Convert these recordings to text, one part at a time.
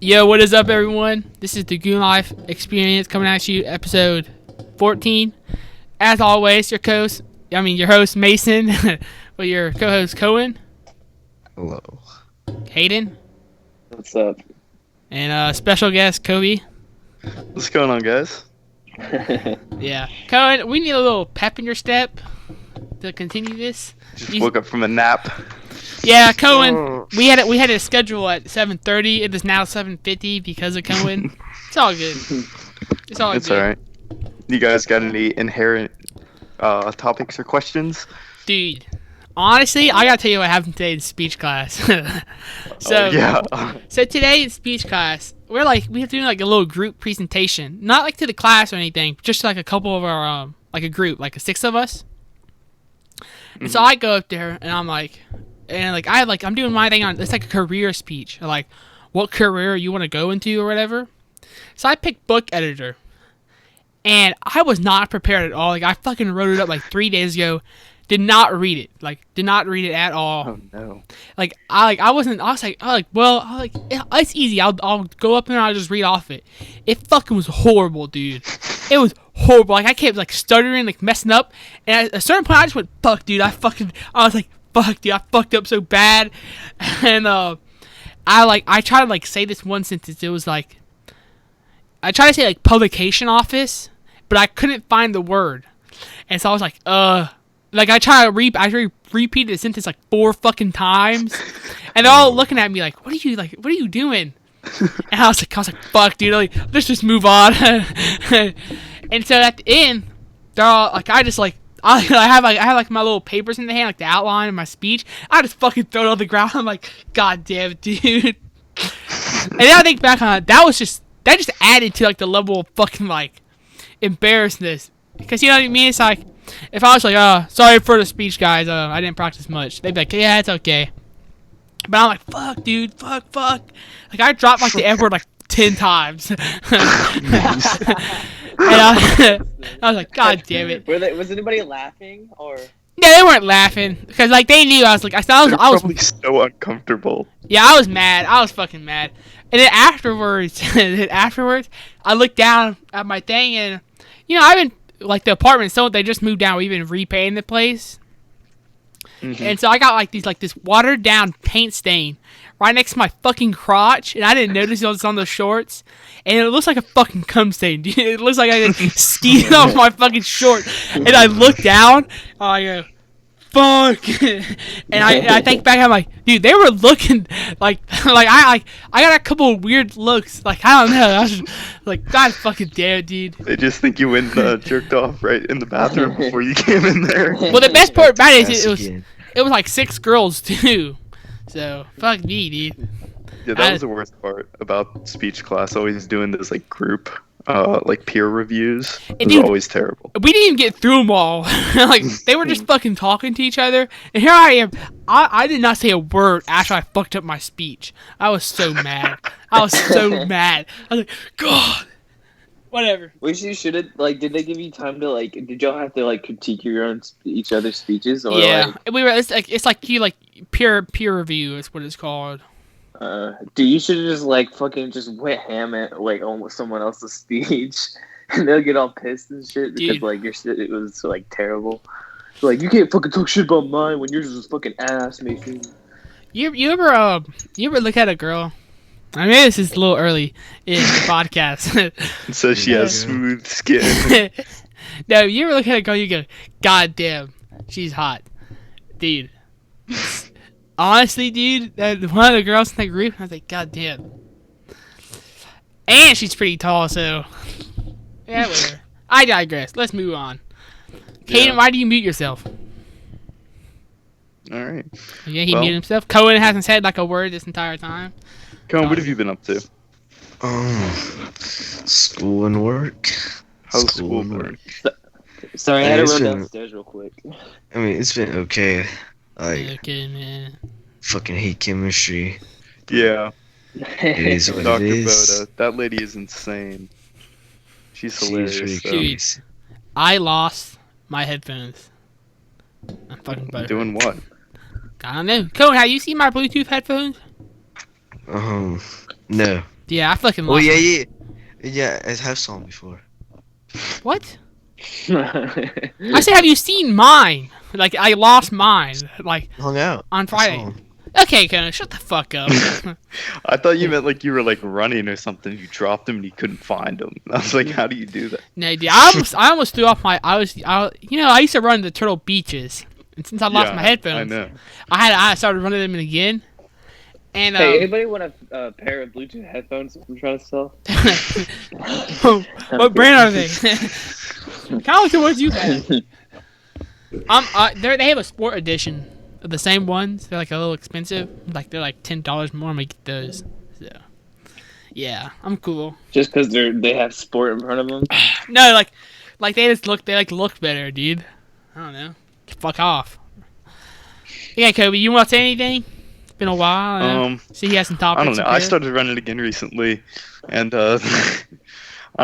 Yo, what is up, everyone? This is the Goon Life Experience coming at you, episode 14. As always, your host Mason, with your co-host Cohen. Hello. Hayden. What's up? And special guest Coby. What's going on, guys? Yeah, Cohen, we need a little pep in your step to continue this. Just woke up from a nap. Yeah, Cohen, we had a schedule at 7:30. It is now 7:50 because of Cohen. It's all good. It's all alright. You guys got any inherent topics or questions? Dude, honestly, I gotta tell you what happened today in speech class. So today in speech class, we have to do like a little group presentation, not like to the class or anything, just like a couple of our like a group, like 6 of us. And so I go up there and I'm doing my thing on, it's like a career speech, like what career you want to go into or whatever. So I picked book editor, and I was not prepared at all. Like, I fucking wrote it up like 3 days ago, did not read it at all. Oh no. It's easy. I'll go up and I'll just read off it. It fucking was horrible, dude. It was horrible. Like, I kept like stuttering, like messing up, and at a certain point I just went, fuck, dude. I was like, fuck, dude, I fucked up so bad. And I tried to like say this one sentence. It was like, I tried to say like publication office, but I couldn't find the word. And so I was like, I tried to repeat the sentence like 4 fucking times, and they're all looking at me like, what are you doing? And I was like, fuck, dude, like, let's just move on. And so at the end, they're all like, I have my little papers in the hand, like the outline of my speech. I just fucking throw it on the ground. I'm like, god damn it, dude. And then I think back on it, that just added to like the level of fucking like embarrassness, because you know what I mean. It's like, if I was like, oh, sorry for the speech, guys, I didn't practice much, they'd be like, yeah, it's okay. But I'm like, fuck, dude, fuck. Like, I dropped like the F word like 10 times. And I was like, god damn it. Was anybody laughing or? Yeah, they weren't laughing because like they knew I was probably so uncomfortable. Yeah, I was mad. I was fucking mad. And then afterwards, I looked down at my thing, and you know, I've been like, the apartment, so they just moved down. We've been repainting the place. Mm-hmm. And so I got like this watered down paint stain right next to my fucking crotch, and I didn't notice it was on the shorts, and it looks like a fucking cum stain, dude. It looks like I skied off my fucking short, and I look down, I go, fuck. And I think back, I'm like, dude, they were looking like I got a couple of weird looks, like, I don't know, I was just, like, god fucking damn, dude. They just think you went jerked off right in the bathroom before you came in there. Well, the best part about it is it was like 6 girls too, so fuck me, dude. Yeah, that was the worst part about speech class, always doing this like group like peer reviews. It was always terrible. We didn't even get through them all. Like, they were just fucking talking to each other, and here I am. I did not say a word after I fucked up my speech. I was so mad. I was like, god. Whatever. Wish you should have, like, did they give you time to, like, did y'all have to, like, critique your own each other's speeches? Or, yeah, it's like you, like, peer review is what it's called. Dude, you should have just, like, fucking just went ham at, like, almost someone else's speech, and they'll get all pissed and shit because, dude, like, your shit, it was, like, terrible. Like, you can't fucking talk shit about mine when yours was fucking ass, Mason. You ever look at a girl? I mean, this is a little early in the podcast. So she has smooth skin. No, you ever look at a girl, you go, god damn, she's hot. Dude. Honestly, dude, one of the girls in that group, I was like, god damn. And she's pretty tall, so. Yeah, whatever. I digress. Let's move on. Caden, why do you mute yourself? Alright. Yeah, he muted himself. Cohen hasn't said like a word this entire time. Cohen, what have you been up to? School and work. How's school and work? Sorry, I had to run downstairs real quick. I mean, it's been okay. Okay, man. Fucking hate chemistry. Yeah. It is what Dr. it is. Boda, that lady is insane. She's hilarious. Dude, I lost my headphones. I'm fucking buttered. Doing what? I don't know. Cohen, have you seen my Bluetooth headphones? No. Yeah, I fucking Oh love yeah, it. yeah. I have saw him before. What? I said, have you seen mine? Like, I lost mine, like, Hung out on I saw Friday. him. Okay, Conan, shut the fuck up. I thought you meant like you were like running or something. You dropped him and you couldn't find him. I was like, how do you do that? No, dude, I almost threw off my. I used to run the Turtle Beaches, and since I lost my headphones, I know. I started running them again. And Hey, anybody want a pair of Bluetooth headphones I'm trying to sell? what brand are they? Kind of like the ones you have. They have a sport edition of the same ones. They're like a little expensive. Like they're like $10 more. I'm gonna get those. So, yeah, I'm cool. Just because they have sport in front of them? No, like they look better, dude. I don't know. Fuck off. Yeah, Kobe, you want to say anything? It's been a while. See, he has some topics. I don't know. I prepared. started running again recently, and I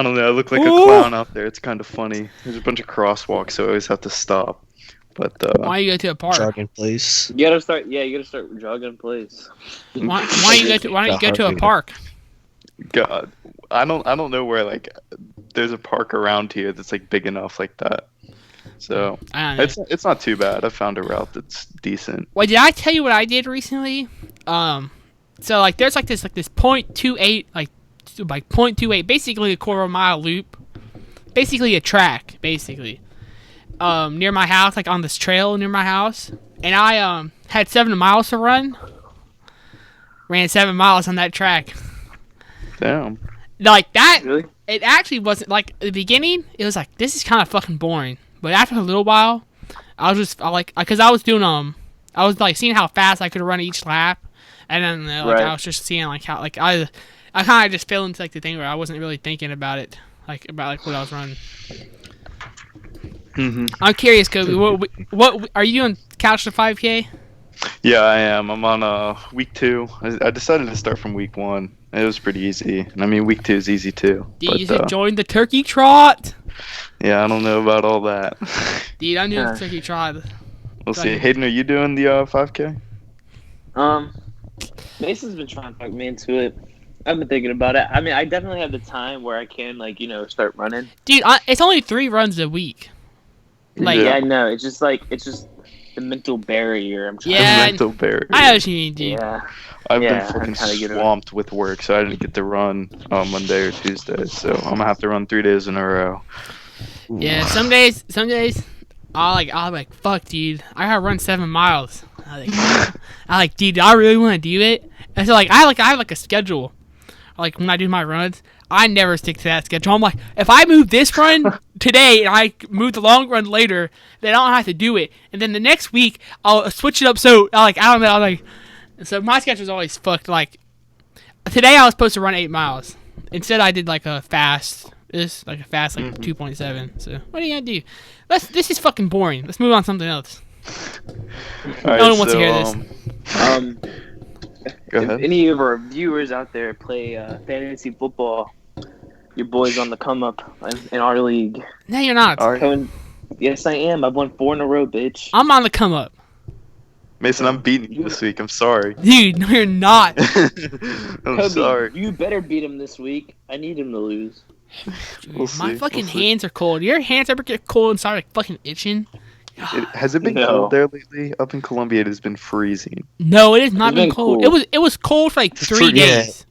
don't know. I look like a clown out there. It's kind of funny. There's a bunch of crosswalks, so I always have to stop. But Why you go to a park? Jogging place. You gotta start jogging in place. Why don't you go to a park? God, I don't know where like there's a park around here that's like big enough like that. So I don't know. it's not too bad. I found a route that's decent. Wait, did I tell you what I did recently? So like there's like this .28 like 0.28, basically a quarter mile loop, basically a track, basically. Near my house, like on this trail near my house, and I had 7 miles to run. Ran 7 miles on that track. Damn. Like that. Really? It actually wasn't like at the beginning. It was like this is kind of fucking boring. But after a little while, I was like seeing how fast I could run each lap, and then Right. I was just seeing like how like I kind of just fell into like the thing where I wasn't really thinking about it, like about what I was running. hmm I'm curious, Kobe. What are you doing? Couch to 5K? Yeah, I am. I'm on week 2. I decided to start from week 1. It was pretty easy, and I mean week 2 is easy too. Dude, you should join the turkey trot. Yeah, I don't know about all that. Dude, I'm doing the turkey trot. We'll see. Hayden, are you doing the 5K? Mason's been trying to talk me into it. I've been thinking about it. I mean, I definitely have the time where I can, like, start running. Dude, it's only 3 runs a week. Like, Yeah, I know. It's just the mental barrier. I'm trying Yeah, Mental barrier. I know what you mean, dude. Yeah. I've Yeah, been I'm fucking trying to get it. swamped with work, so I didn't get to run on Monday or Tuesday. So I'm gonna have to run 3 days in a row. Yeah, some days, I'll be like, fuck, dude, I gotta run 7 miles. Dude, I really want to do it. And so, like, I have like a schedule. Like, when I do my runs, I never stick to that schedule. I'm like, if I move this run today and I move the long run later, then I don't have to do it. And then the next week, I'll switch it up. So, I don't know, so my schedule's always fucked. Like, today I was supposed to run 8 miles. Instead, I did like a fast. This like a fast 2.7. So what are you gonna do? This is fucking boring. Let's move on to something else. No one wants to hear this. Go If ahead. any of our viewers out there play fantasy football, your boy's on the come up in our league. No, you're not. All right. Yes, I am. I've won 4 in a row, bitch. I'm on the come up, Mason, I'm beating you this week. I'm sorry. dude. No, you're not. I'm Kobe, sorry. you better beat him this week. I need him to lose. We'll My see. fucking We'll see. hands are cold. Your hands ever get cold and start like fucking itching? Has it been No. cold there lately? Up in Columbia, it has been freezing. No, it has not It's been been cold. cool. It was cold for like 3 Yeah. days.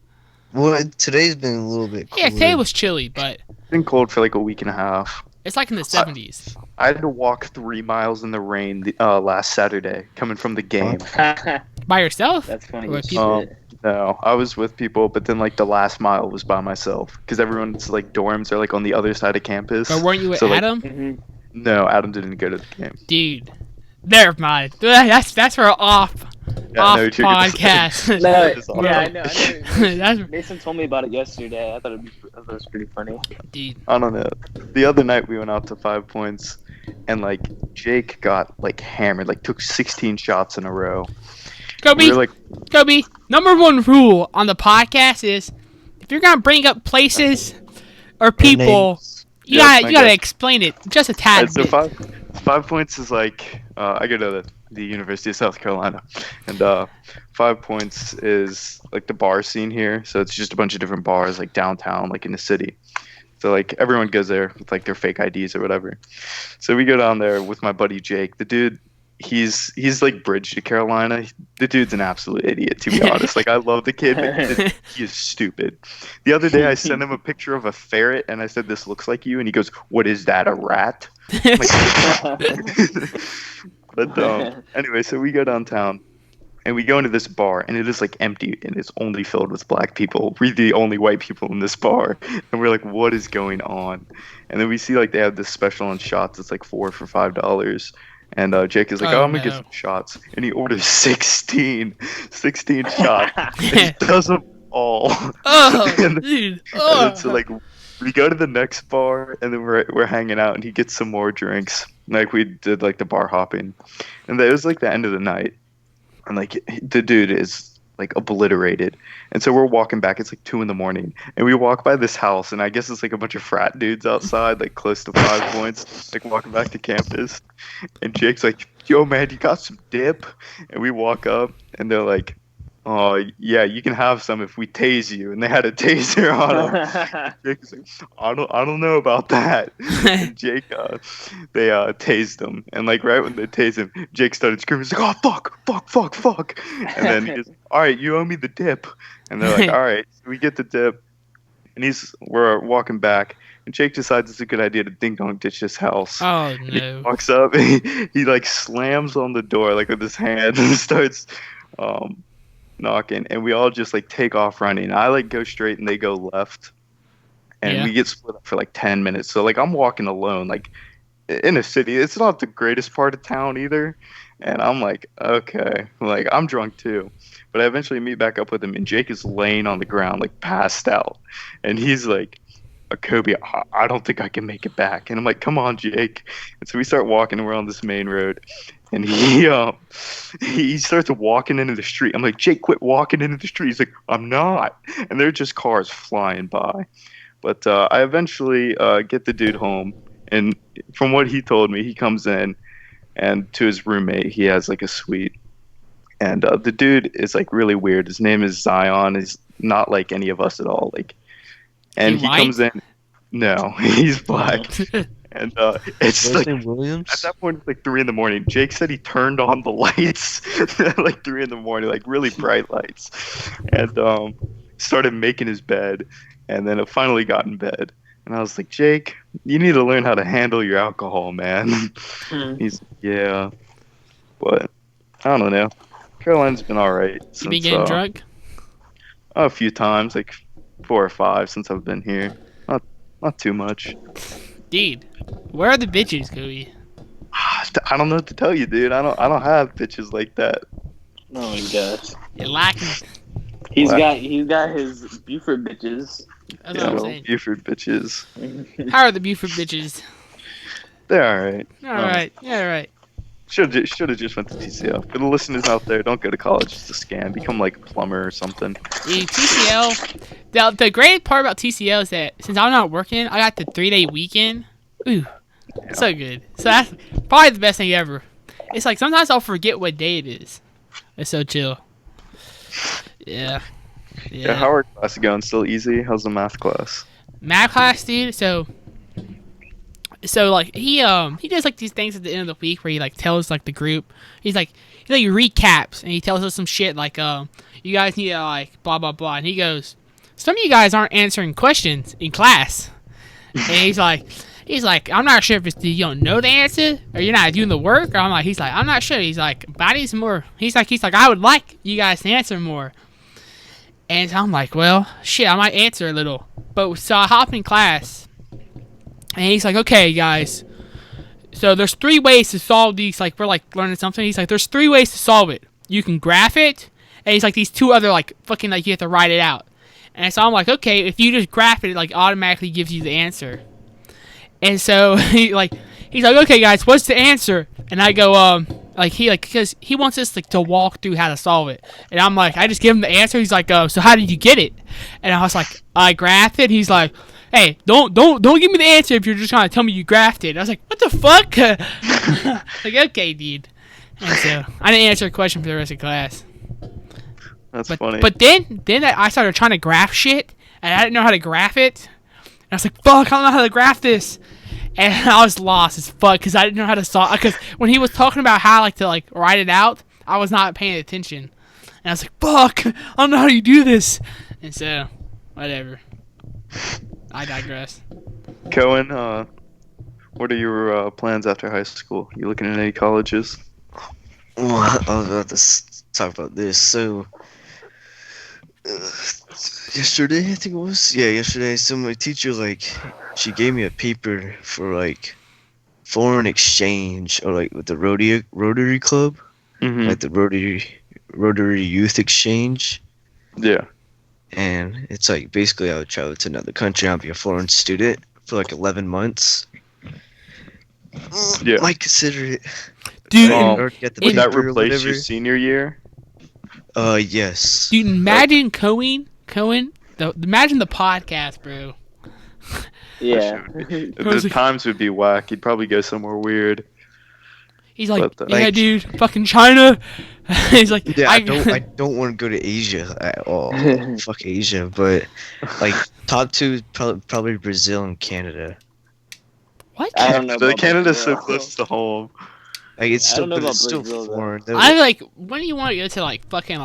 Well, today's been a little bit. Yeah, cooler. today was chilly, but It's been cold for like a week and a half. it's like in the 70s. I had to walk 3 miles in the rain last Saturday, coming from the game. By yourself? That's funny. Or as people- shit. No, I was with people, but then like the last mile was by myself because everyone's like dorms are like on the other side of campus. Or weren't you with So, like, Adam? Mhm. No, Adam didn't go to the game. Dude, never mind. That's for off Yeah, no, you're good. podcast. No, It's awesome. yeah, I know. That's Mason told me about it yesterday. I thought it was pretty funny. dude. I don't know. The other night we went out to 5 points, and like Jake got like hammered, like took 16 shots in a row. Kobe, We were like, Kobe, number 1 rule on the podcast is if you're gonna bring up places or people, Names. you Yes, gotta I you gotta guess. explain it just a tad so bit. 5 points is like I go to the University of South Carolina, and 5 Points is like the bar scene here. So it's just a bunch of different bars like downtown, like in the city. So like everyone goes there with like their fake IDs or whatever. So we go down there with my buddy Jake. The dude, he's like bridge to Carolina. The dude's an absolute idiot, to be honest. Like I love the kid, but he is stupid. The other day I sent him a picture of a ferret and I said, "This looks like you," and he goes, "What is that? A rat?" But anyway, so we go downtown. And we go into this bar, and it is like empty, and it's only filled with black people. We're the only white people in this bar, and we're like, "What is going on?" And then we see like they have this special on shots. It's like 4 for $5. And Jake is like, "Oh, I'm gonna get some shots," and he orders 16 shots. And he does them all. Oh, and, dude. and Oh. then, so like we go to the next bar, and then we're hanging out, and he gets some more drinks. Like we did like the bar hopping, and it was like the end of the night. And like the dude is like obliterated, and so we're walking back. It's like 2 a.m, and we walk by this house, and I guess it's like a bunch of frat dudes outside, like close to 5 Points, like walking back to campus. And Jake's like, "Yo, man, you got some dip?" And we walk up, and they're like, "Oh yeah, you can have some if we tase you." And they had a taser on him. Jake's like, I don't know about that. And Jake, they tased him, and like right when they tased him, Jake started screaming. He's like, "Oh fuck!" And then he goes, "All right, you owe me the dip." And they're like, "All right." So we get the dip, and we're walking back, and Jake decides it's a good idea to ding dong ditch his house. Oh And he no. walks up, and he like slams on the door like with his hand and starts knocking, and we all just like take off running. I like go straight and they go left, and Yeah. we get split up for like 10 minutes. So like I'm walking alone, like in a city. It's not the greatest part of town either, and I'm like, okay, like I'm drunk too. But I eventually meet back up with him, and Jake is laying on the ground like passed out, and he's like, "Coby, I don't think I can make it back." And I'm like, "Come on, Jake." And so we start walking, and we're on this main road, and he starts walking into the street. I'm like, "Jake, quit walking into the street." He's like, "I'm not." And they're just cars flying by. But I eventually get the dude home, and from what he told me, he comes in, and to his roommate, he has like a suite. And the dude is like really weird. His name is Zion. He's not like any of us at all. Like, and he white? comes in. No, he's black. And it's like Wesley Williams? at that point, it's like 3 a.m. Jake said he turned on the lights at like 3 a.m, like really bright lights, and started making his bed, and then it finally got in bed. And I was like, "Jake, you need to learn how to handle your alcohol, man." He's yeah, but I don't know. Carolina's been all right since You be getting drunk? a few times, like 4 or 5 since I've been here. Not too much. Dude, where are the bitches, Coby? I don't know what to tell you, dude. I don't have bitches like that. Oh my gosh. You're lacking. He's Wow. got his Buford bitches. That's Yeah, what I'm well, saying. Buford bitches. How are the Buford bitches? They're all right. Alright, yeah, alright. Should have just went to TCL. For the listeners out there, don't go to college. It's a scam. Become like a plumber or something. Dude, TCL, the great part about TCL is that since I'm not working, I got the 3-day weekend. Ooh, so good. So that's probably the best thing ever. It's like sometimes I'll forget what day it is. It's so chill. Yeah. Yeah, how are classes going? Still easy? How's the math class? Math class, dude. So like he does like these things at the end of the week where he like tells like the group. He recaps and he tells us some shit like you guys need to like blah blah blah, and he goes, some of you guys aren't answering questions in class, and he's like I'm not sure if it's you don't know the answer or you're not doing the work, or I'm not sure. He's like, but I need some more. He's like I would like you guys to answer more. And so I'm like, well, shit, I might answer a little. But so I hop in class, and he's like, okay, guys. So there's 3 ways to solve these. Like, we're like learning something. He's like, there's 3 ways to solve it. You can graph it, and he's like, these 2 other like fucking like you have to write it out. And so I'm like, okay, if you just graph it, it like automatically gives you the answer. And so he's like, okay, guys, what's the answer? And I go, because he wants us like to walk through how to solve it. And I'm like, I just give him the answer. He's like, so how did you get it? And I was like, I graphed it. He's like, hey, don't give me the answer if you're just trying to tell me you graphed it. And I was like, what the fuck? Like, okay, dude. And so I didn't answer a question for the rest of class. That's funny. But then I started trying to graph shit, and I didn't know how to graph it. And I was like, fuck, I don't know how to graph this. And I was lost as fuck because I didn't know how to solve. Because when he was talking about how to write it out, I was not paying attention. And I was like, fuck, I don't know how you do this. And so, whatever. I digress. Cohen, what are your plans after high school? You looking at any colleges? Well, I was about to talk about this. So, yesterday, I think it was. Yeah, yesterday. So my teacher, she gave me a paper for foreign exchange or with the Rotary Club, Mm-hmm. the Rotary Youth Exchange. Yeah. And it's basically I would travel to another country. I'll be a foreign student for 11 months. Yeah. Might consider it. Dude, Or get the Would that paper or replace whatever. your senior year? Yes. dude, imagine Cohen. Imagine the podcast, bro. Yeah. The times would be whack. You'd probably go somewhere weird. He's like, But, yeah, dude, fucking China. He's like, Yeah, I don't want to go to Asia at all. Fuck Asia, but top two probably Brazil and Canada. What? I don't know. About Canada's so Brazil. close to home. It's I still, don't know but about it's still Brazil, though. foreign. When do you want to go to fucking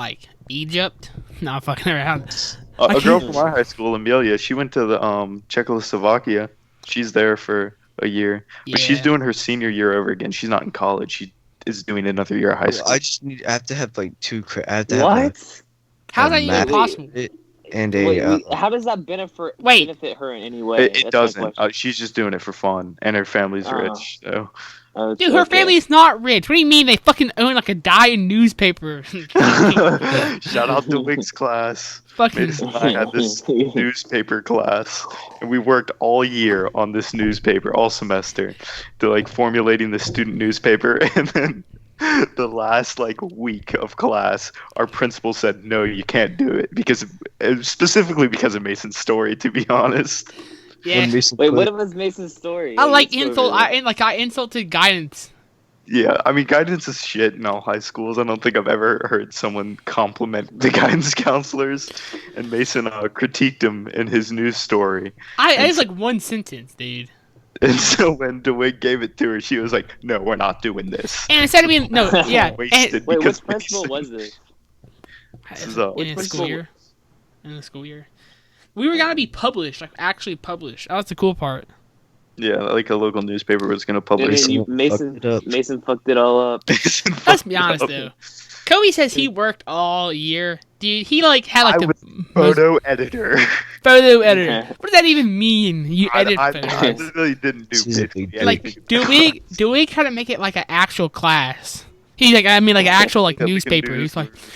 Egypt? No, I'm fucking around. A girl from our high school, Amelia, she went to the Czechoslovakia. She's there for a year, but she's Yeah. doing her senior year over again. She's not in college. She is doing another year of high school. I have to have two. I have to have What? How's a that even math possible? and Wait, how does that benefit her in any way? It That's my doesn't. question. She's just doing it for fun, and her family's Oh. rich. So Oh, Dude, her okay. family is not rich. What do you mean they fucking own a dying newspaper? shout out to Wig's class. Fucking Mason and I had this newspaper class, and we worked all year on this newspaper, all semester, to formulating the student newspaper. And then the last week of class, our principal said, "No, you can't do it," specifically because of Mason's story. To be honest, yeah. Wait, what was Mason's story? I What story insult. was it? I insulted guidance. yeah, I mean, guidance is shit in all high schools. I don't think I've ever heard someone compliment the guidance counselors. And Mason critiqued him in his news story. It was one sentence, dude. And so when DeWitt gave it to her, she was like, "No, we're not doing this." And instead of being yeah, Wasted Wait, because which principal Mason- was this? This is, in the school year. In the school year, we were gonna be published, actually published. That was the cool part. Yeah, a local newspaper was going to And publish. then Mason fucked it all up. Let's be honest though. Kobe says he worked all year, dude. He had I the was most Photo editor. photo editor. What does that even mean? You edit I photos. literally didn't do This is a basically big anything. Do we kind of make it like an actual class? He's an actual Like a newspaper. news-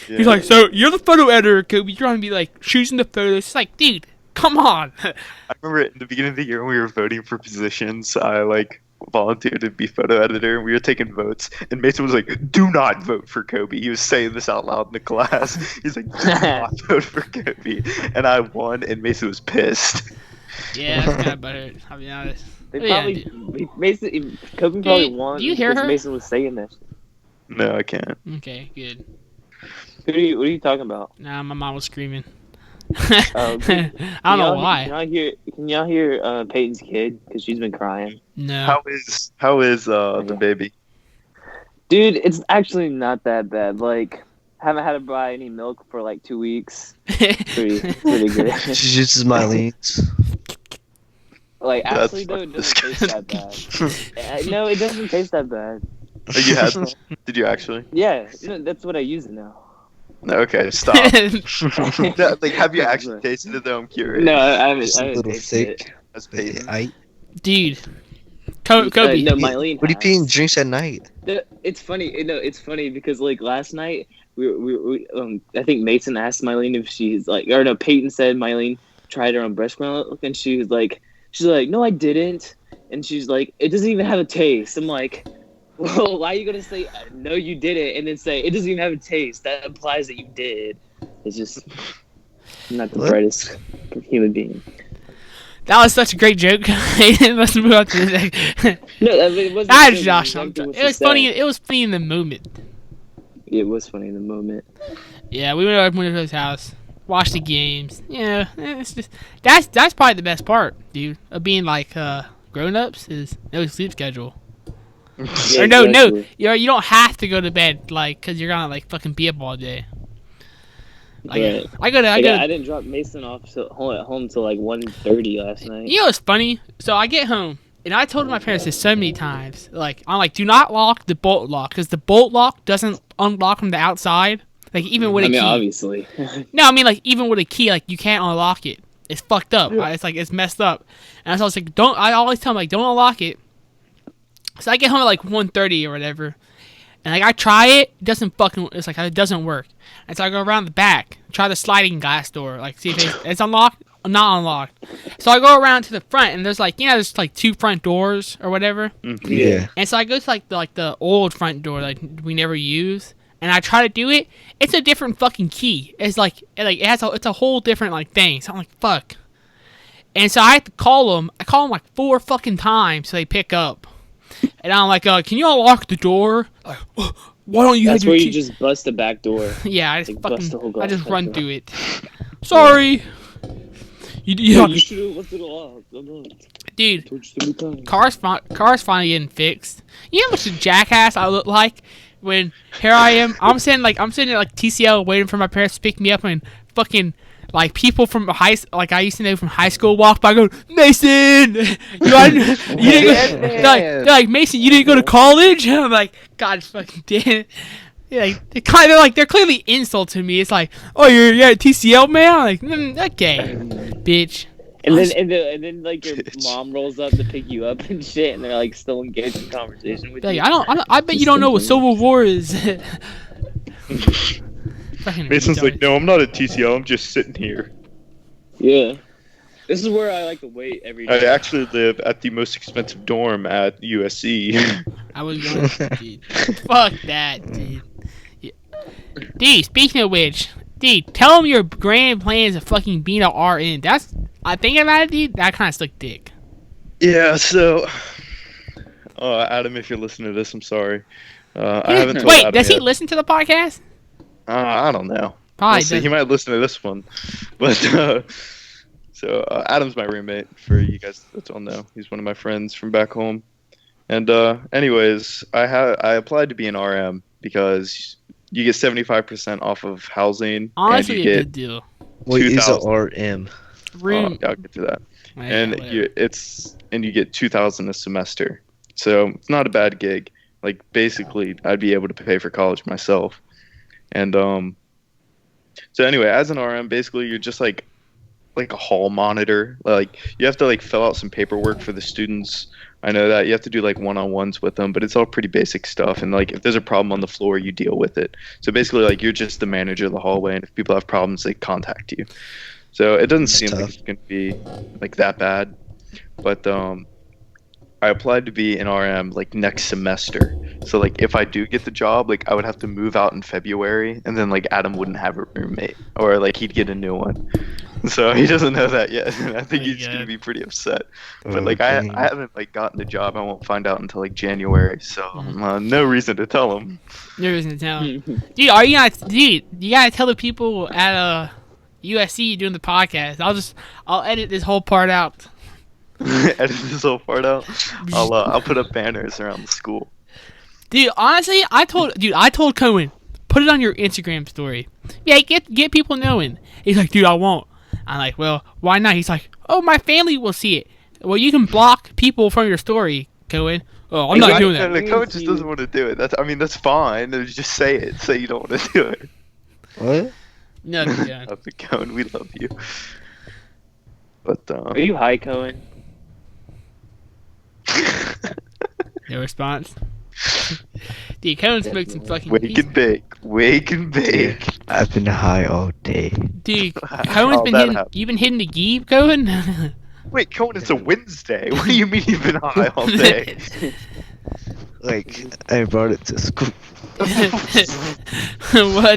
He's like, so you're the photo editor, Kobe. You're gonna be choosing the photos. It's like, dude, come on. I remember at the beginning of the year when we were voting for positions, I volunteered to be photo editor. We were taking votes, and Mason was like, "Do not vote for Kobe." He was saying this out loud in the class. He's like, "Do not vote for Kobe," and I won, and Mason was pissed. Yeah, that's kind of butthurt. I'll be honest. They Oh, yeah, probably Kobe probably won. do you hear because her? Mason was saying this. No, I can't. Okay, good. What are you talking about? Nah, my mom was screaming. Oh, I don't know why. Can y'all hear Peyton's kid? Because she's been crying. No. How is the baby? Dude, it's actually not that bad. Haven't had to buy any milk for 2 weeks. Pretty good. She uses my leads. Actually, though, it doesn't taste that bad. No, it doesn't taste that bad. Oh, you had some? Did you actually? Yeah, that's what I use now. No, okay, stop. No, have you actually tasted it though? I'm curious. No, I haven't. It's I a haven't little tasted it. thick. That's Peyton. Dude. Kobe. No, Mylene. What are you has. peeing drinks at night? It's funny. No, it's funny because last night we I think Mason asked Mylene if she's Peyton said Mylene tried her on breast milk and she's like no I didn't, and she's like it doesn't even have a taste. I'm like, well, why are you gonna say no you didn't and then say it doesn't even have a taste? That implies that you did. It's just I'm not the brightest human being. That was such a great joke. Let's move on to the next. No, I mean, it wasn't. Ah, good, Josh, exactly what it she was said. funny. It was funny in the moment. It was funny in the moment. Yeah, we went over to his house, watched the games. Yeah, it's just that's probably the best part, dude, of being like grown-ups is no sleep schedule. Yeah, Or no, exactly. you don't have to go to bed like because you're gonna like fucking be up all day. Like, Right. I go I to. didn't drop Mason off at home till like 1:30 last night. You know what's funny? So I get home and I told my parents this so many times. Like I'm like, do not lock the bolt lock because the bolt lock doesn't unlock from the outside. Like even with a I mean, key. obviously. No, I mean like even with a key, like you can't unlock it. It's fucked up. Right? It's like it's messed up. And so I was like, don't. I always tell them like, don't unlock it. So I get home at like 1:30 or whatever, and like I try it, it doesn't fucking. It's like it doesn't work. And so I go around the back, try the sliding glass door, like see if it's unlocked or not unlocked. So I go around to the front, and there's like there's like 2 front doors or whatever. Yeah. And so I go to like the old front door like we never use, and I try to do it. It's a different fucking key. It's like it has it's a whole different like thing. So I'm like fuck. And so I have to call them. I call them like 4 fucking times so they pick up. And I'm like, can you unlock the door? Like, why don't you? That's have your where key? you just bust the back door. Yeah, I just like, bust the whole fucking I just glass run door. through it. Sorry. You You should have left it off. dude. Told you so many times. Car's finally getting fixed. You know how much of a jackass I look like when here I am. I'm sitting at like TCL waiting for my parents to pick me up, and fucking like people from I used to know from high school walk by going, Mason, you didn't go, they're like Mason, you didn't go to college. And I'm like, God fucking damn it. Yeah, like, they're clearly insulting me. It's like, oh, you're at TCL, man. I'm like, okay, bitch. And then like your mom rolls up to pick you up and shit, and they're like still engaged in conversation with Like, you. I bet you don't know what Civil War is. Fucking Mason's retarded. like, no, I'm not at TCL. I'm just sitting here. Yeah. This is where I like to wait every I day. actually live at the most expensive dorm at USC. I was going, dude. Fuck that, dude. Yeah. Dude, speaking of which, dude, tell them your grand plans of fucking being a RN. I think about it, dude, that kind of stuck dick. Yeah, so... Adam, if you're listening to this, I'm sorry. I haven't told Wait, Adam does he yet. listen to the podcast? I don't know. Probably We'll see. He doesn't. might listen to this one. But, so Adam's my roommate, for you guys that don't know. He's one of my friends from back home. And anyways, I applied to be an RM because you get 75% off of housing. Honestly, and you a get good deal. What is a 2,000. RM? Room. I'll get to that. Yeah, And whatever. you get 2,000 a semester. So it's not a bad gig. Like basically, I'd be able to pay for college myself. And so anyway, as an RM, basically you're just like a hall monitor. Like you have to like fill out some paperwork for the students. I know that you have to do like one-on-ones with them, but it's all pretty basic stuff. And like if there's a problem on the floor, you deal with it. So basically, like you're just the manager of the hallway, and if people have problems, they contact you. So it doesn't seem like it's gonna be like that bad. But I applied to be an RM like next semester. So like if I do get the job, like I would have to move out in February, and then like Adam wouldn't have a roommate, or like he'd get a new one. So he doesn't know that yet. I think he's gonna be pretty upset. But like I haven't like gotten the job. I won't find out until like January. So no reason to tell him. No reason to tell him. Dude, you gotta tell the people at USC doing the podcast. I'll edit this whole part out. Edit this whole part out. I'll put up banners around the school. Dude, honestly, I told Cohen, put it on your Instagram story. Yeah, get people knowing. He's like, dude, I won't. I'm like, well, why not? He's like, oh, my family will see it. Well, you can block people from your story, Cohen. Oh, I'm not doing that. The coach just doesn't want to do it. That's fine. Just say it. Say you don't want to do it. What? No, yeah. Love it, Cohen. We love you. But Are you high, Cohen? No response. Dude, Cohen smoked some fucking. Wake and bake. Wake and bake. I've been high all day. Dude, Cohen's How'd been that hitting. happen? You've been hitting the geeb, Cohen. Wait, Cohen, it's a Wednesday. What do you mean you've been high all day? Like, I brought it to school. What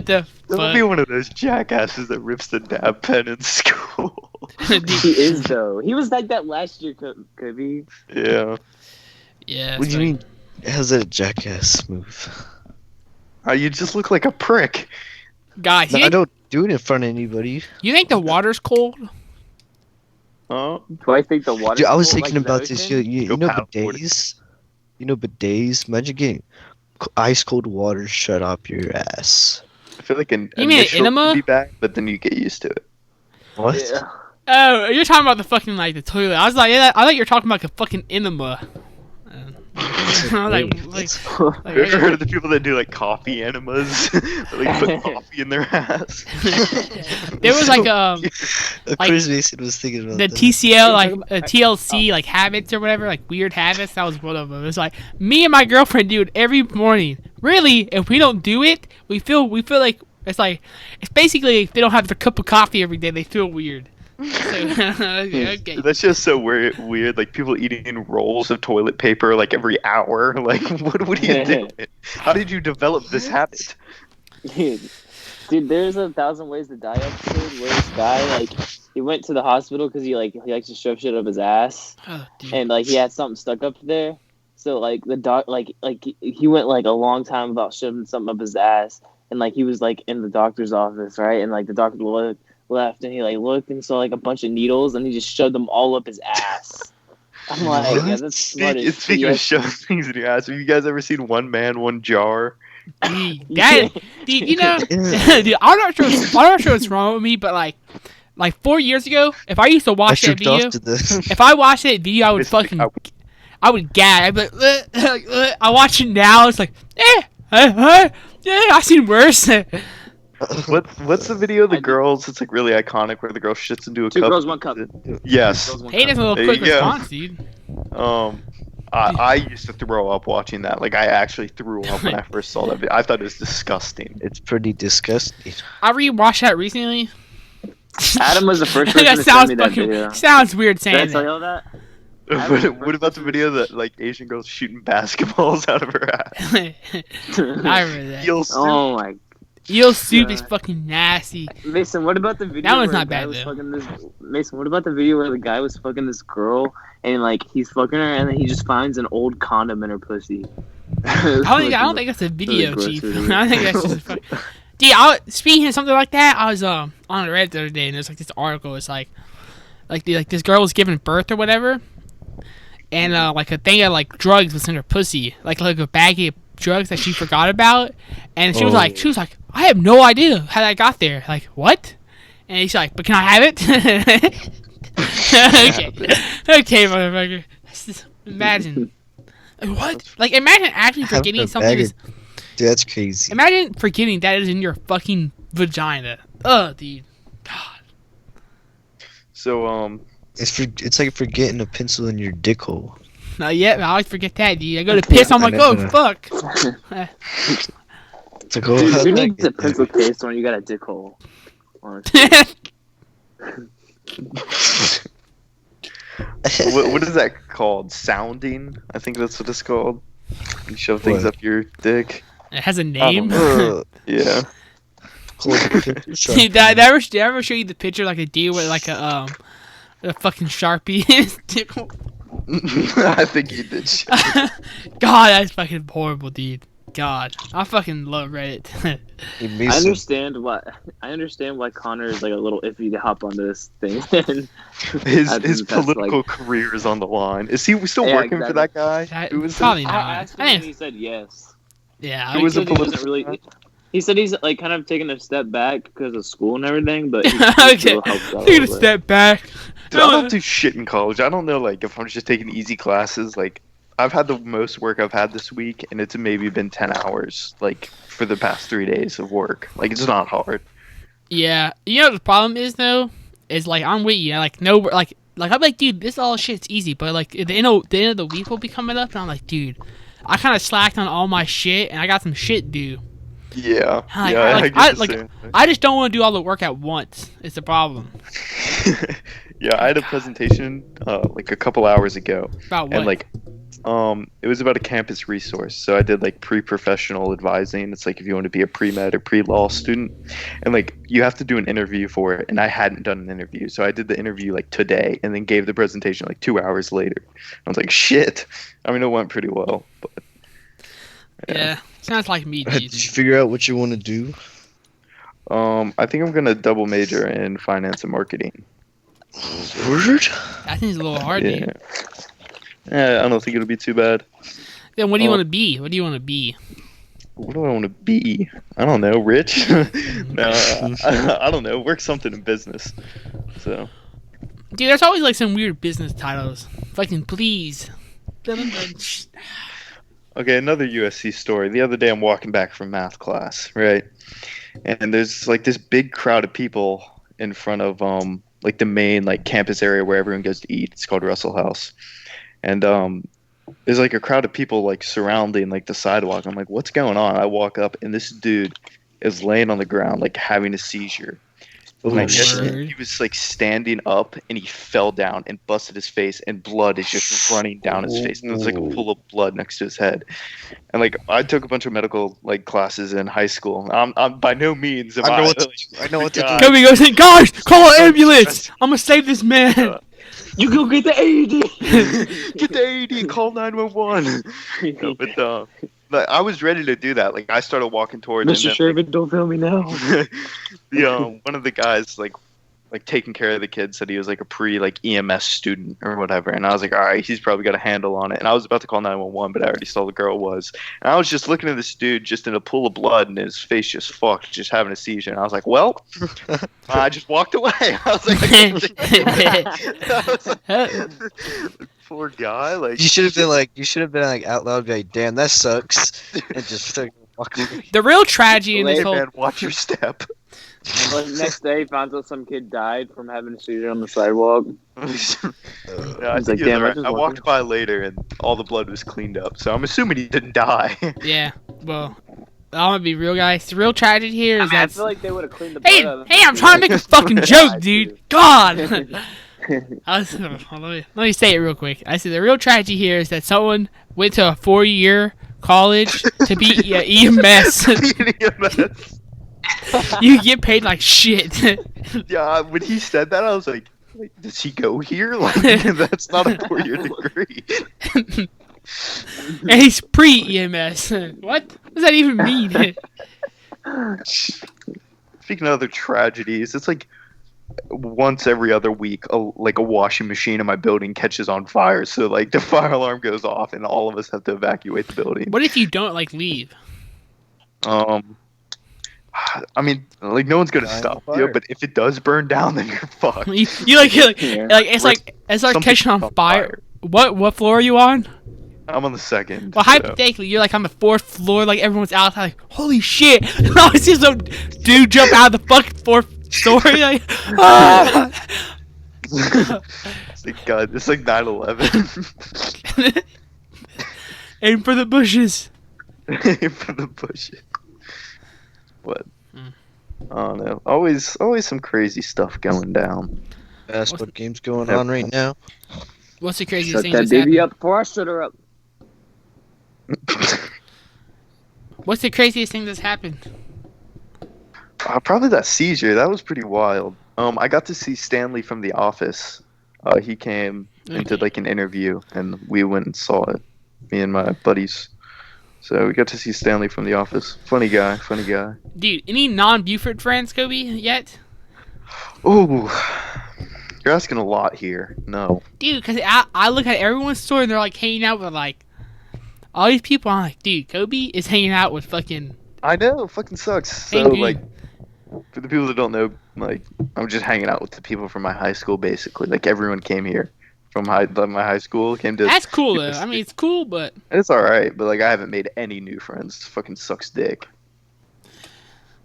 the Don't fuck? be one of those jackasses that rips the dab pen in school. He is though. He was like that last year, Kobe. Yeah. Yeah. What do you mean? How's that a jackass move? You just look like a prick. Guys, No, I don't do it in front of anybody. you think the water's cold? Huh? Do I think the water? Dude, I was cold, thinking like the about this. ocean? You Go know paddleboard. bidets? You know bidets? Imagine getting ice cold water shut up your ass. I feel like an You mean an initial enema? would be bad, but then you get used to it. What? Yeah. Oh, you're talking about the fucking like the toilet. I was like, yeah, I thought you were talking about a fucking enema. I was like, Have you ever heard of the people that do like coffee enemas? Like put coffee in their ass. there was like Chris Mason was thinking about the that. TCL like TLC like habits or whatever, like weird habits. That was one of them. It's like me and my girlfriend do it every morning. Really, if we don't do it, we feel like it's basically if they don't have their cup of coffee every day, they feel weird. So, okay. That's just so weird. Like people eating rolls of toilet paper like every hour. Like what are you doing? How did you develop this habit? Dude, there's 1,000 Ways to Die episode where this guy like he went to the hospital because he likes to shove shit up his ass, Oh, dude. and like he had something stuck up there. So like the doc like he went like a long time about shoving something up his ass, and like he was like in the doctor's office, right? And like the doctor left, and he like looked and saw like a bunch of needles, and he just shoved them all up his ass. I'm like, yeah, that's smart as Speaking of shit. shoving things in your ass, have you guys ever seen One Man, One Jar? Dude, you know, dude, I'm not sure what's wrong with me, but like 4 years ago, if I used to I watch that jerked off video, to this. if I watched that video, I would fucking, I would gag. I'd be like, I watch it now. It's like, yeah, I've seen worse. What's the video of the girls? It's like really iconic where the girl shits into a Two cup. girls, one cup. Yes. Hey, that's a little There quick you go. response, dude. I used to throw up watching that. Like I actually threw up when I first saw that video. I thought it was disgusting. It's pretty disgusting. I rewatched that recently. Adam was the first person That to sounds send me that fucking video. sounds weird Did I saying tell that. y'all that? What about the video that like Asian girls shooting basketballs out of her ass? I remember that. Eel soup. Oh my. Eel soup is God. fucking nasty. Mason, what about the video That one's where not the guy bad, was though. fucking this? Mason, what about the video where the guy was fucking this girl and like he's fucking her and then he just finds an old condom in her pussy? I don't think that's a video, gross Chief. video. I think that's just a fuck. Dude, speaking of something like that, I was on Reddit the other day, and there's like this article. It's like this girl was giving birth or whatever, and like a thing of like drugs was in her pussy, like a baggie of drugs that she forgot about, and she was like, I have no idea how that got there. Like what? And he's like, but can I have it? okay, motherfucker. Just imagine. What? Like imagine actually Having forgetting a something. bag Is, Dude, that's crazy. Imagine forgetting that is in your fucking vagina. Ugh, dude. God. So It's like forgetting a pencil in your dick hole. No, yeah, I always forget that, dude. I go to piss, I'm like, oh, fuck. It's like, oh, Dude, how'd who that needs a get there? pencil case when you got a dick hole? Honestly. what is that called? Sounding? I think that's what it's called. You shove things What? up your dick. It has a name. Yeah. Dude, did I ever show you the picture like a dude with like a fucking Sharpie in his dick hole? I think you did. God, that's fucking horrible, dude. God, I fucking love Reddit. I understand why Connor is like a little iffy to hop onto this thing. His I think that's, political like- career is on the line. Is he still Yeah, working for that guy? That- Who was probably it? not. I asked him and he said yes. Yeah, Who He was the said he doesn't political really. He said he's like kind of taking a step back because of school and everything, but he okay. still helps out a Take a little bit. step back. Dude, I don't do shit in college. I don't know, like, if I'm just taking easy classes. Like, I've had the most work I've had this week, and it's maybe been 10 hours, like, for the past 3 days of work. Like, it's not hard. Yeah, you know what the problem is though, is like I'm with you. Like no, like I'm like, dude, this all shit's easy. But like the end of the week will be coming up, and I'm like, dude, I kind of slacked on all my shit, and I got some shit due. Yeah. Like, Yeah. like, I get the same thing. I just don't want to do all the work at once. It's the problem. Yeah, I had a presentation like a couple hours ago, About what? and like it was about a campus resource. So I did like pre-professional advising. It's like if you want to be a pre-med or pre-law student, and like you have to do an interview for it, and I hadn't done an interview, so I did the interview like today, and then gave the presentation like 2 hours later. I was like, shit. I mean, it went pretty well, but yeah, sounds like me, Did dude. you figure out what you want to do? I think I'm gonna double major in finance and marketing. Word? That seems a little hard, Yeah. dude. Yeah, I don't think it'll be too bad. Then what do you want to be? What do you want to be? What do I want to be? I don't know. Rich? No, I don't know. Work something in business. So Dude, there's always like some weird business titles. Fucking please. okay, another USC story. The other day, I'm walking back from math class, right? And there's like this big crowd of people in front of like the main like campus area where everyone goes to eat. It's called Russell House, and there's like a crowd of people like surrounding like the sidewalk. I'm like, what's going on? I walk up, and this dude is laying on the ground like having a seizure. Like, shit. he was like standing up, and he fell down and busted his face, and blood is just running down his face. And there's like a pool of blood next to his head. And like I took a bunch of medical like classes in high school. I'm by no means am I know what to like, do. I know what to God. do. Kobe goes in, guys, call an ambulance. I'm gonna save this man. You go get the AED. Get the AED, call 911. No, but I was ready to do that. Like I started walking towards Mr. Sherman, don't fail me now. one of the guys like taking care of the kid said he was like a pre like EMS student or whatever, and I was like, all right, he's probably got a handle on it. And I was about to call 911, but I already saw the girl was, and I was just looking at this dude just in a pool of blood, and his face just fucked, just having a seizure. And I was like, well, I just walked away. I was like, poor guy. Like You should have been like out loud, be like, "Damn, that sucks," and just fucking walk away. The real tragedy in hey this whole man, watch your step. Like next day, finds out some kid died from having a seizure on the sidewalk. Yeah, I He's think like, he was "Damn, I alright. just I walked walked by later, and all the blood was cleaned up. So I'm assuming he didn't die. yeah, well, I'm gonna be real, guys. The real tragedy here is I that. feel like they would have cleaned the Hey, blood out of hey, the I'm trying to make a fucking joke, dude. God. Let me say it real quick. I said the real tragedy here is that someone went to a 4-year college to be EMS. EMS. You get paid like shit. Yeah, when he said that, I was like, does he go here? Like, that's not a 4-year degree. And he's pre-EMS. What does that even mean? Speaking of other tragedies, it's like once every other week, a washing machine in my building catches on fire. So like the fire alarm goes off, and all of us have to evacuate the building. What if you don't like leave? I mean, like no one's gonna Dying stop on you, fire. but if it does burn down, then you're fucked. You like it's like Something catching on on fire. What floor are you on? I'm on the second. Well, so- hypothetically, you're like on the 4th floor, like everyone's outside, like, holy shit! And I see some dude jump out of the fucking 4th story, like, ah! It's like, God, it's like 9/11. Aim for the bushes. For the bushes. What? I don't know. Always some crazy stuff going down. That's what game's going on right now. What's the craziest Shut thing that that's baby happened? up before I shut her up. What's the craziest thing that's happened? Probably that seizure. That was pretty wild. I got to see Stanley from The Office. He came and did like an interview, and we went and saw it. Me and my buddies. So we got to see Stanley from The Office. Funny guy. Dude, any non-Buford friends, Kobe, yet? Ooh, you're asking a lot here. No. Dude, because I look at everyone's story and they're like hanging out with like all these people. I'm like, dude, Kobe is hanging out with fucking. I know, it fucking sucks. So Thank you. like, for the people that don't know, like, I'm just hanging out with the people from my high school, basically. Like everyone came here from my high school. Came to. That's cool though. I mean, it's cool, but It's all right, but like I haven't made any new friends. It fucking sucks dick.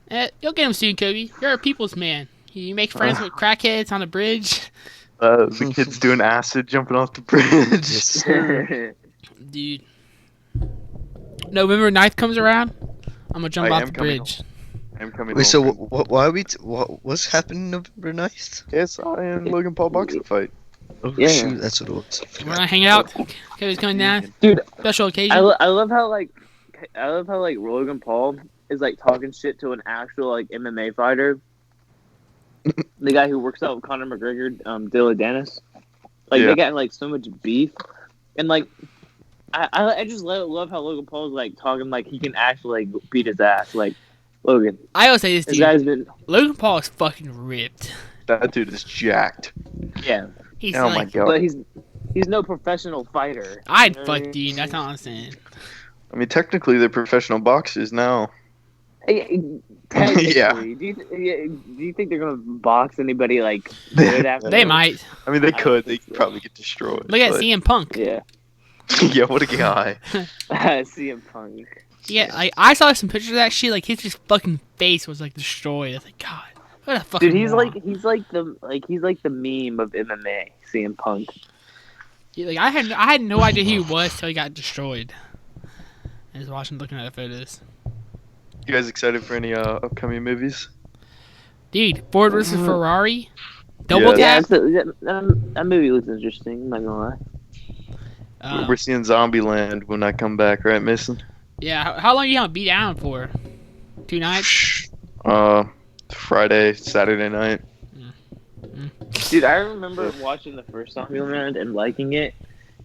you'll get them soon, Kobe. You're a people's man. You make friends with crackheads on the bridge. The kids doing acid, jumping off the bridge. Dude. November 9th comes around. I'm gonna jump I off am the coming bridge. I'm coming Wait, so home. why are we? What's happening November 9th? Yes, I am Logan Paul boxing fight. Oh Yeah. shoot, that's what it was. We're gonna hang out. Kevin's coming down. Dude, Special I, occasion. I love how like Logan Paul is like talking shit to an actual like MMA fighter. The guy who works out with Conor McGregor, Dilla Dennis. Like Yeah. they got like so much beef, and like I just love how Logan Paul's like talking like he can actually like beat his ass. Like Logan, I always say this, this dude. guy's been Logan Paul is fucking ripped. That dude is jacked. yeah, He's Oh my like, god. but he's no professional fighter. I'd You know what I fuck mean? dude. That's all I'm saying. I mean, technically they're professional boxers now. Technically, Yeah. do you think they're gonna box anybody like good after? They that? might. I mean, they I don't could. They think could so. probably get destroyed. Look at but- CM Punk. Yeah, Yeah, what a guy. CM Punk. Yeah, like I saw some pictures of that shit. Like his just fucking face was like destroyed. I was like, God, what a fucking. Dude, he's moron. like the meme of MMA. CM Punk. Yeah, like I had no idea who he was till he got destroyed. I was watching, looking at the photos. You guys excited for any upcoming movies? Dude, Ford versus Ferrari, double Yeah. tap. That movie looks interesting. I'm not gonna lie. We're seeing Zombieland when I come back, right, Mason? Yeah, how long are you gonna be down for? 2 nights? Friday, Saturday night. Dude, I remember watching the first Zombieland and liking it,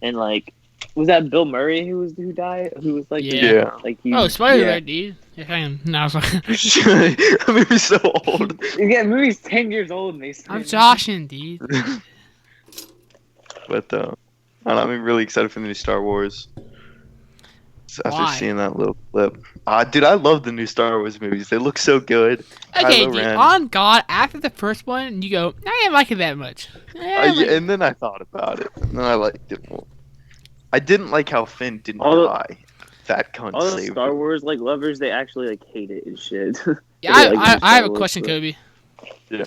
and like, was that Bill Murray who died? Who was like, Yeah. like he? Oh, spoiler yeah. alert, dude. If I can, no, I was like, That movie's so old. Yeah, the movie's 10 years old, Mason. I'm joshing, dude. But I don't know, I'm really excited for the new Star Wars. After Why? seeing that little clip. Dude, I love the new Star Wars movies. They look so good. Okay, Kylo dude, Ren. on God, after the first one, you go, I didn't like it that much. And then I thought about it, and then I liked it more. I didn't like how Finn didn't All the- die. That cunt All the saved Star him. Wars like lovers, they actually like hate it and shit. Yeah, They like the new I have Star a Wars, question, but- Kobe. Yeah.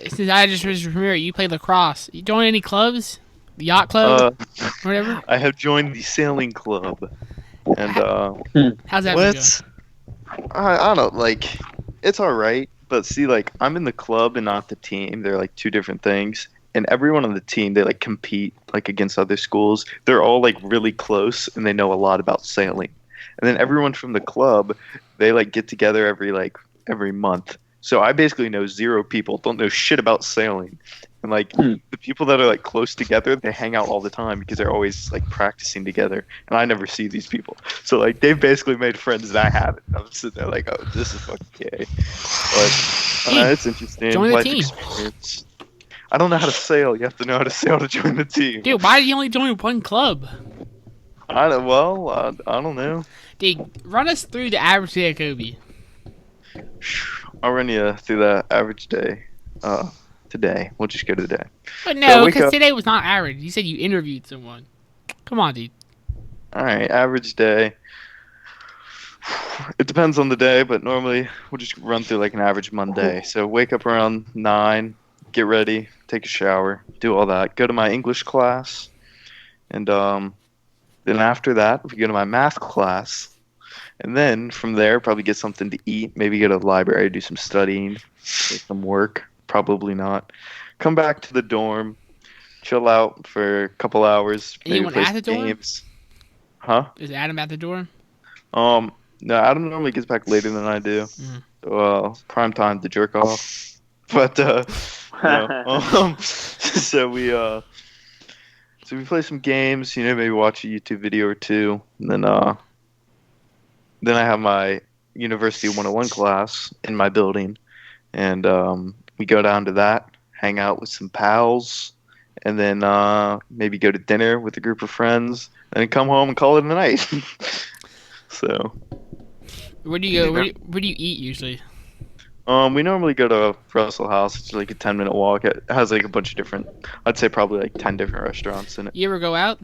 Since I just was familiar, you play lacrosse. You join any clubs? The yacht club? Whatever? I have joined the sailing club, and How's that been going? What? I don't like. It's all right, but see, like I'm in the club and not the team. They're like two different things. And everyone on the team, they like compete like against other schools. They're all like really close, and they know a lot about sailing. And then everyone from the club, they like get together every month. So I basically know 0 people, don't know shit about sailing. And like the people that are like close together, they hang out all the time because they're always like practicing together. And I never see these people. So like they've basically made friends that I haven't. I'm sitting there like, oh, this is fucking gay. But it's interesting. Join the Life team. experience. I don't know how to sail. You have to know how to sail to join the team. Dude, why did you only join one club? I don't know. Dude, run us through the average day of Kobe. I'll run you through the average day. Today. We'll just go to the day. But So no, wake because up- today was not average. You said you interviewed someone. Come on, dude. All right, average day. It depends on the day, but normally we'll just run through like an average Monday. So wake up around 9, get ready, take a shower, do all that. Go to my English class, and then after that we go to my math class, and then from there probably get something to eat. Maybe go to the library, do some studying, do some work. Probably not. Come back to the dorm, chill out for a couple hours. Maybe Anyone play at some the dorm? games. Huh? Is Adam at the door? No, Adam normally gets back later than I do. Mm. So, prime time to jerk off. But so we play some games. Maybe watch a YouTube video or two. And then I have my University 101 class in my building, and we go down to that, hang out with some pals, and then maybe go to dinner with a group of friends, and then come home and call it a night. So. Where do you go? Where do you eat usually? We normally go to Russell House. It's like a 10-minute walk. It has like a bunch of different, I'd say probably like 10 different restaurants in it. You ever go out?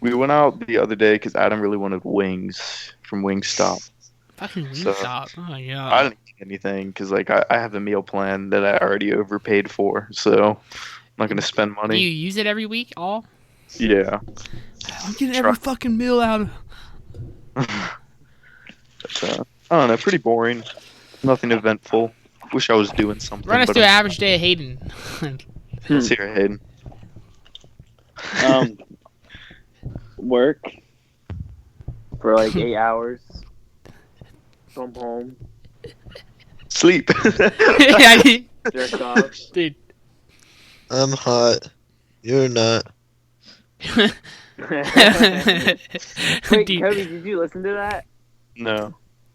We went out the other day because Adam really wanted wings from Wingstop. Fucking So, Wingstop. Oh my god. I didn't eat anything because like I have a meal plan that I already overpaid for, so I'm not gonna spend Do money. you use it every week? All? Yeah. I'm getting every fucking meal out of. But, I don't know, pretty boring. Nothing eventful. Wish I was doing something. Run us but through an I'm- average day of Hayden. Let's hear it, Hayden. Work for like 8 hours. Come home. Sleep. Yeah, Jerk off. dude. I'm hot. You're not. Wait, Dude, Kobe, did you listen to that? No.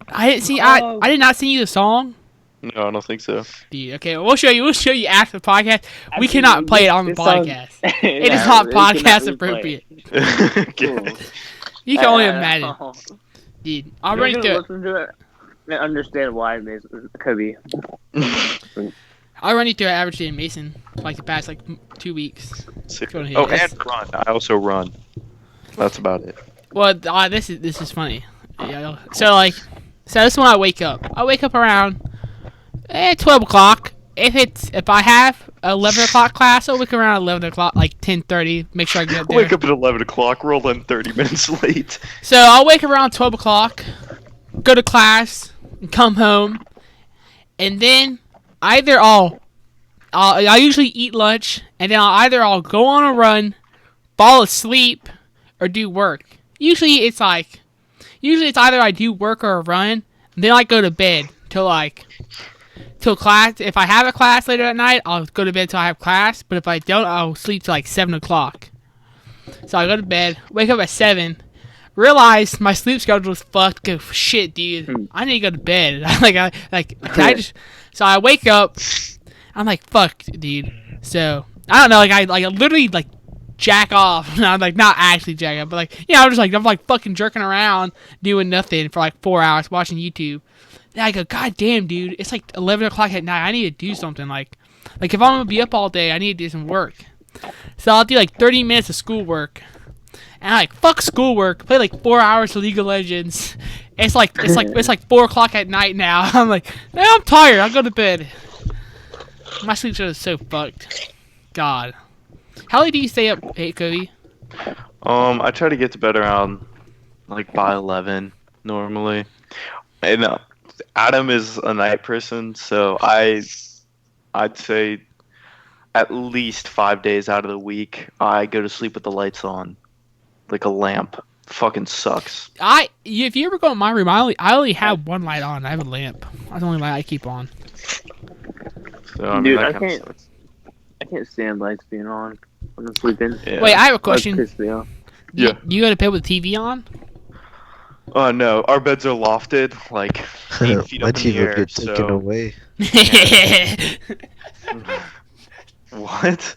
I didn't see. Oh. I did not send you the song. No, I don't think so. Dude, okay, we'll show you. We'll show you after the podcast. We Actually, cannot play it on the this song- podcast. It is not podcast appropriate. Cool. You can only imagine, dude. I'll run you through it. Listen to it and understand why it makes Kobe. I'll run you through an average day in Mason, like the past 2 weeks. Go ahead. Oh, and run. I also run. That's about it. Well, this is funny. Yeah, so this is when I wake up. I wake up around 12 o'clock. If I have 11 o'clock class, I'll wake up around 11 o'clock, like 10:30. Make sure I get there. Wake up at 11 o'clock, roll in 30 minutes late. So I'll wake up around 12 o'clock, go to class, and come home, and then either I usually eat lunch, and then I'll go on a run, fall asleep, or do work. Usually it's either I do work or a run, and then I go to bed till class. If I have a class later at night, I'll go to bed till I have class. But if I don't, I'll sleep till 7 o'clock. So I go to bed, wake up at 7, realize my sleep schedule is fucked. Go shit, dude. I need to go to bed. So I wake up. I'm like, fuck, dude. So I don't know. I literally jack off. I'm not actually jack off, but I'm fucking jerking around doing nothing for 4 hours watching YouTube. Then I go, God damn, dude, it's 11 o'clock at night. I need to do something. Like if I'm gonna be up all day, I need to do some work. So I'll do 30 minutes of schoolwork. And I'm fuck schoolwork. Play 4 hours of League of Legends. It's 4 o'clock at night now. I'm I'm tired. I'll go to bed. My sleep schedule is so fucked. God. How late do you stay up, Kobe? I try to get to bed around by 11 normally. And Adam is a night person, so I'd say at least 5 days out of the week I go to sleep with the lights on, like a lamp. Fucking sucks. If you ever go in my room, I only have one light on. I have a lamp. That's the only light I keep on. So, Dude, that I kinda can't- sucks. I can't stand lights being on when I'm sleeping. Yeah. Wait, I have a That question. pisses me off. Yeah. Do you go to bed with the TV on? Oh no, our beds are lofted, 8 feet My up in the TV would air. get taken So away. what?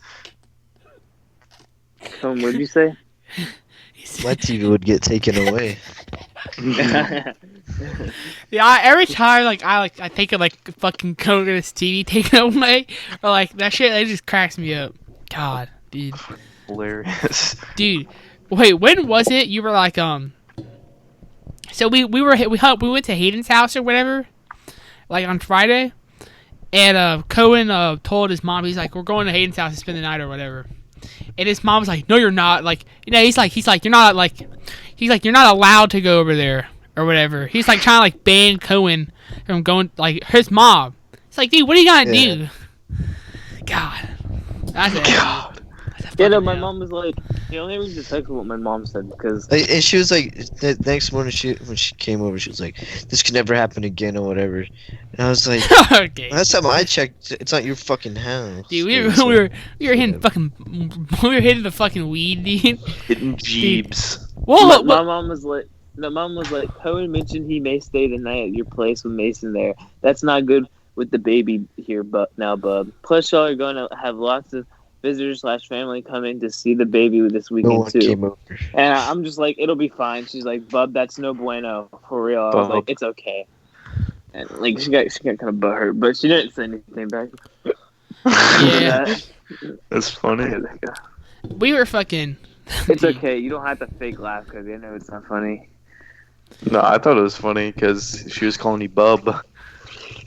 What did you say? My TV would get taken away. Yeah, every time I think of fucking Koga's TV taken away, or that shit, it just cracks me up. God, dude. Hilarious. Dude, wait, when was it? You were so we went to Hayden's house or whatever, on Friday, and Cohen told his mom, he's we're going to Hayden's house to spend the night or whatever, and his mom was no, you're not, he's like you're not you're not allowed to go over there or whatever. He's trying to ban Cohen from going, his mom. It's dude, what are you gonna do? God, that's it. God. Yeah, no, my mom was the only reason to text what my mom said because And she was the next morning when she came over, she was this could never happen again or whatever. And I was Okay. last time I checked, it's not your fucking house. Dude, we were hitting the fucking weed, dude. Hitting Jeebs. Whoa, my mom was Cohen mentioned he may stay the night at your place with Mason there. That's not good with the baby here, but now, bub. Plus, y'all are going to have lots of visitors / family coming to see the baby this No weekend one too. came over. And I'm just it'll be fine. She's bub, that's no bueno for real. I was Bub. it's okay. And she got kind of butthurt, but she didn't say anything back. Yeah. That's funny. we were fucking. It's okay. You don't have to fake laugh because I know it's not funny. No, I thought it was funny because she was calling you bub.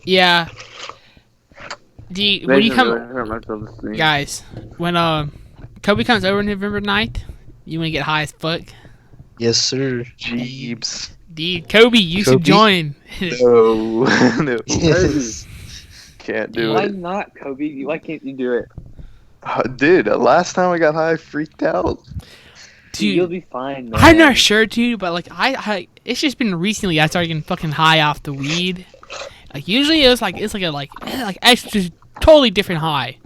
Yeah. When you Mason come, really hurt myself this thing. guys, when Kobe comes over November 9th, you want to get high as fuck. Yes, sir. Jeebs. Dude, Kobe, you should Kobe? join. No, no, Yes. can't do Why it. not, Kobe? Why can't you do it? Dude, last time I got high, I freaked out. Dude, you'll Dude, be fine, man. I'm not sure, dude, but like I it's just been recently I started getting fucking high off the weed. Like usually it's like it's just totally different high,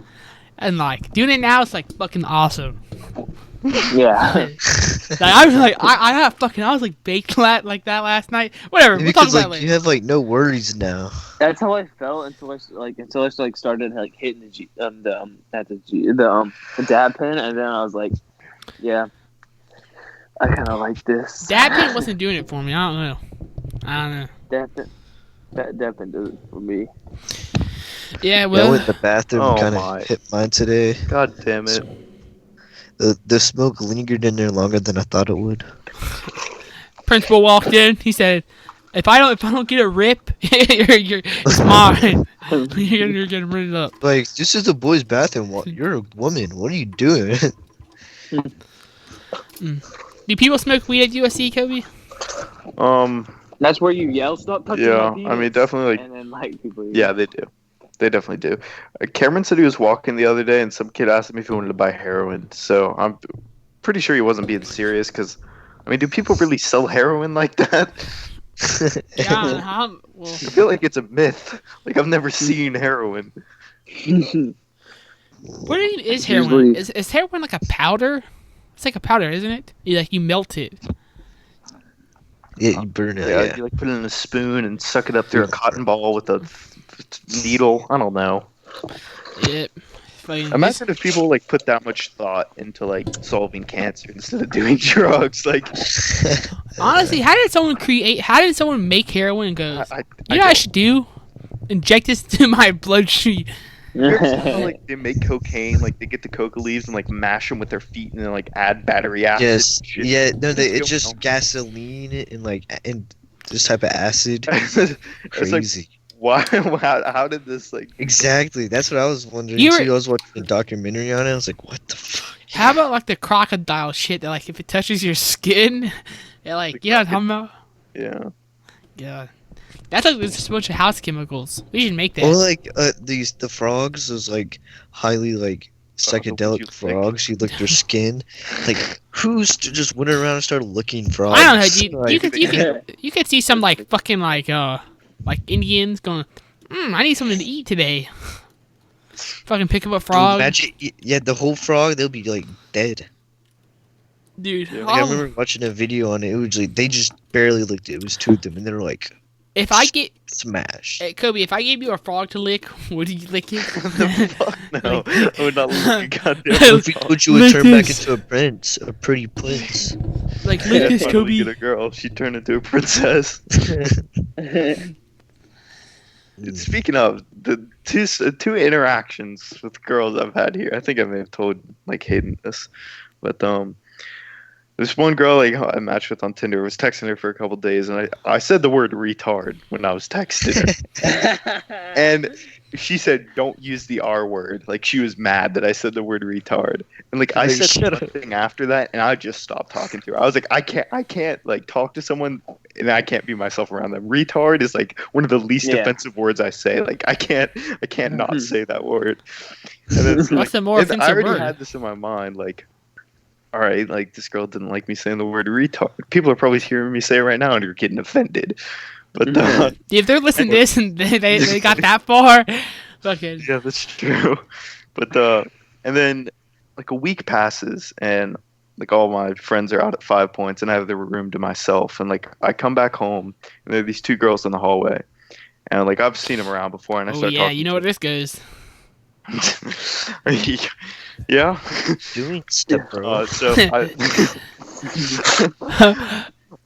and like doing it now it's like fucking awesome. Yeah. Like I was like I was like baked like that last night. Whatever, we'll talk Because about it like later. you have like no worries now. That's how I felt until I started like hitting the G not the G the dab pen, and then I was like, yeah, I kind of like this. Dad Pink wasn't doing it for me. I don't know. Dab pen does it for me. Yeah, I well, went to the bathroom Oh kind my. of hit mine today. God damn it. The smoke lingered in there longer than I thought it would. principal walked in. He said, "If I don't get a rip, it's mine. you're getting rid up." Like, this is the boys' bathroom. You're a woman. What are you doing? Do people smoke weed at USC, Kobe? That's where you yell, "Stop touching Yeah, my penis," I mean, definitely, like, and then like people. yeah, they do. They definitely do. Cameron said he was walking the other day, and some kid asked him if he wanted to buy heroin. So I'm pretty sure he wasn't being serious, because, I mean, do people really sell heroin like that? Yeah, well, I feel like it's a myth. Like, I've never seen heroin. what is It's heroin? usually- Is heroin like a powder? It's like a powder, isn't it? You melt it. Yeah, you burn it. Yeah, Yeah. you like put it in a spoon and suck it up through a cotton ball with a needle. I don't know. Yep. Fucking- Imagine if people like put that much thought into like solving cancer instead of doing drugs. Like, Honestly, how did someone make heroin and go, I you know what I should do? Inject this to my bloodstream. You ever seen how, like, they make cocaine, like they get the coca leaves and like mash them with their feet and then like add battery acid. Yes. and shit? Yeah. No, Just it's don't just know. gasoline and this type of acid. It's like, Crazy. why? How did this like? Exactly. That's what I was wondering You were- too. I was watching a documentary on it. I was like, what the fuck? How about like the crocodile shit that like if it touches your skin, it like you know what I'm talking about? Yeah. Yeah. That's like there's just a bunch of house chemicals. We should make that. Or like the frogs, those like highly like what you psychedelic think. frogs. You look their skin. Like just went around and started licking frogs. I don't know, dude. Like, You could see some like fucking like Indians going, I need something to eat today. Fucking pick up a frog. imagine, yeah, the whole frog, they'll be like dead. Dude, Yeah. Like, I remember watching a video on it. It was like they just barely licked it. It was two of them, and they were like if I get smashed. hey, Kobe, if I gave you a frog to lick, would you lick it? The fuck no! I would not look a goddamn. If we put you would Lick turn back this. into a prince, a pretty prince. Like Yeah, lick this, finally Kobe. get a girl. She turned into a princess. Speaking of the two interactions with girls I've had here, I think I may have told like Hayden this, but this one girl like I matched with on Tinder was texting her for a couple days, and I said the word retard when I was texting her, and she said don't use the R word. Like she was mad that I said the word retard, and like I Like, said shut up. nothing after that, and I just stopped talking to her. I was like I can't like talk to someone and I can't be myself around them. Retard is like one of the least Yeah. offensive words I say. Like I can't not say that word. And then, What's the more and I offensive already word? had this in my mind, like, all right, like this girl didn't like me saying the word retard. People are probably hearing me say it right now and you're getting offended. But If they're listening to this and they got that far, fucking yeah, that's true. But and then like a week passes and like all my friends are out at 5 Points and I have the room to myself, and like I come back home and there are these two girls in the hallway, and like I've seen them around before, and I oh start yeah, talking you know where this goes. yeah. Doing stuff, bro. So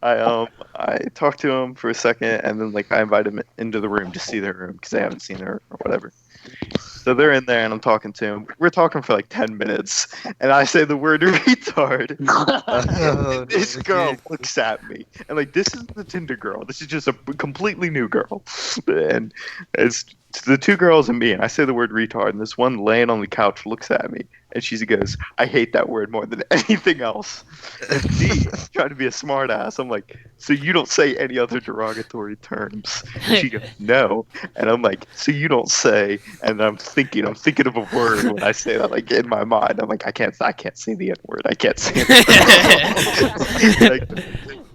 I talked to him for a second, and then like I invited him into the room to see their room because I haven't seen her or whatever. So they're in there, and I'm talking to him. We're talking for like 10 minutes, and I say the word retard. Oh, This no, girl dude. looks at me, and like this is the Tinder girl. This is just a completely new girl, and the two girls and me, and I say the word retard, and this one laying on the couch looks at me, and she goes, "I hate that word more than anything else." And me, trying to be a smart ass, I'm like, "So you don't say any other derogatory terms?" And she goes, "No," and I'm like, "So you don't say?" And I'm thinking of a word when I say that, like in my mind, I'm like, I can't say the N word. I can't say it.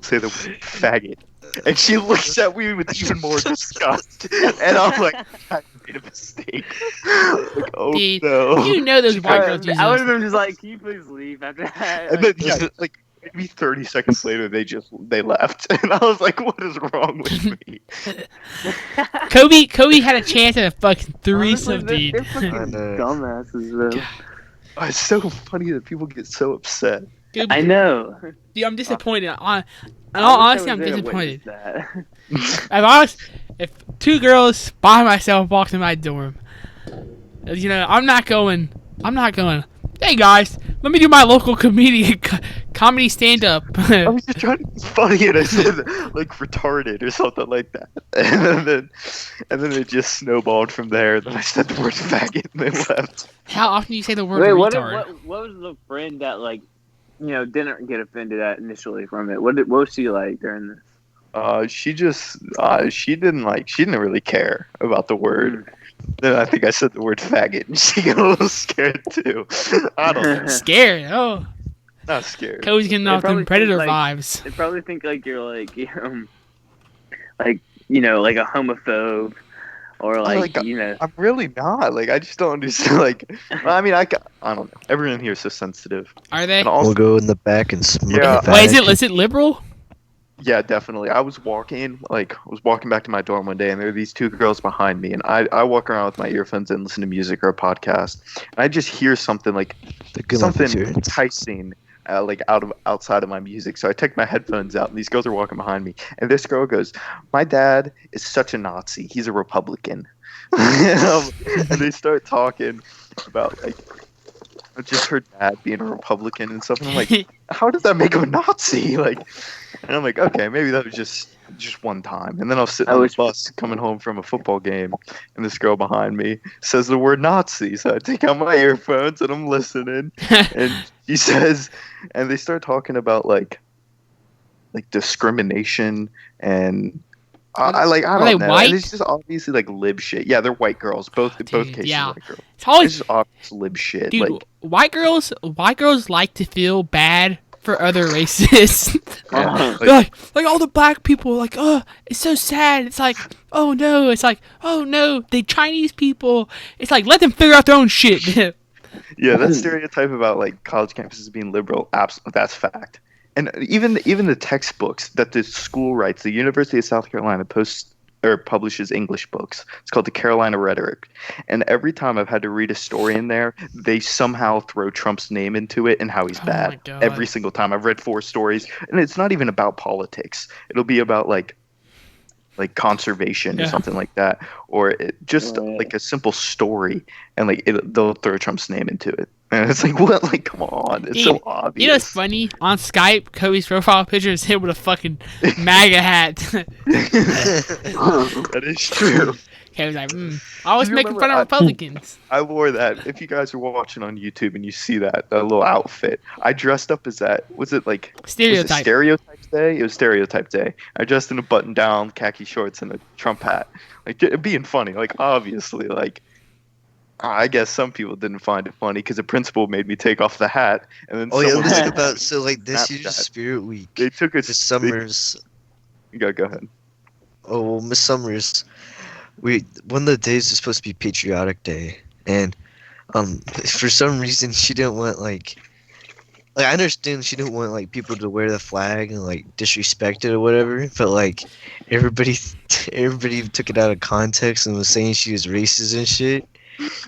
Say the word faggot. And she looks at me with even more disgust. And I'm like, I made a mistake. Like, oh Dude, no. you know those white girls use I would those. have been just like, can you please leave after that? And then, yeah, like maybe 30 seconds later, they left. And I was like, what is wrong with me? Kobe had a chance at a fucking threesome, Honestly, dude. they're fucking dumbasses, though. Oh, it's so funny that people get so upset. Dude, I know. dude, I'm disappointed. In all I honesty, wish I I'm was there to disappointed. witness that. I'm honest, if two girls by myself walked in my dorm, you know, I'm not going, hey guys, let me do my local comedy stand-up. I was just trying to be funny, and I said like retarded or something like that, and then it just snowballed from there. Then I said the word faggot, and they left. How often do you say the word Wait, retard? what was the friend that, like, you know, didn't get offended at initially from it? What was she like during this? She didn't really care about the word. Then I think I said the word faggot, and she got a little scared too. I don't know. Scared? Oh, Not scared. Cody's getting off them probably predator think, like, vibes. They probably think like you're like, like, you know, like a homophobe, or like, you know. I'm really not. Like, I just don't understand. Like, I mean, I don't know. Everyone here is so sensitive. Are they? And also, We'll go in the back and smoke Yeah. the Wait, back. is it liberal? yeah, definitely. I was walking back to my dorm one day, and there were these two girls behind me, and I walk around with my earphones and listen to music or a podcast, and I just hear something like The good something ones here. enticing, like outside of my music. So I take my headphones out, and these girls are walking behind me, and this girl goes, "My dad is such a Nazi. He's a Republican," and they start talking about like just her dad being a Republican and stuff. And I'm like, how does that make him a Nazi? Like, and I'm like, okay, maybe that was just one time. And then I was sitting on the bus coming home from a football game, and this girl behind me says the word Nazi. So I take out my earphones and I'm listening, and she says, and they start talking about like discrimination and. I don't know. white? And it's just obviously like lib shit. Yeah, they're white girls. Both cases, yeah. white girls. It's always, It's just obvious lib shit. dude, Like, white girls like to feel bad for other races. yeah, like all the black people, like, oh, it's so sad. It's like, oh no. It's like, oh no, the Chinese people. It's like, let them figure out their own shit. yeah, that stereotype about like college campuses being liberal, that's fact. And even the textbooks that the school writes, the University of South Carolina publishes English books. It's called the Carolina Rhetoric. And every time I've had to read a story in there, they somehow throw Trump's name into it and how he's bad. My God. Every single time. I've read 4 stories, and it's not even about politics. It'll be about like conservation or something like that, or just like a simple story, and like they'll throw Trump's name into it. And it's like, what? Like, come on. It's so obvious. You know what's funny? On Skype, Kobe's profile picture is him with a fucking MAGA hat. That is true. Kobe's like, always making fun of Republicans. I wore that. If you guys are watching on YouTube and you see that little outfit, I dressed up as that. Was it like Stereotype. Was it Stereotype Day? It was Stereotype Day. I dressed in a button-down, khaki shorts, and a Trump hat. Like, being funny. Like, obviously, like, I guess some people didn't find it funny because the principal made me take off the hat, and then Oh yeah, someone let's said, talk about like this year's Snapchat. Spirit Week. They took it. Miss Summers. Go ahead. Oh well, Miss Summers. One of the days is supposed to be Patriotic Day, and for some reason she didn't want like I understand she didn't want like people to wear the flag and like disrespect it or whatever, but like everybody took it out of context and was saying she was racist and shit.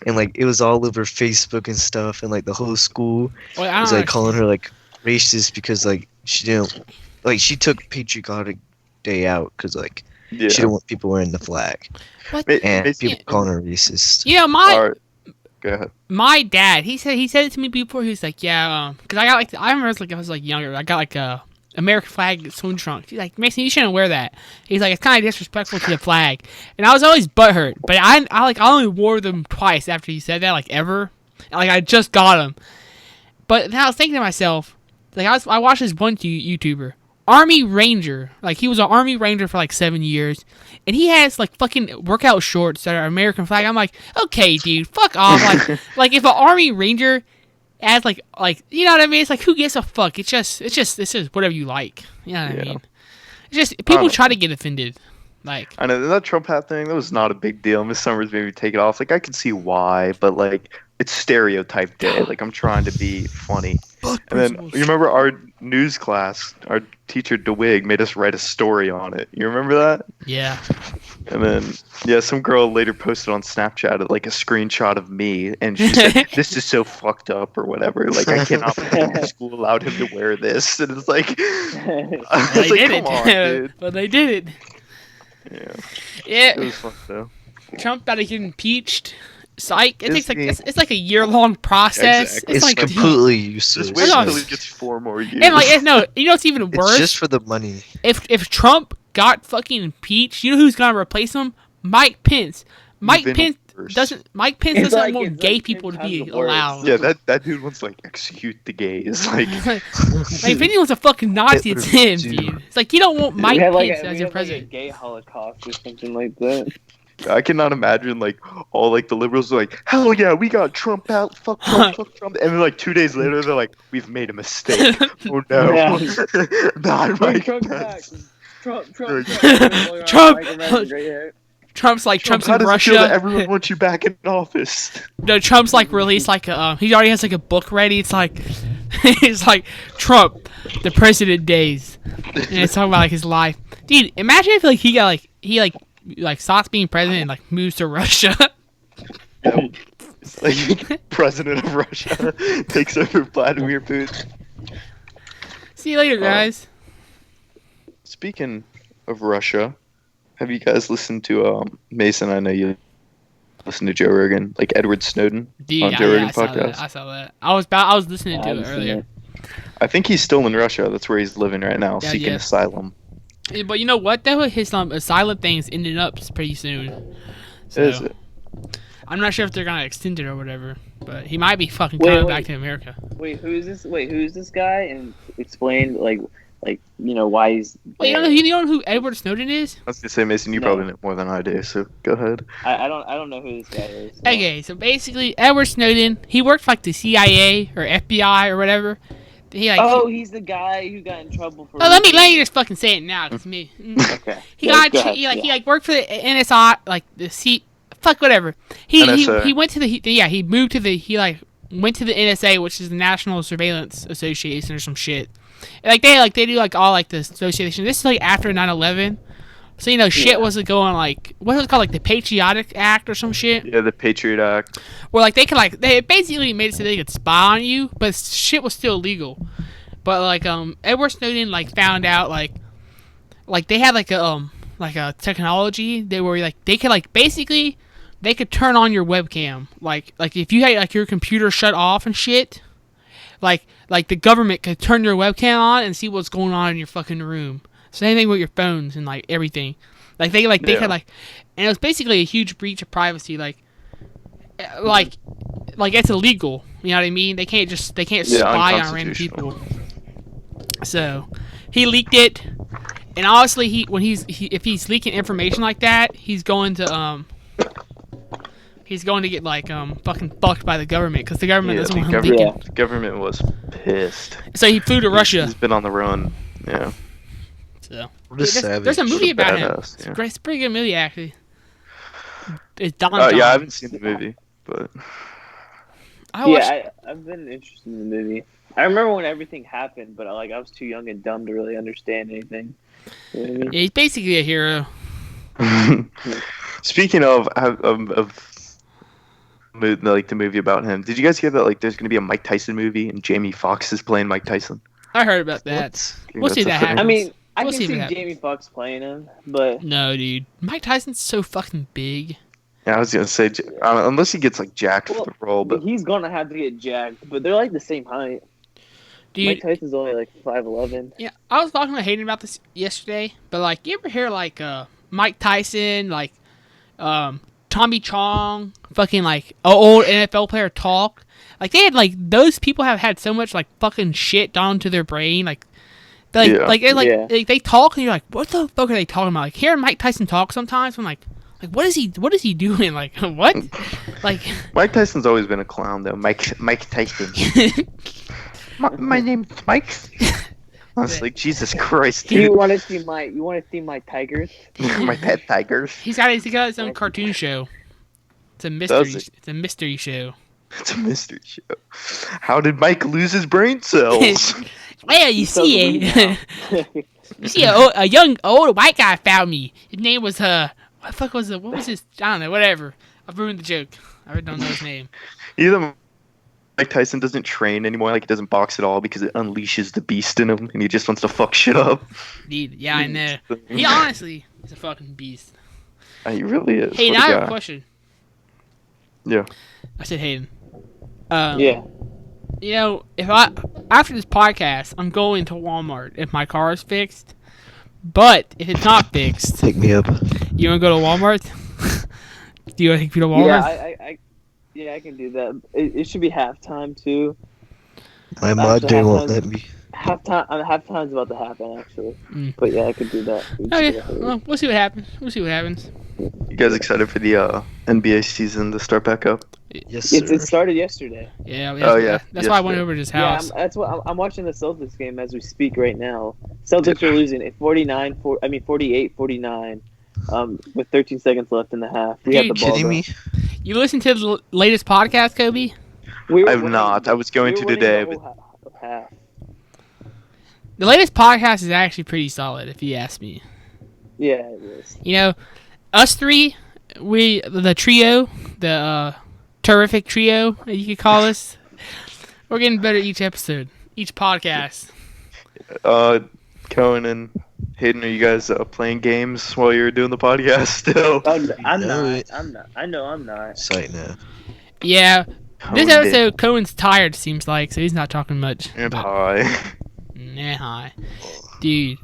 And like it was all over Facebook and stuff, and like the whole school was like calling her like racist because like she took Patriotic Day out because like she didn't want people wearing the flag, and people calling her racist. Yeah, Go ahead. My dad, he said it to me before. He was like, yeah, because I got like I remember I was like younger. I got like American flag swim trunks. He's like, Mason, you shouldn't wear that. He's like, it's kind of disrespectful to the flag. And I was always butthurt, but I only wore them twice after he said that, like ever. Like I just got them. But then I was thinking to myself, like I watched this one YouTuber, Army Ranger. Like he was an Army Ranger for like 7 years, and he has like fucking workout shorts that are American flag. I'm like, okay, dude, fuck off. Like if an Army Ranger has like you know what I mean? It's like who gives a fuck? It's just whatever you like. You know what I mean? It's just people try to get offended. Like I know that Trump hat thing. That was not a big deal. Miss Summers maybe take it off. Like I could see why, but like it's stereotype day. Like I'm trying to be funny. And then you remember our news class, our teacher DeWig made us write a story on it. You remember that? Yeah. And then some girl later posted on Snapchat like a screenshot of me, and she said, "This is so fucked up" or whatever. Like I cannot believe the school allowed him to wear this. And it's like, I was like, come on, dude. But they did it. Yeah. It was fun though. Trump about to get impeached. Psych. It takes like it's like a year-long process. Exactly. It's like completely useless. Just wait until he gets 4 more years. And like no, you know what's even worse? It's just for the money. If Trump got fucking impeached, you know who's gonna replace him? Mike Pence. Mike Pence doesn't want gay people to be allowed. Yeah, that dude wants to like execute the gays. Like if anyone's a fucking Nazi, it's him, dude. It's like you don't want Mike Pence as your president. Like a gay Holocaust or something like that. I cannot imagine like all like the liberals are like, hell yeah, we got Trump out, fuck Trump, fuck Trump, and then like 2 days later they're like, we've made a mistake. Oh no, not Mike Pence. Trump's like Trump's how in does Russia. It feel that everyone wants you back in office. No, Trump's like released like a he already has like a book ready. It's like it's like Trump, the President Days, and it's talking about like his life. Dude, imagine if like he stops being president and like moves to Russia. It's like president of Russia takes over Vladimir Putin. See you later, guys. Speaking of Russia, have you guys listened to Mason? I know you listen to Joe Rogan, like Edward Snowden on Joe Rogan podcast. I saw that. I was listening to it earlier. I think he's still in Russia. That's where he's living right now, seeking asylum. But you know what though? His asylum thing's ended up pretty soon. So, is it? I'm not sure if they're gonna extend it or whatever. But he might be fucking coming back to America. Wait, who's this guy? And explain like you know why he's. Wait, you don't know who Edward Snowden is? I was gonna say, Mason, you probably know more than I do. So go ahead. I don't know who this guy is. So. Okay, so basically, Edward Snowden, he worked for like the CIA or FBI or whatever. He's the guy who got in trouble for. Oh, let me just fucking say it now, cause me. Okay. He worked for the NSI, like the fuck whatever. He went to he moved to the went to the NSA, which is the National Surveillance Association or some shit. Like they do like all like the association. This is like after 9/11. So, you know, shit wasn't going like, what was it called, like the Patriotic Act or some shit? Yeah, the Patriot Act. Where, like, they basically made it so they could spy on you, but shit was still illegal. But, like, Edward Snowden, like, found out, like they had, like a technology that where, like, they could, like, basically, they could turn on your webcam. Like, if you had, like, your computer shut off and shit, like, the government could turn your webcam on and see what's going on in your fucking room. Same thing with your phones and like everything, they could and it was basically a huge breach of privacy. Like it's illegal. You know what I mean? They can't spy on random people. So he leaked it, and honestly, if he's leaking information like that, he's going to get like fucking fucked by the government because the government doesn't want him leaking. The government was pissed. So he flew to Russia. He's been on the run. Yeah. So there's a movie about him. Yeah. It's a pretty good movie, actually. It's Don. Yeah, I haven't seen the movie, but I've been interested in the movie. I remember when everything happened, but I was too young and dumb to really understand anything. You know what I mean? Yeah, he's basically a hero. Speaking of like the movie about him, did you guys hear that like there's gonna be a Mike Tyson movie and Jamie Foxx is playing Mike Tyson? I heard about that. We'll see that happens. I mean, I We'll can see Jamie Foxx playing him, but no, dude, Mike Tyson's so fucking big. Yeah, I was gonna say unless he gets like jacked for the role, but he's gonna have to get jacked. But they're like the same height. Dude, Mike Tyson's only like 5'11". yeah, I was talking to Hayden about this yesterday, but like, you ever hear like Mike Tyson, like Tommy Chong, fucking like a old NFL player talk? Like they had like those people have had so much like fucking shit done to their brain, like they talk and you're like, what the fuck are they talking about? Like hearing Mike Tyson talk sometimes, I'm like what is he doing? Like what? Like Mike Tyson's always been a clown though. Mike Tyson. My name's Mike. I was like, Jesus Christ, dude. You want to see my tigers? My pet tigers. He's got his own cartoon show. It's a mystery. It's a mystery show. It's a mystery show. How did Mike lose his brain cells? Well, you see a young old white guy found me. His name was what the fuck was it? What was his? I don't know. Whatever. I've ruined the joke. I don't know his name. Either Mike Tyson doesn't train anymore, like he doesn't box at all because it unleashes the beast in him, and he just wants to fuck shit up. Dude, yeah, I know. He honestly is a fucking beast. He really is. Hey, now I have a question. Yeah. I said Hayden. Yeah. You know, after this podcast, I'm going to Walmart if my car is fixed. But if it's not fixed, Pick me up. you want to go to Walmart? Do you want to take people to Walmart? Yeah, I can do that. It should be halftime too. My mod didn't won't let me. Halftime's about to happen actually. But yeah, I could do that. Okay, well, we'll see what happens. You guys excited for the NBA season to start back up? Yes, sir. It started yesterday. Yeah. Yeah. That's why I went over to his house. Yeah, I'm watching the Celtics game as we speak right now. Celtics are losing at 48-49. With 13 seconds left in the half. We have the ball. Kidding me? You listened to the latest podcast, Kobe? I've not. I was going to today, but half. The latest podcast is actually pretty solid, if you ask me. Yeah, it is. You know, us three, the trio, the terrific trio, you could call us, we're getting better each episode, each podcast. Cohen and Hayden, are you guys playing games while you're doing the podcast still? I'm not. I know I'm not. Sight now. Yeah. This episode, Cohen's tired, seems like, so he's not talking much. And hi. Yeah, hi. Dude.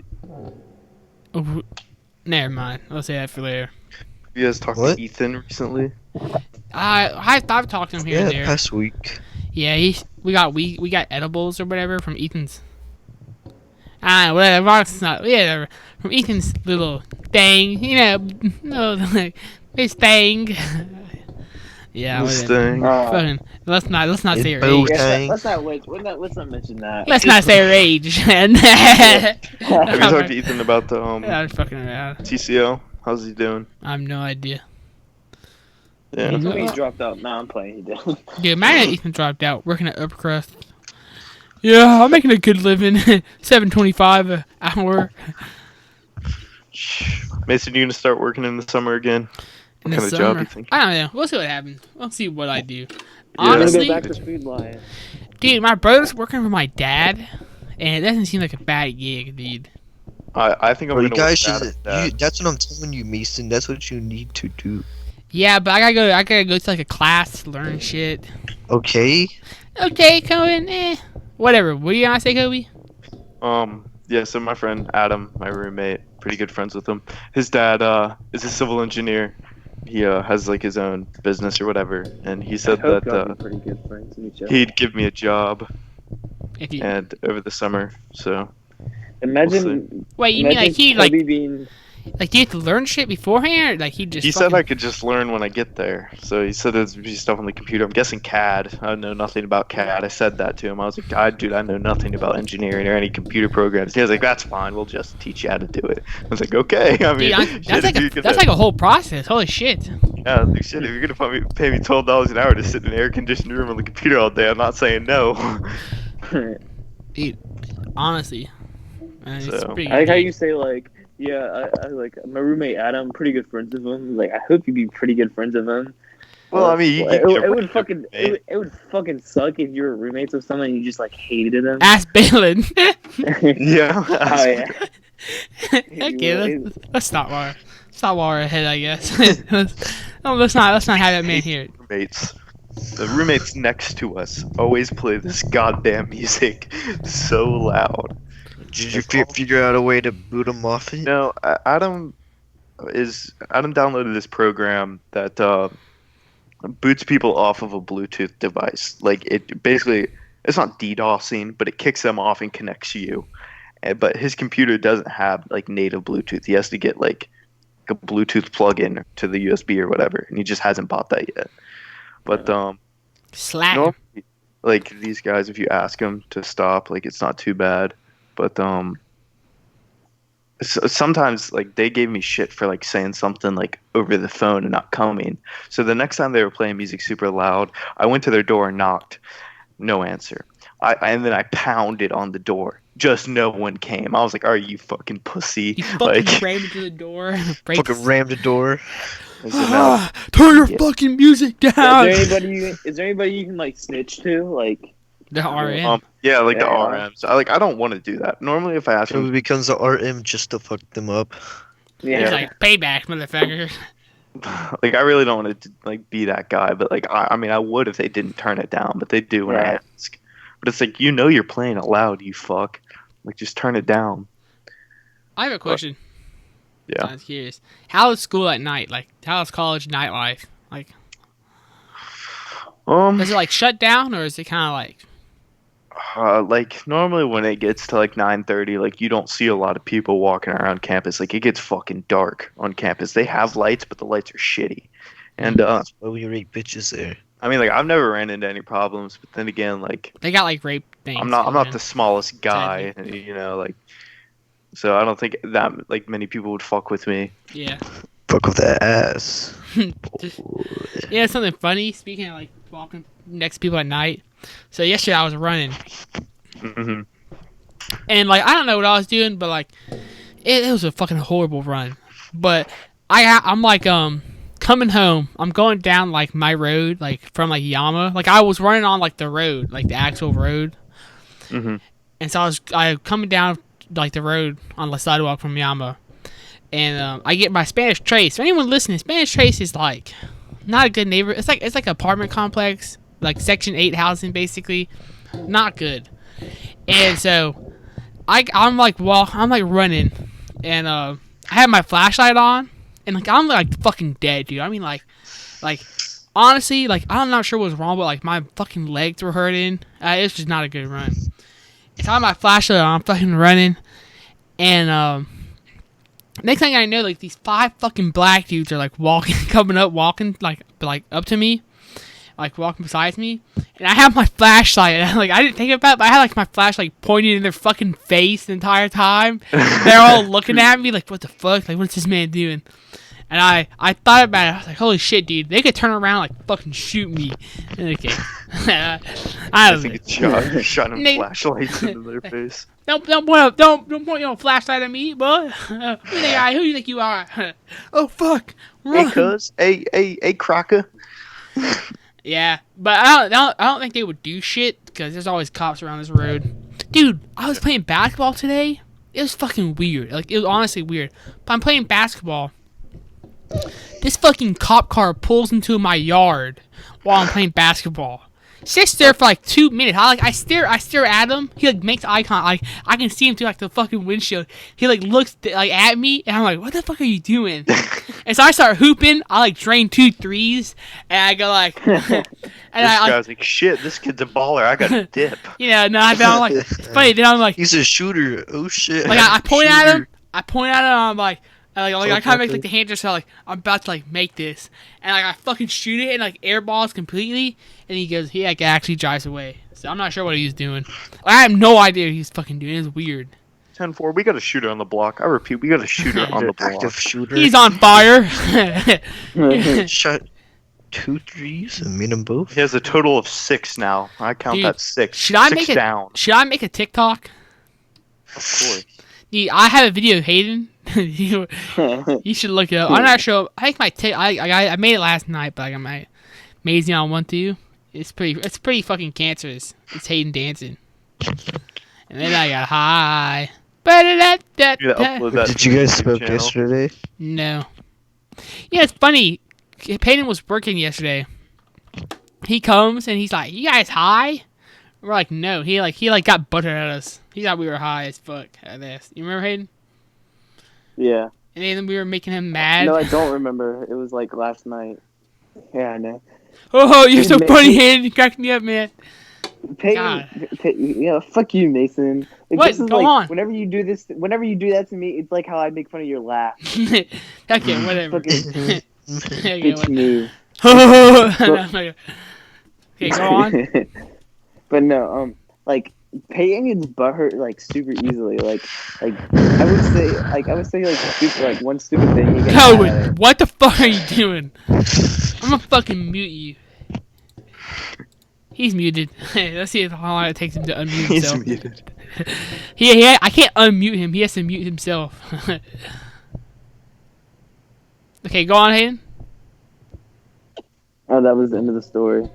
Never mind. I'll say that for later. You guys talked to Ethan recently? I've talked to him here and there. Past week. Yeah, we got edibles or whatever from Ethan's. I don't know, whatever. From Ethan's little thing, you know, his thing. Yeah, Mustang. Fucking, let's not say her bow age. tie. Let's not mention that. Let's not say her age. Have you talked to Ethan about the I'm fucking around. TCL? How's he doing? I have no idea. Yeah. He told me he dropped out. No, I'm playing. He did. Dude, man, Ethan dropped out working at Upcrust. Yeah, I'm making a good living. $7.25 an hour. Mason, you gonna start working in the summer again? In What the kind of summer? job you think? I don't know. We'll see what happens. We'll see what I do. I'm gonna Honestly, go back to Food Lion. dude, my brother's working for my dad, and it doesn't seem like a bad gig, dude. I think I'm Well, gonna you guys work should. that. That's what I'm telling you, Mason. That's what you need to do. Yeah, but I gotta go to like a class to learn shit. Okay. Okay, Cohen. Whatever. What are you gonna say, Kobe? Yeah, so my friend Adam, my roommate, pretty good friends with him. His dad is a civil engineer. He has like his own business or whatever, and he said that pretty good friends with each other. he'd give me a job If you and over the summer. So Imagine. wait, you mean like he Kobe like being. like do you have to learn shit beforehand, or like he just? he said I could just learn when I get there. So he said there'd be stuff on the computer. I'm guessing CAD. I know nothing about CAD. I said that to him. I was like, God, dude, I know nothing about engineering or any computer programs. He was like, that's fine. We'll just teach you how to do it. I was like, okay. I mean, Dude, that's like a whole process. Holy shit. Yeah, like, shit, if you're gonna pay me $12 an hour to sit in an air-conditioned room on the computer all day, I'm not saying no. Dude, honestly, it's So- pretty I like how good. you say like, yeah, I like my roommate Adam. Pretty good friends with him. Like, I hope you'd be pretty good friends with him. Well, I mean, it would fucking suck if you were roommates with someone and you just like hated them. Ass Balin. yeah. Oh yeah. Okay, let's stop while we're ahead, I guess. let's not have that man here. Mates. The roommates next to us always play this goddamn music so loud. Did you figure out a way to boot them off it? No, Adam downloaded this program that boots people off of a Bluetooth device. Like it basically, it's not DDoSing, but it kicks them off and connects you. But his computer doesn't have like native Bluetooth. He has to get like a Bluetooth plug-in to the USB or whatever, and he just hasn't bought that yet. But Slap. normally, like these guys, if you ask them to stop, like it's not too bad. But sometimes like they gave me shit for like saying something like over the phone and not coming. So the next time they were playing music super loud, I went to their door and knocked. No answer. And then I pounded on the door. Just no one came. I was like, "Are you fucking pussy?" You fucking rammed into the door. Fucking rammed the door. Turn your fucking music down. Is there anybody you can like snitch to? Like The RM. Yeah, like the Yeah. RMs. I don't want to do that. Normally, if I ask So it them, becomes a RM just to fuck them up. yeah. It's like payback, motherfucker. like I really don't want to like be that guy, but like I mean, I would if they didn't turn it down, but they do when I Right. ask. But it's like you're playing it loud, you fuck. Like just turn it down. I have a question. Yeah. I was curious. How is school at night? Like, how is college nightlife? Like, is it like shut down, or is it kind of like normally when it gets to like 9:30, like you don't see a lot of people walking around campus. Like it gets fucking dark on campus. They have lights, but the lights are shitty. And Why we rate bitches there? I mean, like I've never ran into any problems, but then again, like they got like rape things? I'm not going. the smallest guy, you know, like so I don't think that like many people would fuck with me. Yeah. Fuck with that ass. Yeah, something funny. Speaking of like walking next to people at night. So yesterday I was running, Hmm. and like I don't know what I was doing, but like it was a fucking horrible run. But I'm like coming home. I'm going down like my road, like from like Yama. Like I was running on like the road, like the actual road. Hmm. And so I coming down like the road on the sidewalk from Yama, and I get my Spanish Trace. For anyone listening, Spanish Trace is like not a good neighbor. It's like an apartment complex, like Section 8 housing, basically. Not good. And so I'm like running, and I have my flashlight on, and like I'm like fucking dead, dude. I mean like honestly, like I'm not sure what's wrong, but like my fucking legs were hurting. It's just not a good run. So I have my flashlight on, I'm fucking running, and next thing I know, like these 5 fucking black dudes are like walking like up to me, like walking beside me, and I have my flashlight, and I didn't think about it, but I had like my flashlight pointed in their fucking face the entire time. They're all looking at me like, what the fuck? Like, what's this man doing? And I thought about it. I was like, holy shit, dude. They could turn around like fucking shoot me. Okay. I don't know. Shot them Nate- flashlights into their face. Don't point your flashlight at me, boy. Who do you think you are? Oh fuck. Run. Hey, cuz. Hey, cracker. Yeah, but I don't think they would do shit because there's always cops around this road. Dude, I was playing basketball today. It was fucking weird. Like, it was honestly weird. But I'm playing basketball. This fucking cop car pulls into my yard while I'm playing basketball. Sits there for like 2 minutes. I stare at him. He like makes eye contact. I can see him through like the fucking windshield. He like looks like at me, and I'm like, "What the fuck are you doing?" And so I start hooping. I like drain 2 threes, and I go like, and This guy's like, shit, this kid's a baller. I got a dip. no, I'm like, it's funny. Then I'm like, He's a shooter. Oh shit. like I point at Shooter. him. I kind of make like the hand gesture, like I'm about to like make this, and like I fucking shoot it and like airballs completely, and he like actually drives away. So I'm not sure what he was doing. I have no idea what he was fucking doing. It's weird. 10-4, we got a shooter on the block. I repeat, we got a shooter on the block. Active shooter. He's on fire. Shot 2 threes and made them both. He has a total of 6 now. I count Dude, that 6. should I 6 make it down. Should I make a TikTok? Of course. Dude, I have a video of Hayden. You should look it up. I'm not sure. I think I made it last night, but like I'm amazing on 1 2. It's pretty fucking cancerous. It's Hayden dancing, and then I got high. You gotta upload that Did to you the guys YouTube smoke channel. yesterday? No. Yeah, it's funny. Hayden was working yesterday, he comes and he's like, "You guys high?" We're like, "No." He got butter at us. He thought we were high as fuck at this. You remember, Hayden? Yeah. And then we were making him mad. No, I don't remember. It was like last night. Yeah, I know. Oh, you're so funny, Hayden. You cracked me up, man. Peyton, fuck you, Mason. What? This is Go like, on. whenever you do that to me, it's like how I make fun of your laugh. Okay, whatever. Fucking Okay, bitch me. Okay, go on. But no, like Peyton gets butthurt like super easily. Like I would say like stupid, like one stupid thing. He gets mad at it. What the fuck are you doing? I'm gonna fucking mute you. He's muted. Let's see how long it takes him to unmute himself. He's muted. I can't unmute him. He has to mute himself. Okay, go on, Hayden. Oh, that was the end of the story.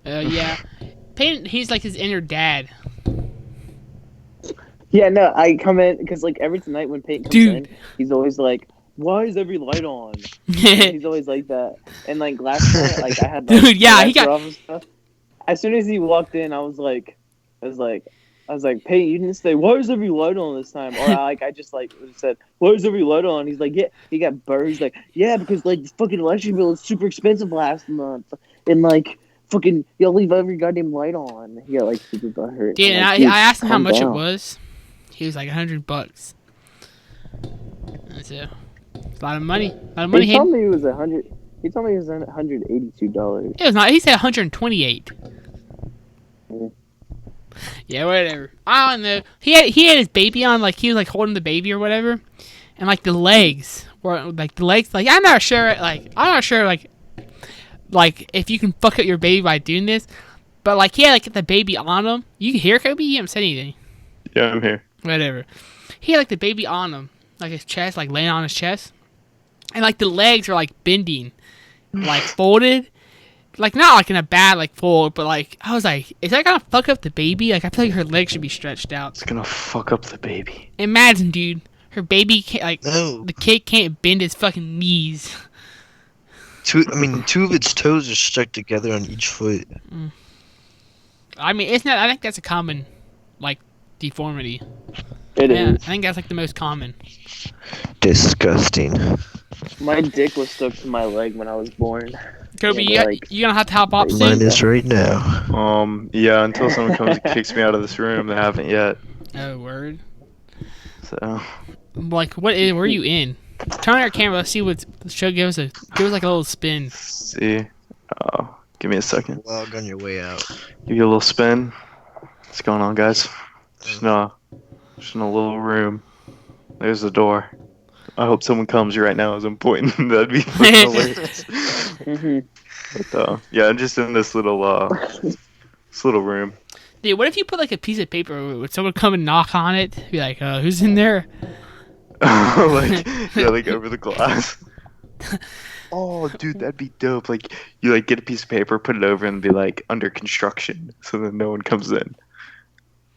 Yeah. Peyton, he's like his inner dad. Yeah, no, I come in because like every night when Peyton comes in, he's always like, "Why is every light on?" He's always like that. And like last night, like I had like, dude, yeah, he got. Stuff. As soon as he walked in, I was like, Peyton, you didn't say, "Why is every light on this time?" Or I just like said, "Why is every light on?" He's like, "Yeah." He got burned. He's like, "Yeah, because like this fucking electric bill is super expensive last month, and like fucking y'all leave every goddamn light on." He got like super butthurt. Yeah, like, I asked him how much down. it was. He was like $100. That's a lot of money. He told me it was $100. He told me it was $182. It was not. He said 128. Yeah. Yeah, whatever. I don't know. He had his baby on, like he was like holding the baby or whatever, and like the legs were like I'm not sure like if you can fuck up your baby by doing this, but like he had like the baby on him. You can hear Kobe? He haven't said anything. Yeah, I'm here. Whatever. He had like the baby on him, like his chest, like laying on his chest, and like the legs are like bending, like folded. Like, not like in a bad, like, fold, but like, I was like, is that gonna fuck up the baby? Like, I feel like her legs should be stretched out. It's gonna fuck up the baby. Imagine, dude, her baby can't, like, No. the kid can't bend his fucking knees. Two of its toes are stuck together on each foot. I mean, it's not, I think that's a common, like, deformity. It is. I think that's, like, the most common. Disgusting. My dick was stuck to my leg when I was born. Kobe, Yeah, you gonna have to hop off Mine soon? is right now. Yeah, until someone comes and kicks me out of this room, they haven't yet. Oh, word. So. Like, where are you in? Turn on your camera, let's see what the show gives us. Give us, like, a little spin. See. Oh, give me a second. Log on your way out. Give you a little spin. What's going on, guys? Just in a little room. There's the door. I hope someone comes right now as I'm pointing. That'd be fucking hilarious. But, yeah, I'm just in this little room. Dude, what if you put like a piece of paper? Would someone come and knock on it? Be like, who's in there? like over the glass. Oh, dude, that'd be dope. Like, you like get a piece of paper, put it over, and be like under construction, so that no one comes in.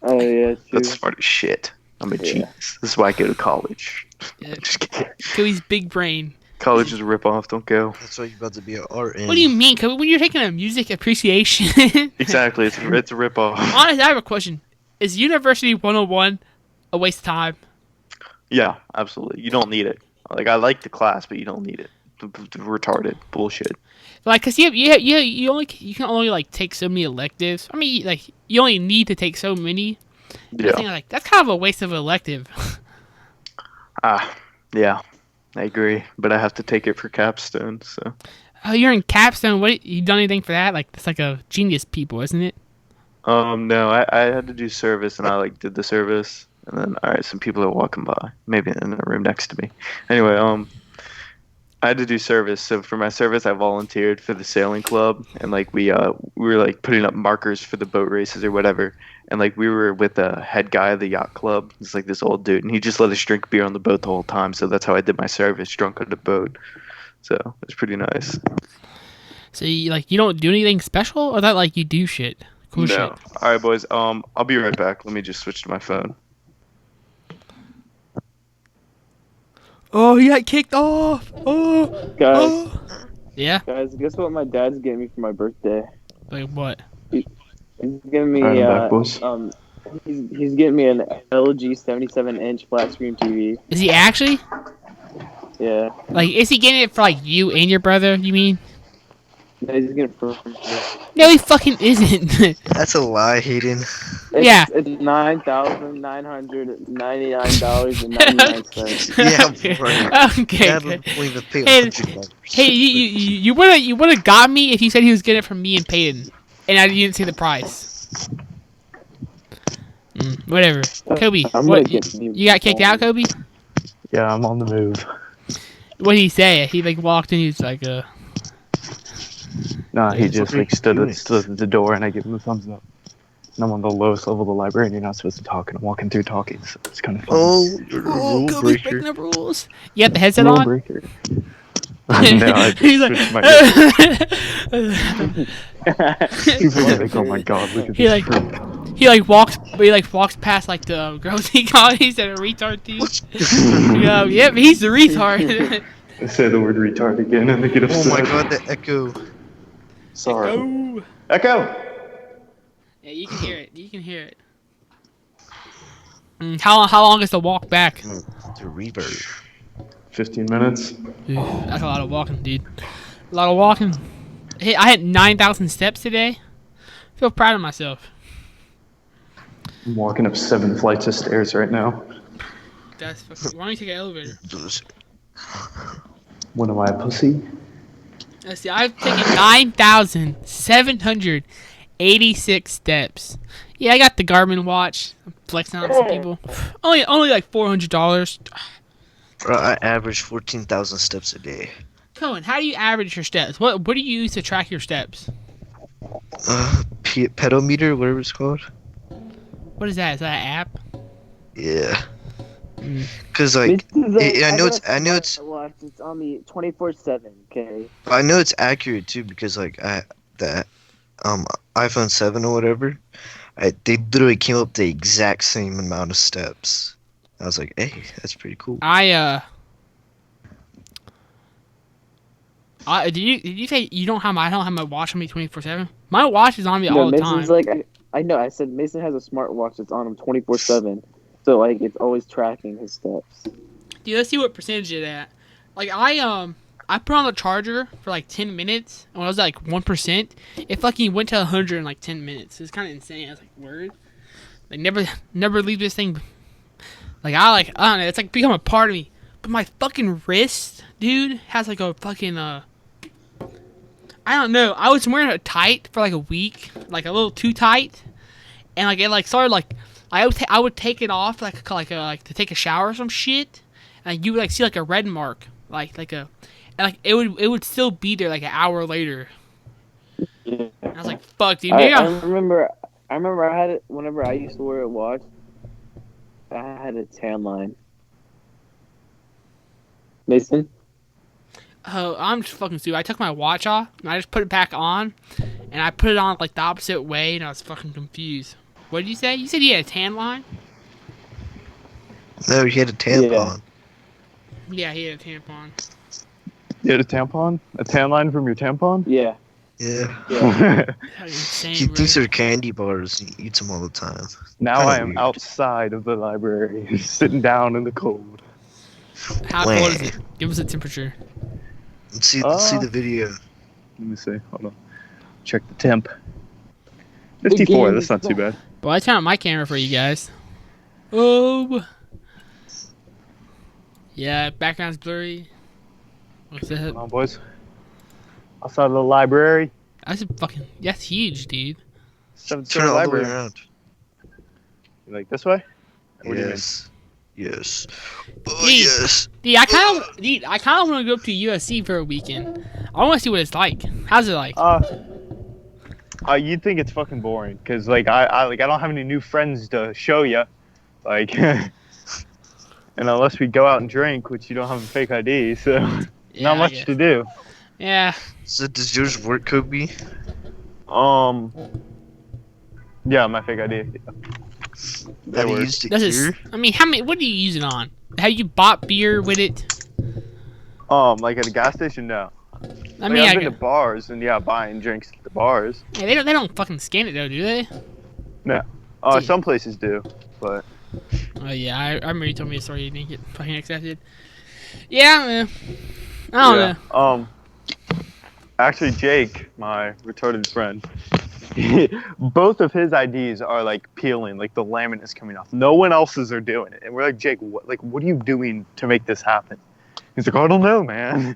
Oh yeah, true. That's smart as shit. I'm a genius. This is why I go to college. Just kidding. Kobe's big brain. College is a ripoff. Don't go. That's why you're about to be an RN. What do you mean, Kobe? When you're taking a music appreciation? Exactly. It's a ripoff. Honestly, I have a question. Is University 101 a waste of time? Yeah, absolutely. You don't need it. Like, I like the class, but you don't need it. Retarded bullshit. Like, cause you can only like take so many electives. I mean, like you only need to take so many. And I think like that's kind of a waste of an elective. Yeah, I agree. But I have to take it for capstone. So. Oh, you're in capstone. What you done anything for that? Like it's like a genius people, isn't it? No, I had to do service, and I like did the service, and then some people are walking by, maybe in the room next to me. Anyway, I had to do service, so for my service, I volunteered for the sailing club, and like we were like putting up markers for the boat races or whatever, and like we were with the head guy of the yacht club. He's like this old dude, and he just let us drink beer on the boat the whole time. So that's how I did my service, drunk on the boat. So it was pretty nice. So you don't do anything special, or that like you do shit? Cool shit. All right, boys. I'll be right back. Let me just switch to my phone. Oh, he got kicked off. Oh, Guys. Oh. Yeah. Guys, guess what my dad's getting me for my birthday? Like what? He's giving me Alright, I'm back, boys. he's getting me an LG 77-inch flat screen TV. Is he actually? Yeah. Like, is he getting it for like you and your brother? You mean? No, he's getting it for No, he fucking isn't. That's a lie, Hayden. Yeah. It's $9,999.99. Yeah, Okay. right. Okay. Never Good. will even pay Hey, $100. Hey, you would have got me if you said he was getting it from me and Peyton, and I didn't see the price. Whatever. Kobe, I'm what gonna get you got kicked out, Kobe? Yeah, I'm on the move. What did he say? He like walked in. He was like, Nah, he just like stood doing? at the door, and I give him a thumbs up. And I'm on the lowest level of the library, and you're not supposed to talk, and I'm walking through talking, so it's kind of fun. Oh, you're a rule Kobe's breaker. breaking the rules. You have the headset Rule on. breaker. No, I He's just like, switched my People are like, oh my god, look at He this like- freak. he walks past like the girls he called. He said a retard dude. Yeah, yep, he's the retard. I say the word retard again, and they get Oh upset. my god, the echo. Sorry. Oh. Echo! Yeah, you can hear it. You can hear it. How long is the walk back? The reverb. 15 minutes. Ooh, that's a lot of walking, dude. A lot of walking. Hey, I had 9,000 steps today. I feel proud of myself. I'm walking up 7 flights of stairs right now. That's fucking. Why don't you take an elevator? What am I, a pussy? Let's see. I've taken 9,786 steps. Yeah, I got the Garmin watch. I'm flexing on some people. Only like $400. Bro, I average 14,000 steps a day. Cohen, how do you average your steps? What do you use to track your steps? Pedometer, whatever it's called. What is that? Is that an app? Yeah. Cause like, I know it's watch. It's on me 24/7. Okay. I know it's accurate too because like the iPhone 7 or whatever, they literally came up the exact same amount of steps. I was like, hey, that's pretty cool. Did you say you don't have I don't have my watch on me 24/7? My watch is on me all the Mason's time. like I know. I said Mason has a smartwatch that's on him 24/7. So like it's always tracking his steps. Dude, let's see what percentage it at. Like I put on the charger for like 10 minutes, and when I was like 1%, it fucking went to 100 in like 10 minutes. It's kind of insane. I was like, word. Like never leave this thing. Like I don't know. It's like become a part of me. But my fucking wrist, dude, has like a fucking I don't know. I was wearing it tight for like a week, like a little too tight, and like it like started like. I would take it off like to take a shower or some shit, and you would like see like a red mark, and like it would still be there like an hour later. Yeah. And I was like, fuck, dude. I remember I had it whenever I used to wear a watch. I had a tan line. Mason? Oh, I'm just fucking stupid. I took my watch off and I just put it back on, and I put it on like the opposite way, and I was fucking confused. What did you say? You said you had a tan line? No, he had a tampon. Yeah, he had a tampon. You had a tampon? A tan line from your tampon? Yeah. Yeah. That was insane, He bro. thinks they're candy bars. He eats them all the time. Now Kinda I am weird. outside of the library, sitting down in the cold. How cold is it? Give us a temperature. Let's see the video. Let me see. Hold on. Check the temp. 54. That's not too bad. Well, I turned on my camera for you guys. Oh. Yeah, background's blurry. What's that? Come on, boys. Outside of the library. That's huge, dude. Turn it 7th all the way library. around. You like this way? What do you mean? Yes. Oh, Dude. yes. Dude, I kind of want to go up to USC for a weekend. I want to see what it's like. How's it like? You'd think it's fucking boring, cause like I don't have any new friends to show you, like, and unless we go out and drink, which you don't have a fake ID, so Yeah, not I much guess. to do. Yeah. So does yours work, Kobe? Yeah, my fake ID. Have you works. used it Does here? it? I mean, what do you use it on? Have you bought beer with it? Like at a gas station, no. I Like, mean, I've been to bars and buying drinks at the bars. yeah, they don't fucking scan it though, do they? No. See. Some places do, but Oh yeah, I remember you told me a story you didn't get fucking accepted. Yeah, man. I don't know. Actually, Jake, my retarded friend, both of his IDs are like peeling, like the laminate is coming off. No one else's are doing it, and we're like, Jake, what are you doing to make this happen? He's like, I don't know, man.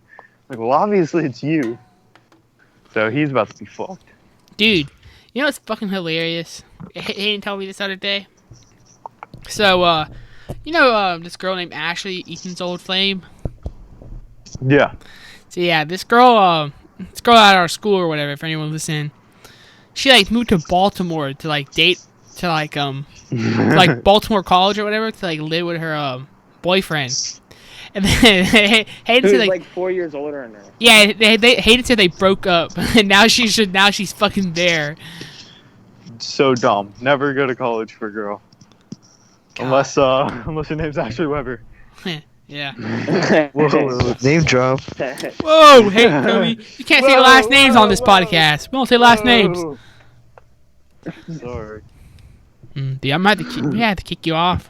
Like, well, obviously it's you. So he's about to be fucked. Dude, you know what's fucking hilarious? Hayden told me this other day. So, you know, this girl named Ashley, Ethan's old flame. Yeah. So yeah, this girl out of our school or whatever, if anyone listening, she like moved to Baltimore to like date to like like Baltimore College or whatever to like live with her boyfriend. And then Hayden said like 4 years older than her. Yeah, they Hayden said they broke up, and now she's fucking there. So dumb. Never go to college for a girl. God. Unless your name's Ashley Weber. Yeah. Whoa, name drop. Whoa, hey, Kobe, you can't say last names on this podcast. We don't say last names. Sorry. Dude, I might have to kick you off.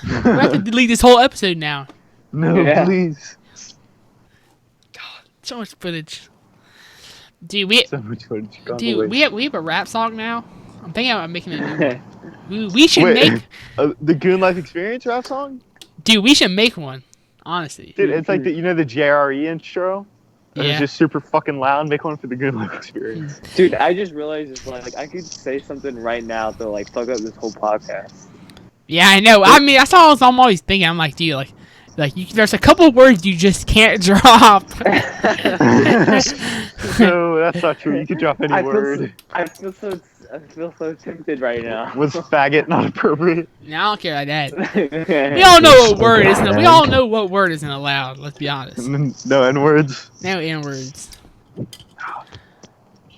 We have to delete this whole episode now. No, please. God, so much footage. Dude, we have a rap song now. I'm thinking about making a new one. We should make the Goon Life Experience rap song. Dude, we should make one. Honestly, dude, it's like the JRE intro. Yeah. It's just super fucking loud. Make one for the Goon Life Experience. Dude, I just realized it's like I could say something right now to like fuck up this whole podcast. Yeah, I know. I mean, that's all I'm always thinking. I'm like, dude, there's a couple words you just can't drop. No, that's not true. You can drop any word. I feel so tempted right now. Was faggot not appropriate? No, I don't care about that. We all know what word isn't. We all know what word isn't allowed. Let's be honest. No N words. No N words.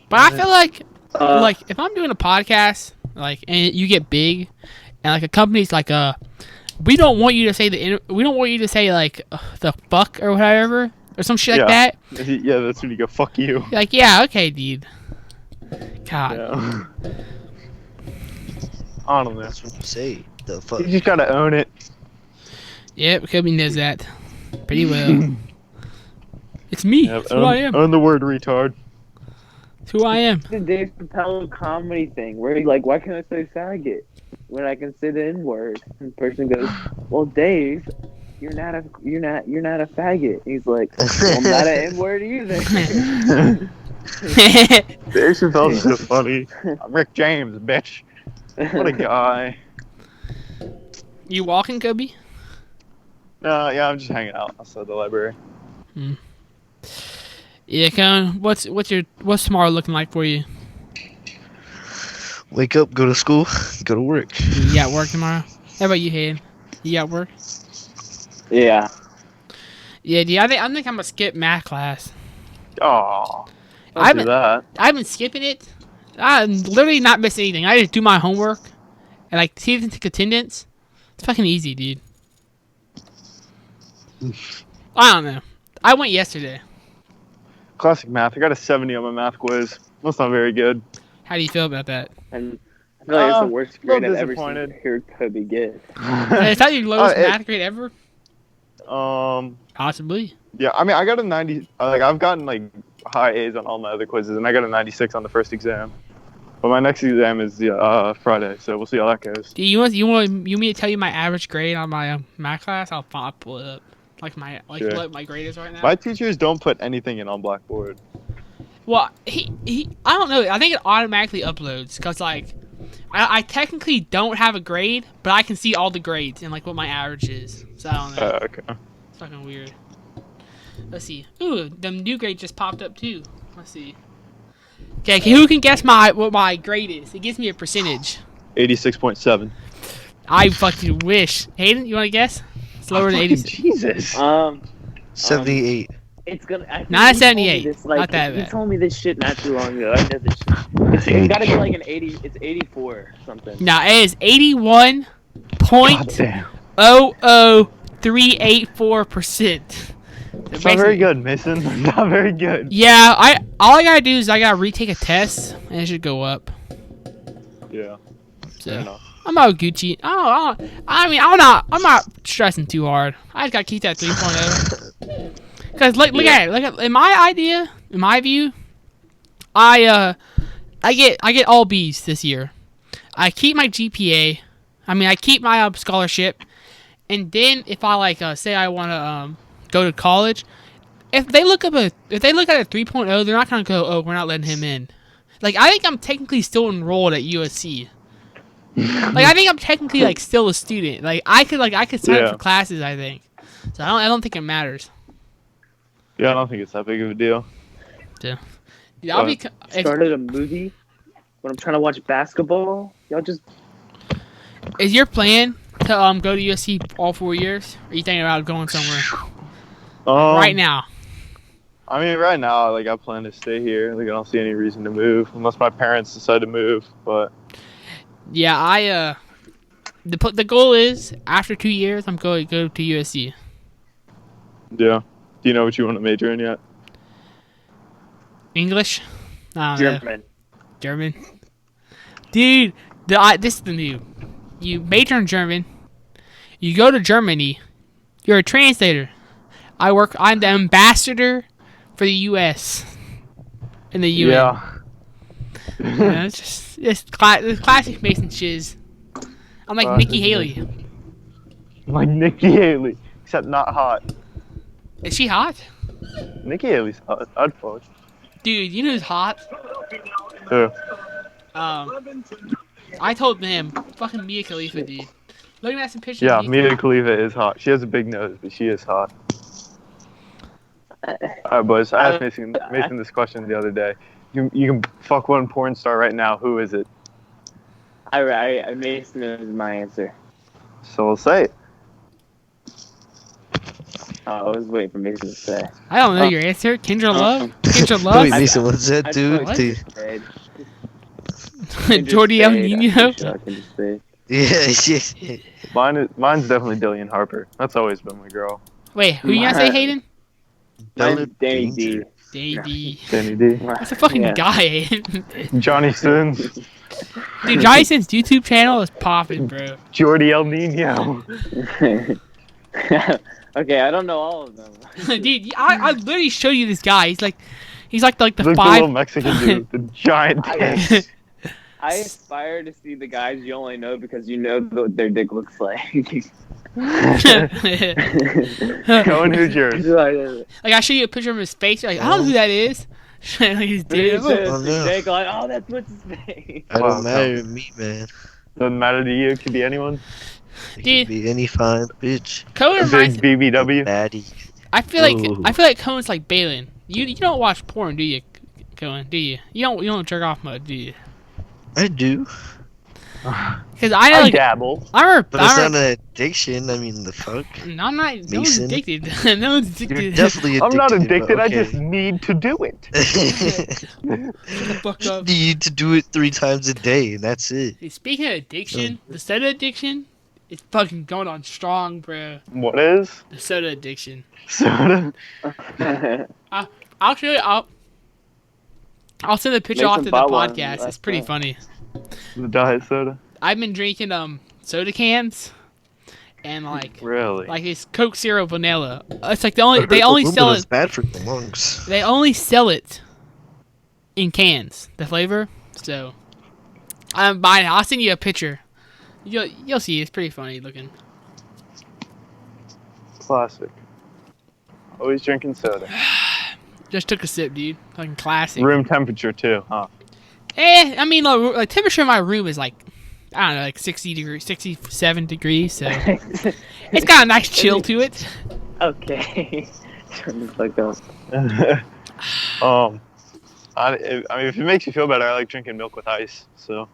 But I feel like if I'm doing a podcast, like, and you get big, and like a company's like we don't want you to say like the fuck or whatever or some shit like that. Yeah, that's when you go fuck you. You're like, yeah, okay, dude. God. Yeah. I don't know. That's what you say. The fuck. You just gotta own it. Yep, Kobe knows that pretty well. It's me. Yeah, It's who I am. Own the word, retard. It's who I am. The Dave Chappelle comedy thing where he's like, why can't I say faggot when I can say the N word? And the person goes, well, Dave, you're not a faggot. He's like, well, I'm not an N word either. Dave Chappelle's so funny. I'm Rick James, bitch. What a guy. You walking, Kobe? Yeah, I'm just hanging out outside the library. Yeah, Con. What's tomorrow looking like for you? Wake up, go to school, go to work. You got work tomorrow? How about you, Hayden? You got work? Yeah. Yeah, dude. I think I'm gonna skip math class. Oh, don't do that. I've been skipping it. I'm literally not missing anything. I just do my homework and like see if take attendance. It's fucking easy, dude. I don't know. I went yesterday. Classic math. I got a 70 on my math quiz. That's not very good. How do you feel about that? And I feel like it's the worst grade I've ever disappointed. seen heard Kobe get. Is that your lowest math grade ever? Yeah, Possibly. I mean, I got a 90. Like, I've gotten like high A's on all my other quizzes, and I got a 96 on the first exam. But my next exam is Friday, so we'll see how that goes. Do you want me to tell you my average grade on my math class? I'll pull it up. What my grade is right now. My teachers don't put anything in on Blackboard. Well, he I don't know. I think it automatically uploads because like I technically don't have a grade, but I can see all the grades and like what my average is. So I don't know. Okay. It's fucking weird. Let's see. Ooh, the new grade just popped up too. Let's see. Okay, who can guess what my grade is? It gives me a percentage. 86.7. I fucking wish. Hayden, you want to guess? It's lower than 86. Jesus. 78. It's gonna. Not 78. Not that He bad. told me this shit not too long ago. I know this shit. It's gotta be like an 80. It's 84 or something. No, it is 81.00384%. It's not very good, Mason. Not very good. Yeah, all I gotta do is I gotta retake a test and it should go up. Yeah. So I'm out Gucci. I'm not stressing too hard. I just gotta keep that 3.0. Cause look at it. In my view, I get all B's this year. I keep my GPA. I keep my scholarship. And then if I say I want to go to college, if they look at a 3.0, they're not gonna go, oh, we're not letting him in. Like, I think I'm technically still enrolled at USC. Like, I think I'm technically still a student. Like, I could sign up for classes. I think. So I don't think it matters. Yeah, I don't think it's that big of a deal. Yeah. Started a movie when I'm trying to watch basketball. Y'all just. Is your plan to go to USC all 4 years? Or are you thinking about going somewhere right now? I mean, right now, I plan to stay here. I don't see any reason to move unless my parents decide to move. But yeah, the goal is after 2 years, I'm going to go to USC. Yeah. Do you know what you want to major in yet? English? German. Dude, this is the new. You major in German. You go to Germany. You're a translator. I'm the ambassador for the U.S. in the UN. Yeah. It's classic Mason shiz. I'm like Nikki Haley. Like Nikki Haley, except not hot. Is she hot? Nikki Haley's hot. I'd fuck. Dude, you know who's hot? Who? I told him, fucking Mia Khalifa, dude. Looking at some pictures. Yeah, Mia Khalifa is hot. She has a big nose, but she is hot. Alright, boys. I asked Mason this question the other day. You can fuck one porn star right now. Who is it? Mason is my answer. So we'll say it. I was waiting for Mason to say. I don't know your answer. Kendra Love? Kendra Love? Wait, Mason, what's that, dude? Jordi El Nino? Yeah. Mine's definitely Dillian Harper. That's always been my girl. Wait, who you gonna say, Hayden? Mine's Danny D. Danny D. That's a fucking guy, Hayden. Johnny Sins. Dude, Johnny Sins' YouTube channel is popping, bro. Jordi El Nino. Okay, I don't know all of them. Dude, I literally showed you this guy. He's like the The five. little Mexican dude, the giant dick. I aspire to see the guys you only know because you know what their dick looks like. Going who's yours? Like, I show you a picture of his face. You're like, I don't know who that is. Like, he's dead. Dick, like, oh, that's what's his face. I don't matter to me, man. Doesn't matter to you. It could be anyone. It Dude. could be any fine bitch. Cohen A reminds big BBW. Baddie. I feel like Cohen's like Balin. You don't watch porn, do you, Cohen? Do you? You don't jerk off much, do you? I do. Because I dabble. But it's not an addiction. I mean, the fuck? I'm not. No one's Mason. addicted. No one's addicted. You're definitely addicted. I'm not addicted. but I okay. just need to do it. Shut the fuck You up. need to do it 3 times a day, and that's it. Hey, speaking of addiction, the soda addiction is fucking going on strong, bro. What is? The soda addiction. Soda. I'll show you. I'll send a picture Make after some the bottle wine, podcast. It's that's pretty right. funny. The diet soda. I've been drinking soda cans and like it's Coke Zero vanilla. It's like they only sell It's it. bad for the lungs. They only sell it in cans. The flavor. So I'm buying it. I'll send you a picture. You'll see. It's pretty funny looking. Classic. Always drinking soda. Just took a sip, dude. Fucking classic. Room temperature too, huh? I mean, like temperature in my room is like, I don't know, like 60 degrees, 67 degrees. So it's got a nice chill to it. Okay. Turn the fuck up. I mean, if it makes you feel better, I like drinking milk with ice. So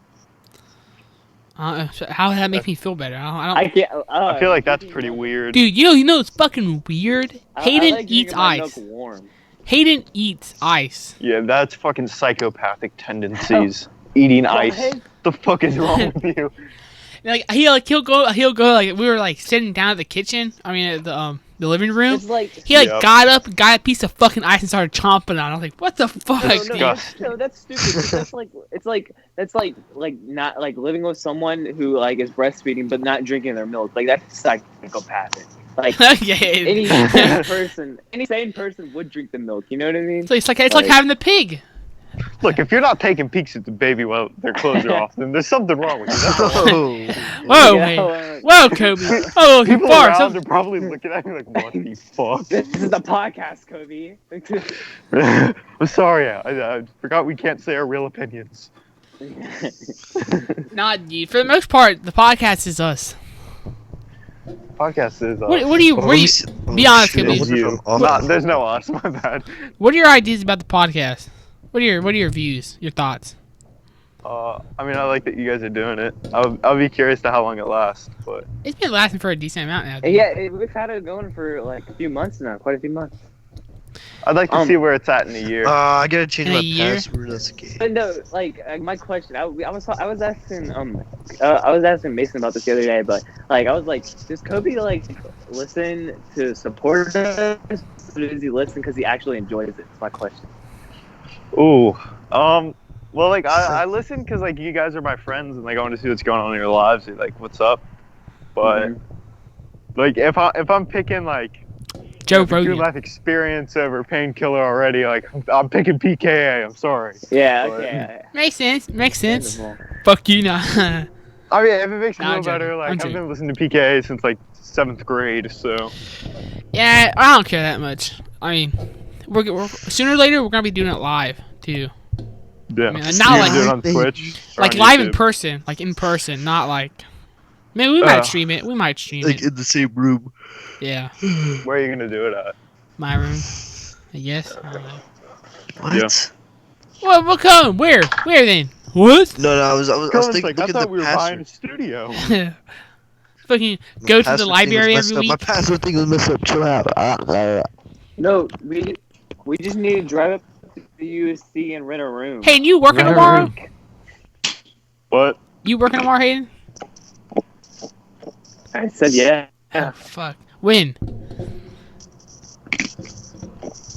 So how does that make me feel better? I don't. I can't. I feel like that's pretty weird. Dude, you know it's fucking weird. Hayden I like eats drinking my ice. milk warm. Hayden eats ice. Yeah, that's fucking psychopathic tendencies. Eating ice. The fuck is wrong with you? Like he'll go like we were like sitting down at the kitchen. I mean at the living room. It's like He like Yep. got up, got a piece of fucking ice, and started chomping on it. I was like, "What the fuck, no, dude?" no, that's stupid. That's like not like living with someone who like is breastfeeding but not drinking their milk. Like that's psychopathic. Like any sane person would drink the milk. You know what I mean? So it's like having the pig. Look, if you're not taking peeks at the baby while their clothes are off, then there's something wrong with you. That's all. Oh. Whoa, Yeah, man. Whoa, Kobe. Oh, you People bar. around are probably looking at me like, what the fuck? This is the podcast, Kobe. I'm sorry, I forgot we can't say our real opinions. Nah, dude. For the most part, the podcast is us. Podcast is What do you? Oh, What do you? Be honest, shit, I Kobe. wonder if you. I'm Not, on. there's no us, my bad. What are your ideas about the podcast? What are your views? Your thoughts? I mean, I like that you guys are doing it. I'll be curious to how long it lasts, but It's been lasting for a decent amount now. Dude. Yeah, we've had it going for like a few months now, quite a few months. I'd like to see where it's at in a year. I gotta change In my a year? password. That's okay. But no, like my question, I was asking Mason about this the other day, but like I was like, does Kobe like listen to support us, or does he listen because he actually enjoys it? That's my question. Ooh, well, like I listen because like you guys are my friends and like I want to see what's going on in your lives. Like, what's up? But like if I'm picking like Joe true Rogan. life experience over painkiller already, like I'm picking PKA. I'm sorry. Yeah, But- okay. Makes sense. Makes sense. Fuck you, nah. I mean, if it makes me Nah, feel I'm joking. better, like I'm I've joking. been listening to PKA since like 7th grade, so Yeah, I don't care that much. I mean, we're sooner or later we're gonna be doing it live too. yeah. I mean, You not can like- do it on Twitch, or Like on live in YouTube. person, not like. Maybe we might Uh. stream it. We might stream Like it. in the same room. Yeah, Where are you gonna do it at? my room. I guess. I don't know. What? Yeah. What come? Where then? What? No, I was Colin's thinking, like, I look at thought the we were buying a password. studio. Fucking My go to the password thing was library messed every up. My week. password thing was messed up. Chill out. No, we just need to drive up to the USC and rent a room. Hey, and you working Right. tomorrow? What? You working tomorrow, Hayden? I said yeah. Oh, fuck. When?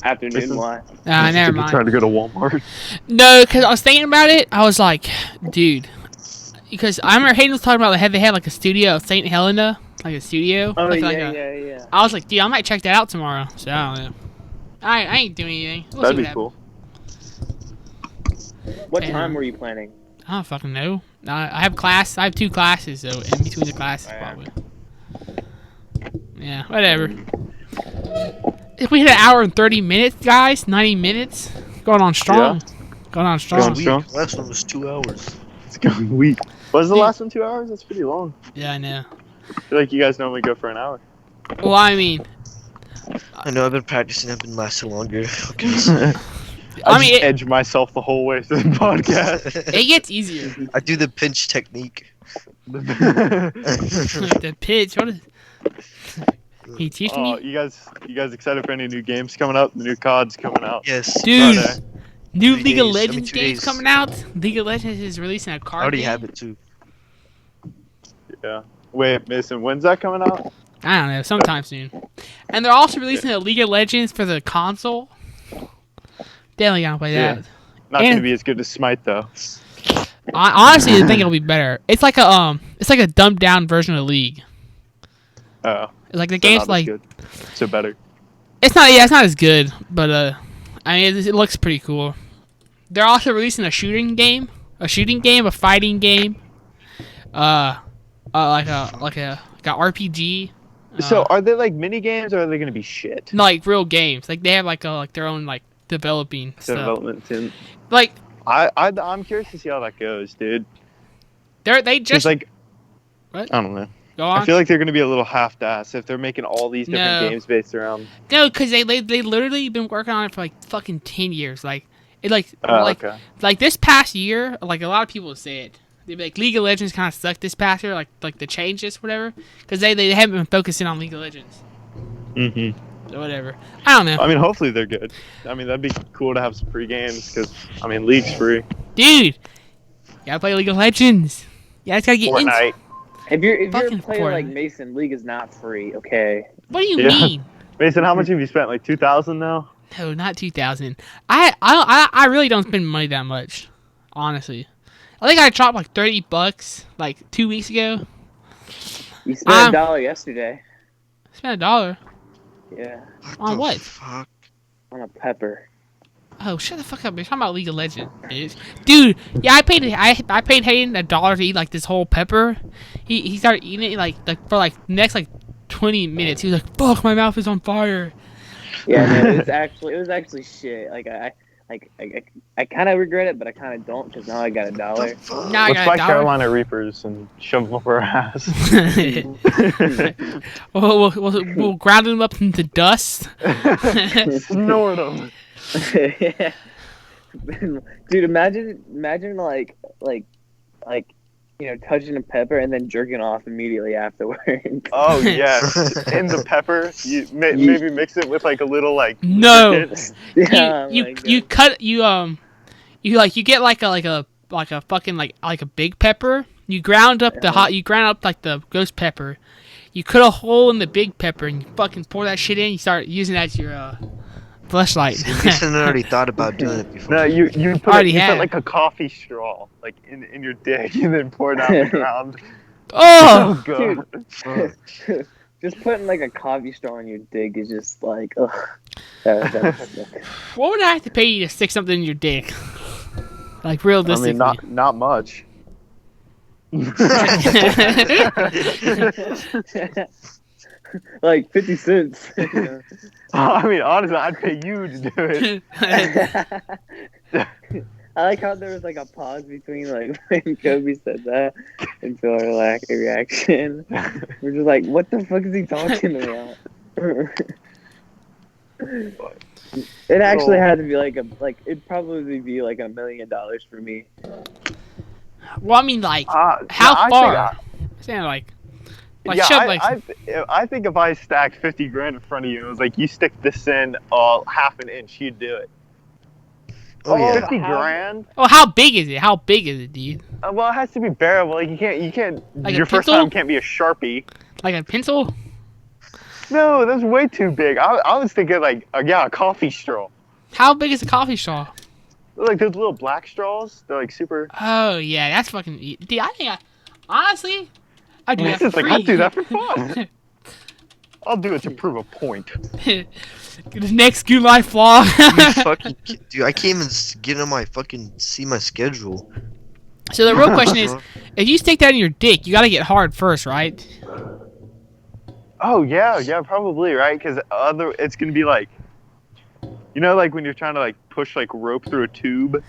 Afternoon, Listen. why? Never Trying mind. to go to Walmart. No, because I was thinking about it. I was like, dude. Because I remember Hayden was talking about they had like a studio of St. Helena. Like a studio. Oh like, yeah. I was like, dude, I might check that out tomorrow. So, I don't know. I ain't doing anything. We'll That'd see be what cool. What Damn. time were you planning? I don't fucking know. I have class. I have 2 classes, so in between the classes, Yeah. probably. Yeah, whatever. If we hit an hour and 30 minutes, guys, 90 minutes, going on strong. Going on strong. Going strong. Last one was 2 hours. It's going weak. Was the Dude. last one 2 hours? That's pretty long. Yeah, I know. I feel like you guys normally go for an hour. Well, I mean, I know I've been practicing. I've been lasting longer. Okay. I mean, just edge myself the whole way through the podcast. it gets easier. I do the pinch technique. The pitch. What is? Can you teach Oh, me? you guys excited for any new games coming up? The new COD's coming out. Yes. Dude. Friday. New 3 League of days. I mean, Legends 2 games days. coming out. League of Legends is releasing a I card already game. have it too. Yeah. Wait, Mason, when's that coming out? I don't know, sometime soon. And they're also releasing a League of Legends for the console. Definitely gonna play that. Yeah. Not And- gonna be as good as Smite though. I honestly think it'll be better. It's like a dumbed down version of League. Oh. Like the So game's not as like good. So better. it's not as good, but I mean it looks pretty cool. They're also releasing a shooting game, a fighting game, like a RPG. So are they like mini games or are they gonna be shit? No, like real games. Like they have like their own like developing stuff. Development team. Like I'm curious to see how that goes, dude. they Just just like What? I don't know. go on. I feel like they're gonna be a little half-assed if they're making all these different No. games based around. No, because they literally been working on it for like fucking 10 years. Like it Oh, like okay. like this past year, like a lot of people say it. They be like League of Legends kind of sucked this past year, like the changes, whatever. Because they haven't been focusing on League of Legends, Mm-hmm. or whatever. I don't know, I mean, hopefully they're good. I mean, that'd be cool to have some free games because I mean, League's free. dude. You gotta play League of Legends. You guys gotta get into. Fortnite. If you're a Fucking player like important. Mason, league is not free. Okay. What do you Yeah. mean? Mason, how much have you spent? Like 2,000 now? No, not 2,000. I really don't spend money that much, honestly. I think I dropped like $30 like 2 weeks ago. You spent $1 yesterday. Spent $1 Yeah. on the what? Fuck? On a pepper. Oh, shut the fuck up! You're talking about League of Legends, bitch. Dude, yeah, I paid Hayden $1 to eat like this whole pepper. He started eating it like for like next like 20 minutes. He was like, "Fuck, my mouth is on fire." Yeah, no, it was actually shit. Like I kind of regret it, but I kind of don't because now I got $1. Fuck? Now I Let's got buy $1. Carolina Reapers and shove them up our ass. we'll ground them up into dust. Snort them. Dude, imagine like touching a pepper and then jerking off immediately afterwards. Oh yeah, in the pepper, you maybe mix it with like a little like No. crickets. Yeah, you cut you get like a fucking like a big pepper. You ground up like the ghost pepper. You cut a hole in the big pepper and you fucking pour that shit in. You start using that as your fleshlight. Mason already thought about doing it before. No, you put like a coffee straw like in your dick and then pour it on the ground. Oh, God. Fuck. just putting like a coffee straw in your dick is just like, ugh. That's what would I have to pay you to stick something in your dick? Like realistically. I mean, not much. like 50 cents. I mean, honestly, I'd pay you to do it. I like how there was like a pause between like when Kobe said that and Phil our lack of reaction. We're just like, what the fuck is he talking about? It actually had to be it'd probably be like $1 million for me. Well, I mean, like, how I far? Saying like yeah, shove, I think if I stacked 50 grand in front of you, it was like you stick this in half an inch, you'd do it. Oh yeah. 50 grand? Oh, how big is it? How big is it, dude? Well, it has to be bearable. Like you can't. Like your a first pencil? time can't be a Sharpie. Like a pencil? No, that's way too big. I was thinking like a coffee straw. How big is a coffee straw? Like those little black straws. They're like super. Oh yeah, that's fucking. Dude, I think honestly, I'd do that It's for like free. I'll do that for fun. I'll do it to prove a point. The next Goon Life vlog. Dude, I can't even get on my fucking see my schedule. So the real question is, if you stick that in your dick, you gotta get hard first, right? Oh yeah, probably right. Because it's gonna be like, like when you're trying to like push like rope through a tube,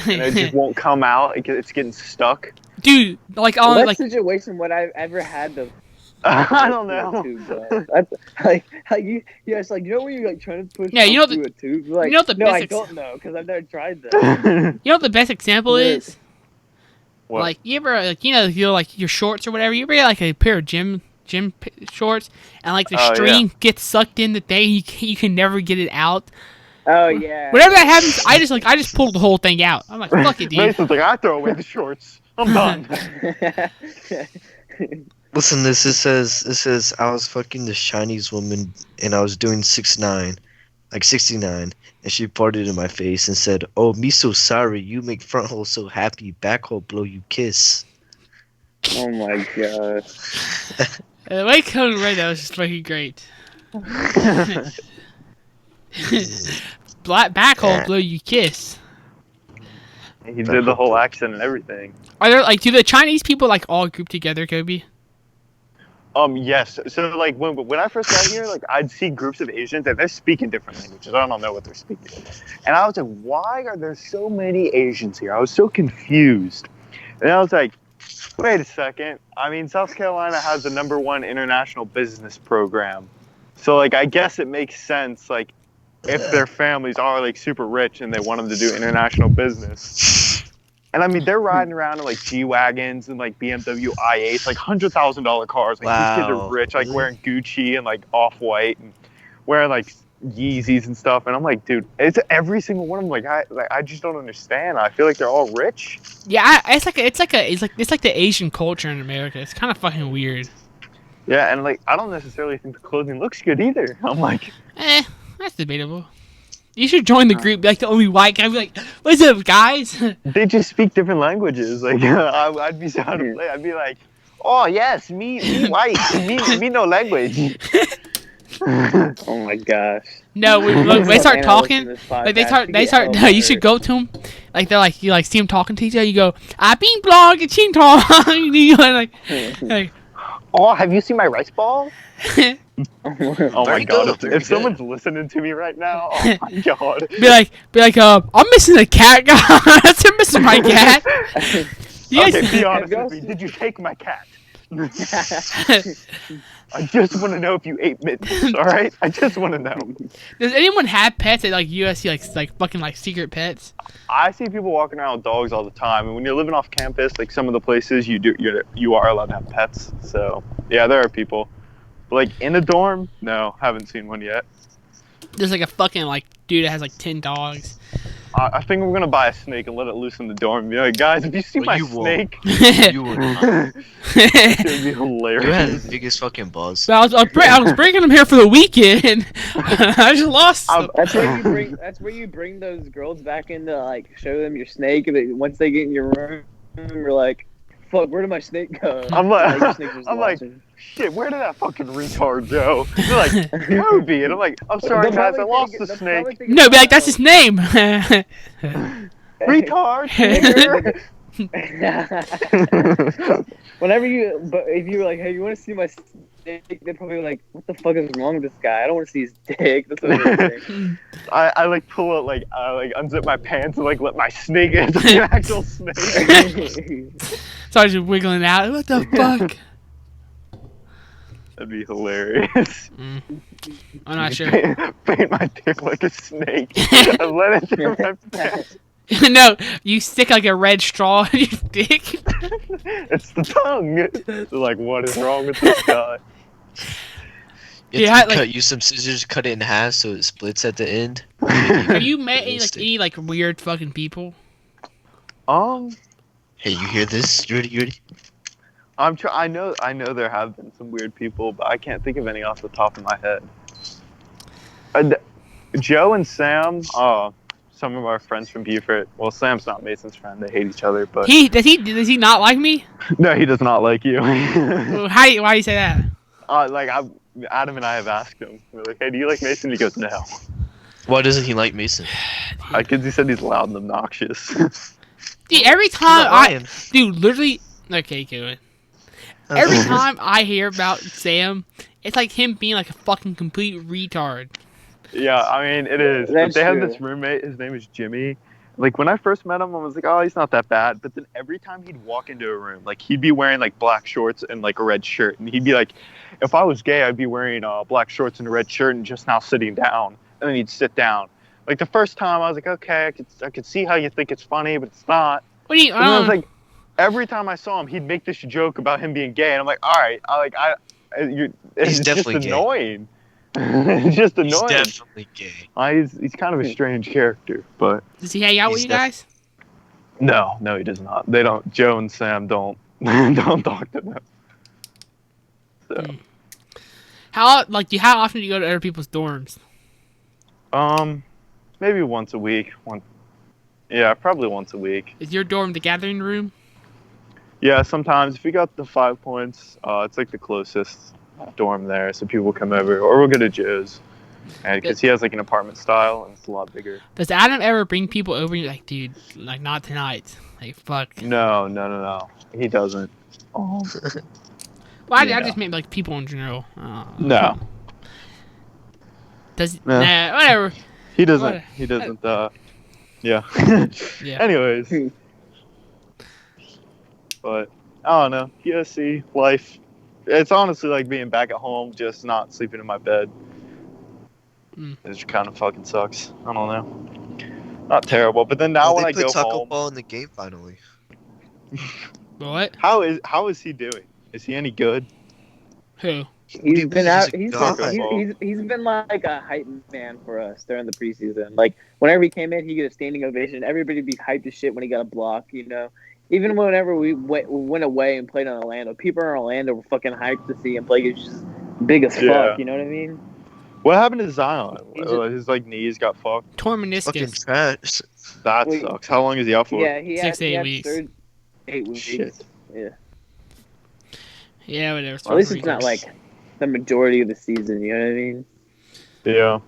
and it just won't come out. It's getting stuck. Dude, like on What like situation would I ever had the? I don't know. Tube, that's like it's like when you're like trying to push Yeah, you know through a tube. You're like, you know the no, I basics- don't know because I've never tried that. you know what the best example Yeah. is? What? Like you ever like like your shorts or whatever. You ever get like a pair of gym shorts and like the string gets sucked in the thing, you can never get it out. Oh yeah. Whenever that happens, I just pulled the whole thing out. I'm like, fuck it, dude. Mason's like, I throw away the shorts. I'm done. Listen, this says I was fucking this Chinese woman and I was doing 6'9", like 69, and she farted in my face and said, "Oh, me so sorry. You make front hole so happy, back hole blow you kiss." Oh my god. The way Cody read that was just fucking great. Black back hole blow you kiss. He did the whole accent and everything. Are there do the Chinese people like all group together, Kobe? Yes. So like when I first got here, like I'd see groups of Asians and they're speaking different languages. I don't know what they're speaking. And I was like, why are there so many Asians here? I was so confused. And I was like, wait a second. I mean, South Carolina has the #1 international business program. So like I guess it makes sense like if their families are like super rich and they want them to do international business. And I mean, they're riding around in like G-Wagons and like BMW i8s, like $100,000 cars. Like these kids are rich, like wearing Gucci and like Off-White and wearing like Yeezys and stuff, and I'm like, dude, it's every single one of them. I just don't understand. I feel like they're all rich. Yeah, it's like the Asian culture in America. It's kind of fucking weird. Yeah, and like I don't necessarily think the clothing looks good either. I'm like, That's debatable. You should join the group, be like the only white guy. Be like, what's up, guys? they just speak different languages. Like I'd be so out of play. I'd be like, oh yes, me white, me no language. Oh my gosh. No, look, they start talking. Like they start. No, you should go. go to them. Like they're like, you like see them talking to each other. You go, I been blog and chin talk. You know, like, oh, have you seen my rice ball? Oh my Very god! good, If very someone's listening to me right now, oh my god! be like, I'm missing a cat, guys. I'm missing my cat. Yes. Okay, be honest with me. Did you take my cat? I just want to know if you ate mittens. All right, I just want to know. Does anyone have pets at like USC, like fucking like secret pets? I see people walking around with dogs all the time, and when you're living off campus, like some of the places you are allowed to have pets. So yeah, there are people. But like in a dorm, no, haven't seen one yet. There's like a fucking like dude that has like 10 dogs. I think we're gonna buy a snake and let it loose in the dorm. Be like, guys, if you see my you snake, You would not. it's gonna be You hilarious. had the biggest fucking balls. So I was bringing him here for the weekend. I just lost. That's where you bring those girls back in to like show them your snake, and then once they get in your room, you're like, "Fuck, where did my snake go?" I'm like, your snake was I'm like, watching. shit, where did that fucking retard go? They're like, Kobe, and I'm like, I'm sorry guys, I lost the snake. No, be like, that's his name. Retard. nigger. If you were like, hey, you want to see my snake? They're probably like, what the fuck is wrong with this guy? I don't want to see his dick. That's what they're saying. I like pull out I like unzip my pants and like let my snake in. It's like an actual snake. So I was just wiggling out. What the fuck? That'd be hilarious. I'm not sure. Paint my dick like a snake and let it through my pants. No, you stick like a red straw in your dick. It's the tongue. They're like, what is wrong with this guy? Use some scissors, cut it in half so it splits at the end. Have you met any like weird fucking people? Hey, you hear this? You ready? I know there have been some weird people, but I can't think of any off the top of my head. Joe and Sam, some of our friends from Beaufort. Well, Sam's not Mason's friend; they hate each other. But does he not like me? No, he does not like you. Why do you say that? Adam and I have asked him. We're like, hey, do you like Mason? He goes, no. Why doesn't he like Mason? Because he said he's loud and obnoxious. Dude, every time literally, okay, go. Every time I hear about Sam, it's like him being like a fucking complete retard. Yeah, I mean, it is. But they have this roommate, his name is Jimmy. Like, when I first met him, I was like, oh, he's not that bad. But then every time he'd walk into a room, like, he'd be wearing, like, black shorts and, like, a red shirt. And he'd be like, if I was gay, I'd be wearing black shorts and a red shirt and just now sitting down. And then he'd sit down. Like, the first time, I was like, okay, I could see how you think it's funny, but it's not. What do you... And I was like, every time I saw him, he'd make this joke about him being gay. And I'm like, all right, it's just annoying. It's just annoying. He's definitely gay. He's kind of a strange character, but... Does he hang out with you guys? No, he does not. They don't. Joe and Sam don't talk to them. So. How often do you go to other people's dorms? Maybe once a week. Yeah, probably once a week. Is your dorm the gathering room? Yeah, sometimes if we got the 5 points, it's like the closest dorm there, so people come over, or we'll go to Joe's, and because he has like an apartment style and it's a lot bigger. Does Adam ever bring people over and you're like, dude, like not tonight, like fuck? No, he doesn't. Well, I just meant like people in general. No. Nah, whatever. He doesn't. He doesn't. Yeah. Yeah. Anyways. But I don't know. USC life. It's honestly like being back at home, just not sleeping in my bed. It kind of fucking sucks. I don't know. Not terrible, but then now when I go Taco home, Bell in the game finally. What? How is he doing? Is he any good? Who? He's been out. He's a He's god. been, he's been like a hype man for us during the preseason. Like whenever he came in, he get a standing ovation. Everybody be hyped as shit when he got a block. You know, even whenever we went away and played in Orlando, people in Orlando were fucking hyped to see him play. He's just big as fuck. You know what I mean? What happened to Zion? Just, His like knees got fucked. Fucking Torn meniscus. trash. That sucks. How long is he out for? yeah, he 6 to 8 had weeks. 8 weeks. Shit. Yeah. Yeah, whatever. At least it's not like the majority of the season. You know what I mean? Yeah.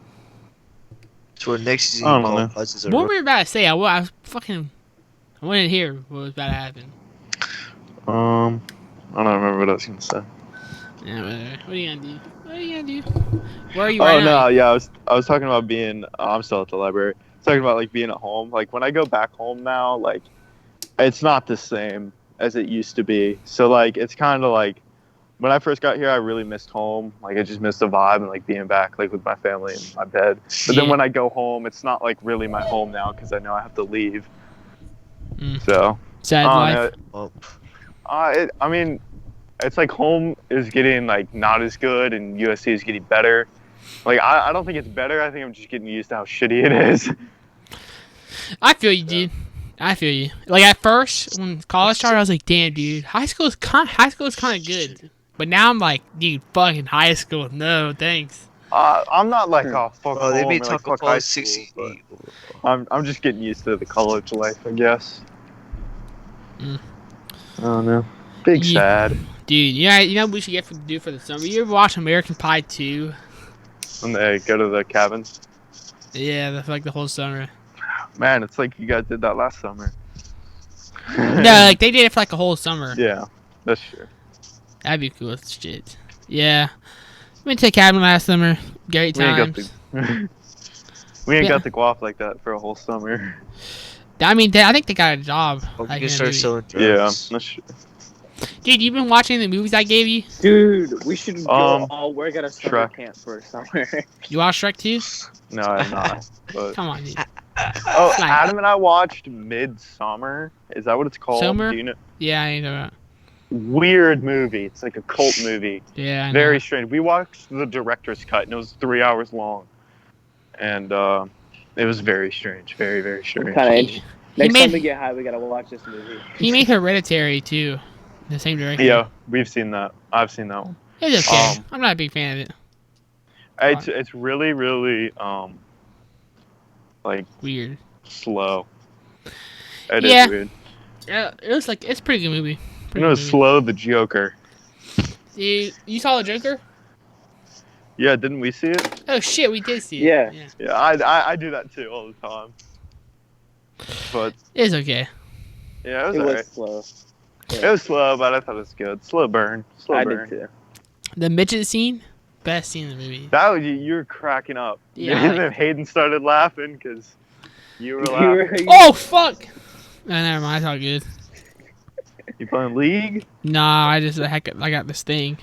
So next season, I don't know. qualifies as a What were you about to say? I wanted to hear what was about to happen. I don't remember what I was gonna say. Yeah, whatever. What are you gonna do? What are you gonna do? Where are you Oh right now? no, yeah, I was talking about being. I'm still at the library. Talking about like being at home. Like when I go back home now, like it's not the same as it used to be. So like it's kind of like when I first got here, I really missed home. Like I just missed the vibe and like being back like with my family in my bed. But then when I go home, it's not like really my home now because I know I have to leave. So Sad life. I mean, it's like home is getting like not as good and USC is getting better. Like I don't think it's better. I think I'm just getting used to how shitty it is. I feel you, dude. I feel you. Like at first, when college started, I was like, "Damn, dude, high school is kind of good." But now I'm like, "Dude, fucking high school, no, thanks." I'm not like fuck. Oh, they home may and, talk like, fuck about high 68. school, but I'm just getting used to the college life, I guess. I don't know. Big Yeah. sad. Dude, yeah, you know what we should do for the summer? You ever watch American Pie 2? When they go to the cabin. Yeah, for like the whole summer. Man, it's like you guys did that last summer. No, like they did it for like a whole summer. Yeah, that's true. That'd be cool as shit. Yeah. We went to a cabin last summer. Great times. We ain't got the guap like that for a whole summer. I mean, I think they got a job. Hope like, you in can a start movie. selling Yeah, drugs. that's true. Dude, you been watching the movies I gave you? Dude, we should go all work at a summer Shrek. camp for summer. You watched Shrek 2? No, I'm not. But Come on, dude. oh, Like- Adam and I watched Midsummer. Is that what it's called? Summer? Do you know? Yeah, I know that. Weird movie. It's like a cult movie. Yeah, I know. Very strange. We watched the director's cut, and it was 3 hours long. And it was very strange. Very, very strange. Kind of interesting. Next made- time we get high, we gotta watch this movie. He made Hereditary, too. The same director. Yeah, we've seen that. I've seen that one. It's okay. I'm not a big fan of it. It's really, really like Weird. slow. It Yeah. is weird. Yeah, it's a pretty good movie. You Pretty know, good movie. Slow the Joker. You saw the Joker? Yeah, didn't we see it? Oh shit, we did see it. Yeah. Yeah, I do that too all the time. But It's okay. yeah, it was It alright. was slow. It was slow, but I thought it was good. Slow burn. Slow I burn. did too. The midget scene, best scene in the movie. That was, you were cracking up. Yeah, And I then Hayden started laughing because you were You laughing. were- Oh fuck! Oh, never mind. It's all good. You playing League? Nah, I got this thing.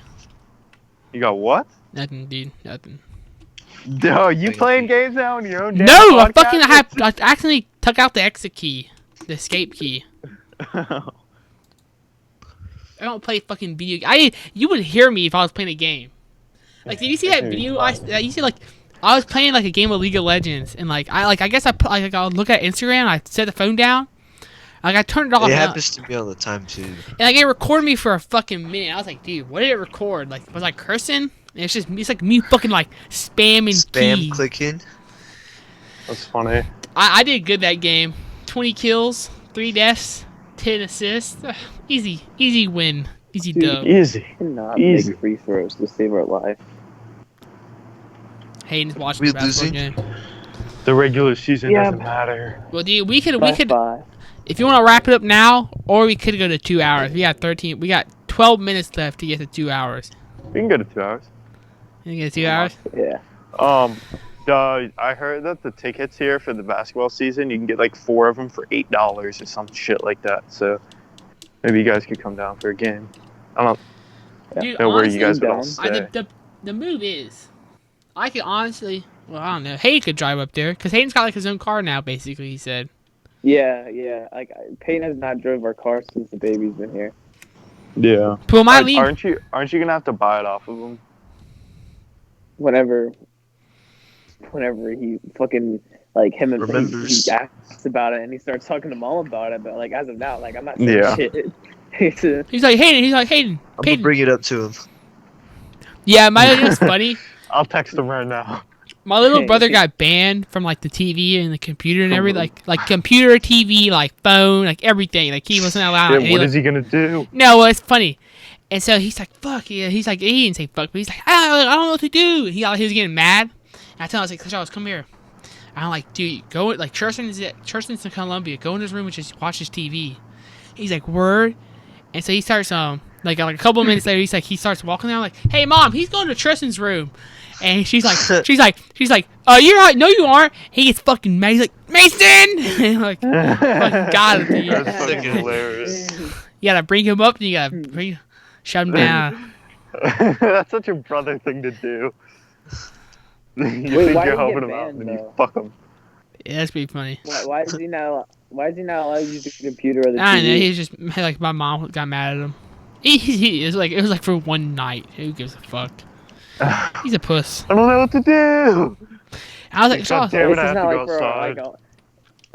You got what? Nothing, dude. Nothing. Oh, you playing games now on your own? damn No, I podcast? accidentally took out the exit key, the escape key. I don't play fucking video. You would hear me if I was playing a game. Like, did you see that video? You see, like, I was playing like a game of League of Legends, and I guess I'll look at Instagram. I set the phone down. Like, I turned it off. It and happens to me all the time too. like it recorded me for a fucking minute. I was like, dude, what did it record? Like, was I cursing? And it's like me fucking like spamming Spam keys. clicking. That's funny. I did good that game. 20 kills, 3 deaths, 10 assists. Easy win. Easy dub. Easy. Cannot Easy. make free throws to save our life. Hayden's watching We the basketball losing? game. The regular season Yeah, doesn't but- matter. Well, dude, we could, Bye. if you want to wrap it up now, or we could go to 2 hours. We got 12 minutes left to get to 2 hours. We can go to 2 hours. You get 2 hours? Yeah. I heard that the tickets here for the basketball season, you can get like 4 of them for $8 or some shit like that. So maybe you guys could come down for a game. I don't Dude, know where honestly, you guys would all down. stay. the move is, I could honestly, well, I don't know. Hayden could drive up there, because Hayden's got like his own car now, basically, he said. Yeah. Like Peyton has not drove our car since the baby's been here. Yeah. But my leave. Aren't you gonna have to buy it off of him? Whenever he fucking like him and Remembers. he asks about it and he starts talking to mom about it, but like as of now, like I'm not saying shit. He's like Hayden. He's like Hayden. I'm gonna bring it up to him. Yeah, it's funny. I'll text him right now. My little brother got banned from like the TV and the computer and everything, like computer, TV, like phone, like everything. Like he wasn't allowed. Yeah, what is he gonna do? No, well, it's funny. And so he's like, "Fuck yeah!" He's like, he didn't say "fuck," but he's like, "I don't know what to do." He was getting mad. And I tell him, I was like, "Charles, come here." I'm like, "Dude, go like Churston's in Columbia. Go in his room and just watch his TV." He's like, "Word." And so he starts like a couple of minutes later, he starts walking down like, "Hey mom, he's going to Tristan's room." And she's like, "You're not, no you aren't." He gets fucking mad. He's like, "Mason!" And like, fucking got him, dude. That's fucking hilarious. You gotta bring him up and you gotta shut him down. That's such a brother thing to do. You Wait, think why you're did he helping get him out banned, and you though? fuck him. Yeah, that's pretty funny. Why is he not allowed to use the computer or the TV? I don't know. He's just like my mom got mad at him. It was like for one night. Who gives a fuck? He's a puss. I don't know what to do. I was like, God "Charles, damn it, I At have to go outside.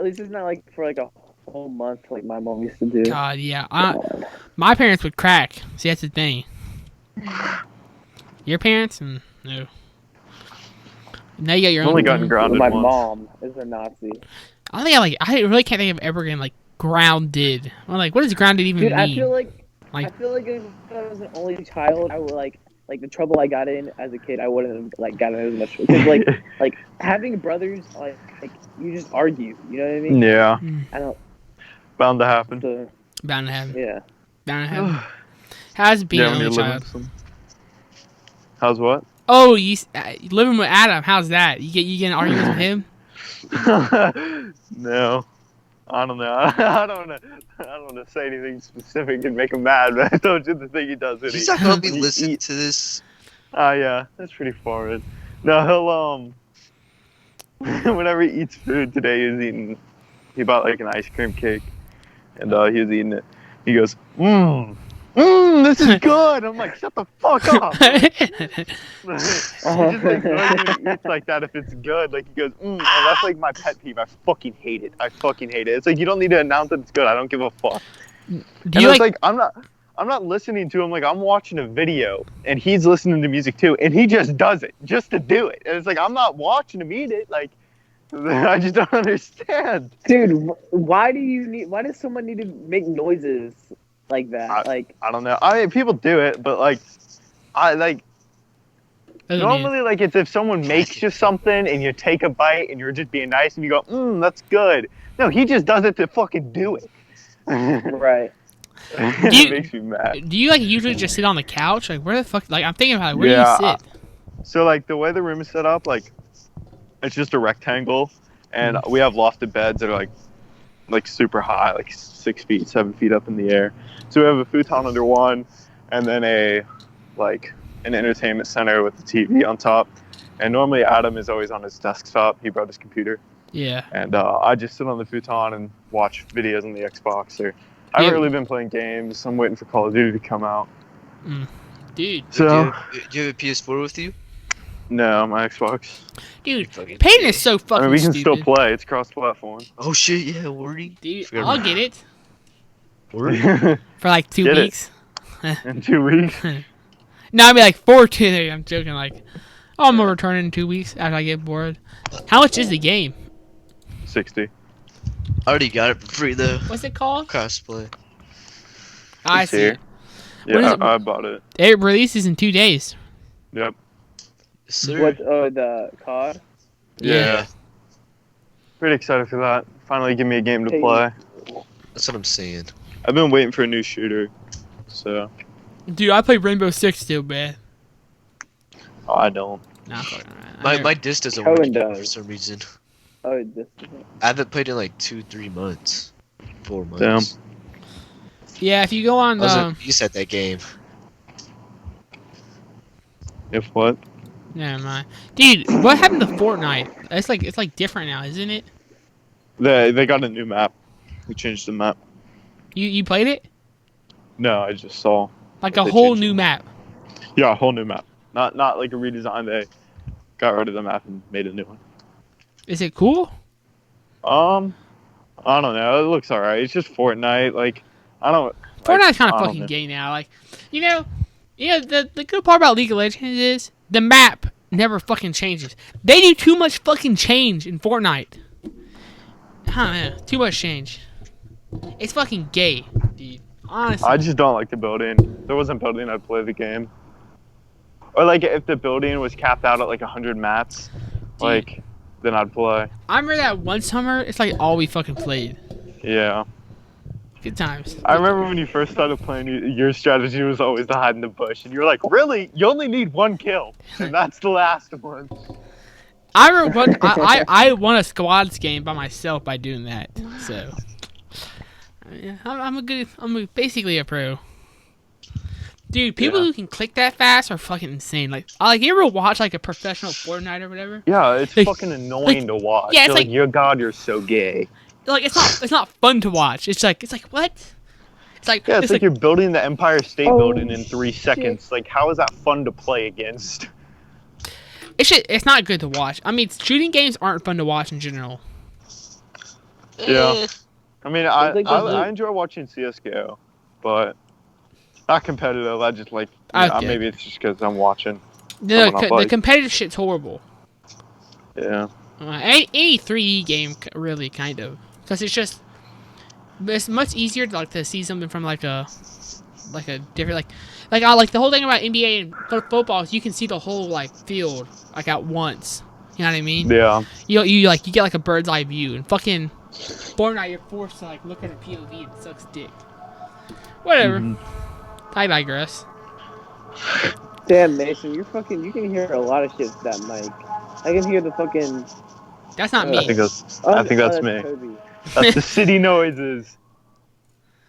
least it's not like for like a whole month like my mom used to do. God, yeah." My parents would crack. See, that's the thing. Your parents? No. Now you got your I've own. only gotten grounded My once. mom is a Nazi. I think I really can't think of ever getting like grounded. I'm like, what does grounded even Dude, mean? I feel like Like- if I was an only child, I would like the trouble I got in as a kid, I wouldn't have like gotten as much because like having brothers like you just argue, you know what I mean? Yeah, I don't. bound to happen. So, Bound to happen. yeah. Bound to happen. How's it being Yeah, an when you're only living child? with some- How's what? Oh, you living with Adam? How's that? You getting arguments with him? No, I don't know. I don't want to say anything specific and make him mad. But I told you the thing he does. He's not gonna be When you listening eat- to this. Yeah, that's pretty forward. No, he'll whenever he eats food today, he bought like an ice cream cake, and he was eating it. He goes, this is good. I'm like, shut the fuck up. He just like normally eats like that if it's good. Like he goes, and that's like my pet peeve. I fucking hate it. It's like you don't need to announce that it's good. I don't give a fuck. Do And you it's like? like I'm not listening to him. Like I'm watching a video and he's listening to music too, and he just does it just to do it. And it's like I'm not watching him eat it. Like I just don't understand. Dude, why does someone need to make noises like that? I don't know. I mean, people do it, but like normally, like, it's if someone makes you something and you take a bite and you're just being nice and you go, that's good. No, he just does it to fucking do it. right. It makes me mad. Do you like usually just sit on the couch? Like where the fuck? Like I'm thinking about it. Where do you sit? So, like, the way the room is set up, like, it's just a rectangle, and we have lofted beds that are, like super high, like 6 feet, 7 feet up in the air. So we have a futon under one, and then an entertainment center with the TV on top. And normally Adam is always on his desktop. He brought his computer. Yeah. And I just sit on the futon and watch videos on the Xbox. I haven't really been playing games. I'm waiting for Call of Duty to come out. Dude. So, do you have a PS4 with you? no, my Xbox. Dude, Fucking Peyton is so fucking We can stupid. still play. It's cross-platform. Oh shit, yeah, wordy. Dude, Forgot I'll about get it Wordy. for like 2 Get it. weeks. In 2 weeks. No, I mean like 14. I'm joking. Like, I'm gonna return in 2 weeks after I get bored. How much is the game? 60. I already got it for free though. What's it called? Crossplay. I It's see. here. It. What is Yeah, it? I bought it. It releases in 2 days. Yep. Yes, sir. What? The COD? Yeah. Pretty excited for that. Finally give me a game to Hey. play. That's what I'm saying. I've been waiting for a new shooter. So, Dude, I play Rainbow Six still, man. I don't. Nah, fuck, alright. My disc doesn't Cohen work does. for some reason. Oh, this. I haven't played in like 2-3 months. 4 months. Yeah, if you go on I was the like, you said that game. If what? never mind, dude. What happened to Fortnite? It's like different now, isn't it? They got a new map. We changed the map. You played it? No, I just saw. Like a They whole changed new it. map. Yeah, a whole new map. Not like a redesign. They got rid of the map and made a new one. Is it cool? I don't know. It looks alright. It's just Fortnite. Like, I don't. Fortnite's kind I of don't fucking know. gay now. Like, the good part about League of Legends is the map never fucking changes. They do too much fucking change in Fortnite. I don't know. Too much change. It's fucking gay, dude. Honestly. I just don't like the building. If there wasn't building, I'd play the game. Or like if the building was capped out at like 100 mats, like then I'd play. I remember that one summer. It's like all we fucking played. Yeah. Good times. I remember when you first started playing, your strategy was always to hide in the bush, and you were like, "Really? You only need one kill, and that's the last one." I remember one, I won a squads game by myself by doing that. So yeah, I'm basically a pro. Dude, people who can click that fast are fucking insane. Like you ever watch like a professional Fortnite or whatever? Yeah, it's Like- fucking annoying to watch. yeah, it's You're like- "Your God, you're so gay." Like it's not fun to watch. It's like what? It's like Yeah, it's like you're building the Empire State Building in 3 seconds. Like, how is that fun to play against? it's not good to watch. I mean, shooting games aren't fun to watch in general. Yeah. I mean, I Like, enjoy watching CS:GO, but not competitive. I just like, Okay. maybe it's just because I'm watching. The, Someone I the like. competitive shit's horrible. Yeah. Any 3E game really kind of, because it's much easier to see something from like a different like the whole thing about NBA and football is you can see the whole like field like at once. You know what I mean? Yeah. You get like a bird's eye view, and fucking Fortnite you're forced to like look at a POV and it sucks dick. Whatever. I digress. Damn, Mason, you can hear a lot of shit with that mic. I can hear the fucking. That's not I me. I think that's me. Kobe. That's the city noises.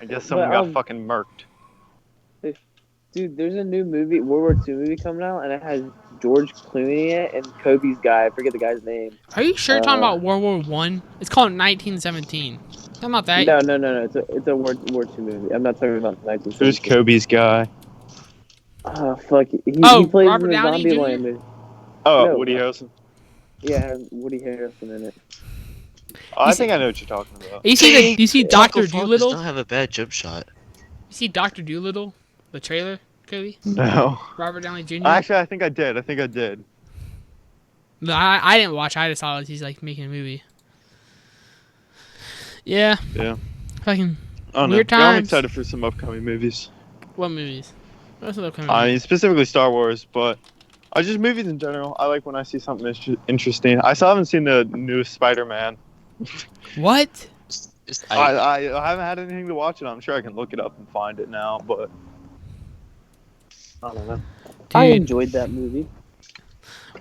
I guess someone But, got fucking murked. Dude, there's a new movie, World War II movie coming out, and it has George Clooney in it and Kobe's guy. I forget the guy's name. Are you sure you're talking about World War One? It's called 1917. I'm not that. No. It's a World War II movie. I'm not talking about 1917. Who's Kobe's guy? Oh, fuck. He plays Robert in the Downey Jr.? Zombieland movie. Oh, No. Woody Harrelson. Yeah, it has Woody Harrelson in it. Oh, I think I know what you're talking about. You see Doctor Taco Fall Doolittle? does not have a bad jump shot. You see Doctor Doolittle? The trailer, Kobe? No. Robert Downey Jr. Actually, I think I did. No, I didn't watch. I just saw he's like making a movie. Yeah. Yeah. Fucking Oh, Weird no. Yeah, I'm times. excited for some upcoming movies. what movies? What's the upcoming? I mean, specifically Star Wars, but just movies in general. I like when I see something interesting. I still haven't seen the newest Spider-Man. What? I haven't had anything to watch it. I'm sure I can look it up and find it now, but I don't know. I Dude, enjoyed that movie.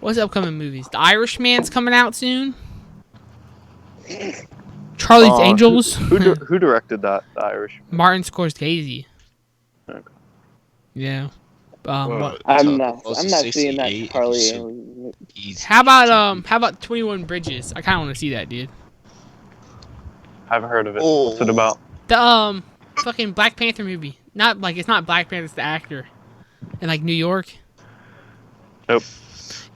what's the upcoming movies? The Irishman's coming out soon. Charlie's Angels. Who directed that? The Irish. Martin Scorsese. Okay. Yeah. Whoa. I'm not Also seeing that 68 Charlie. episode. Easy. How about 21 Bridges? I kind of want to see that, dude. I haven't heard of it. Oh. What's it about? The fucking Black Panther movie. Not like it's not Black Panther, it's the actor. In like New York. Nope.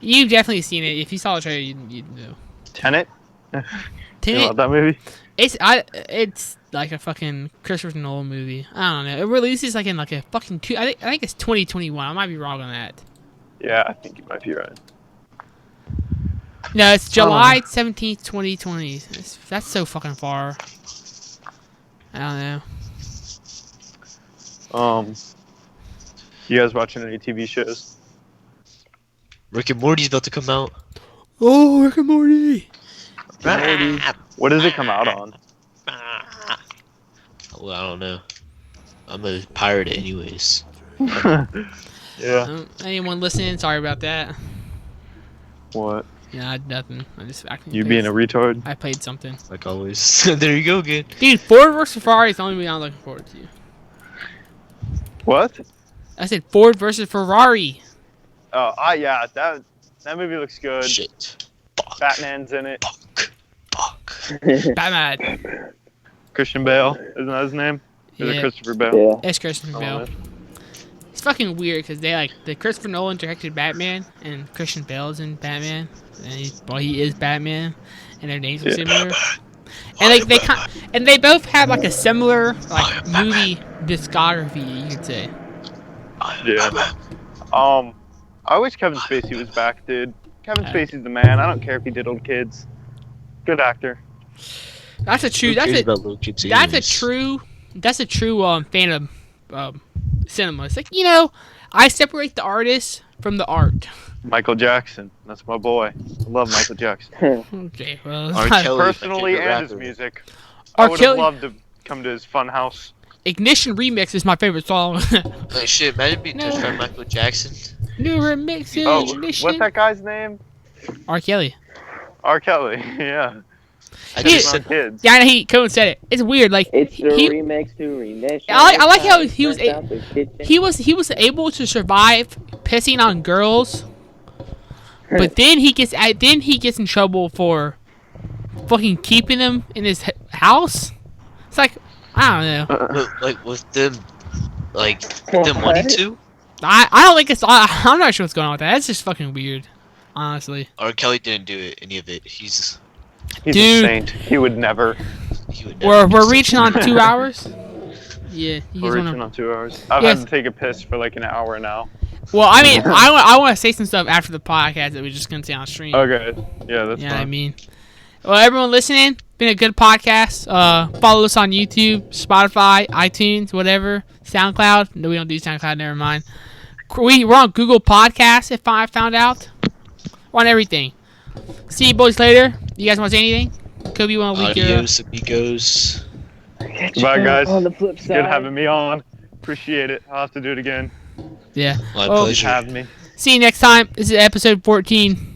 You've definitely seen it. If you saw the trailer, you'd know. Tenet? You know Tenet, about that movie? it's like a fucking Christopher Nolan movie. I don't know. It releases like in like a fucking I think it's 2021. I might be wrong on that. Yeah, I think you might be right. No, it's July 17th, 2020. That's so fucking far. I don't know. You guys watching any TV shows? Rick and Morty's about to come out. Oh, Rick and Morty. What does it come out on? Well, I don't know. I'm a pirate anyways. Yeah. Anyone listening? Sorry about that. What? Yeah, nothing. I just acting. You being a retard? I played something. Like always. There you go again. Dude, Ford vs Ferrari is the only movie I'm looking forward to. What? I said Ford versus Ferrari. Oh, yeah. That movie looks good. Shit. Fuck. Batman's in it. Fuck. Batman. Christian Bale, isn't that his name? Is it Yeah, Christopher Bale? Yeah. it's Christian Oh, Bale. man. It's fucking weird because they like the Christopher Nolan directed Batman and Christian Bale's in Batman, and he is Batman, and their names are Yeah. similar. And they both have like a similar like movie discography, you could say. Yeah. I wish Kevin Spacey was back, dude. Kevin Spacey's the man. I don't care if he diddled kids. Good actor. That's a true. Who cares about little kids' That's a ears? true. That's a true fan of cinema. It's like, I separate the artist from the art. Michael Jackson. That's my boy. I love Michael Jackson. Okay, well, it's R. not- Kelly, Personally, my favorite and his rapper. music. R. I would have Kelly- loved to come to his fun house. Ignition Remix is my favorite song. Like shit, imagine being touched by Michael Jackson. New remix Oh, Ignition. what's that guy's name? R. Kelly. R. Kelly. Yeah. I Yeah. just On said kids. Yeah, I know Cohen said it. It's weird. Like It's the he remix to Ignition. I like how he was Turns out the kitchen. he was able to survive pissing on girls, but then he gets in trouble for fucking keeping them in his house. It's like, I don't know. like with them, like them wanting to. I don't think I'm not sure what's going on with that. That's just fucking weird, honestly. R. Kelly didn't do it, any of it. He's He's Dude. a saint. He would never. he would never do We're something reaching on like 2 that. hours. Yeah, he's We're one reaching of. on 2 hours. I've Yes. had to take a piss for like an hour now. Well, I mean, I want to say some stuff after the podcast that we're just gonna say on stream. Okay. Yeah, that's You know what I fine. mean? Well, everyone listening, been a good podcast. Follow us on YouTube, Spotify, iTunes, whatever, SoundCloud. No, we don't do SoundCloud. Never mind. We're on Google Podcasts. If I found out, we're on everything. See you boys later. You guys want to say anything? Kobe, you want to leak your? Adios, amigos. Bye, guys. On the flip side. Good having me on. Appreciate it. I'll have to do it again. Yeah. My Well, pleasure. Have me. see you next time. This is episode 14.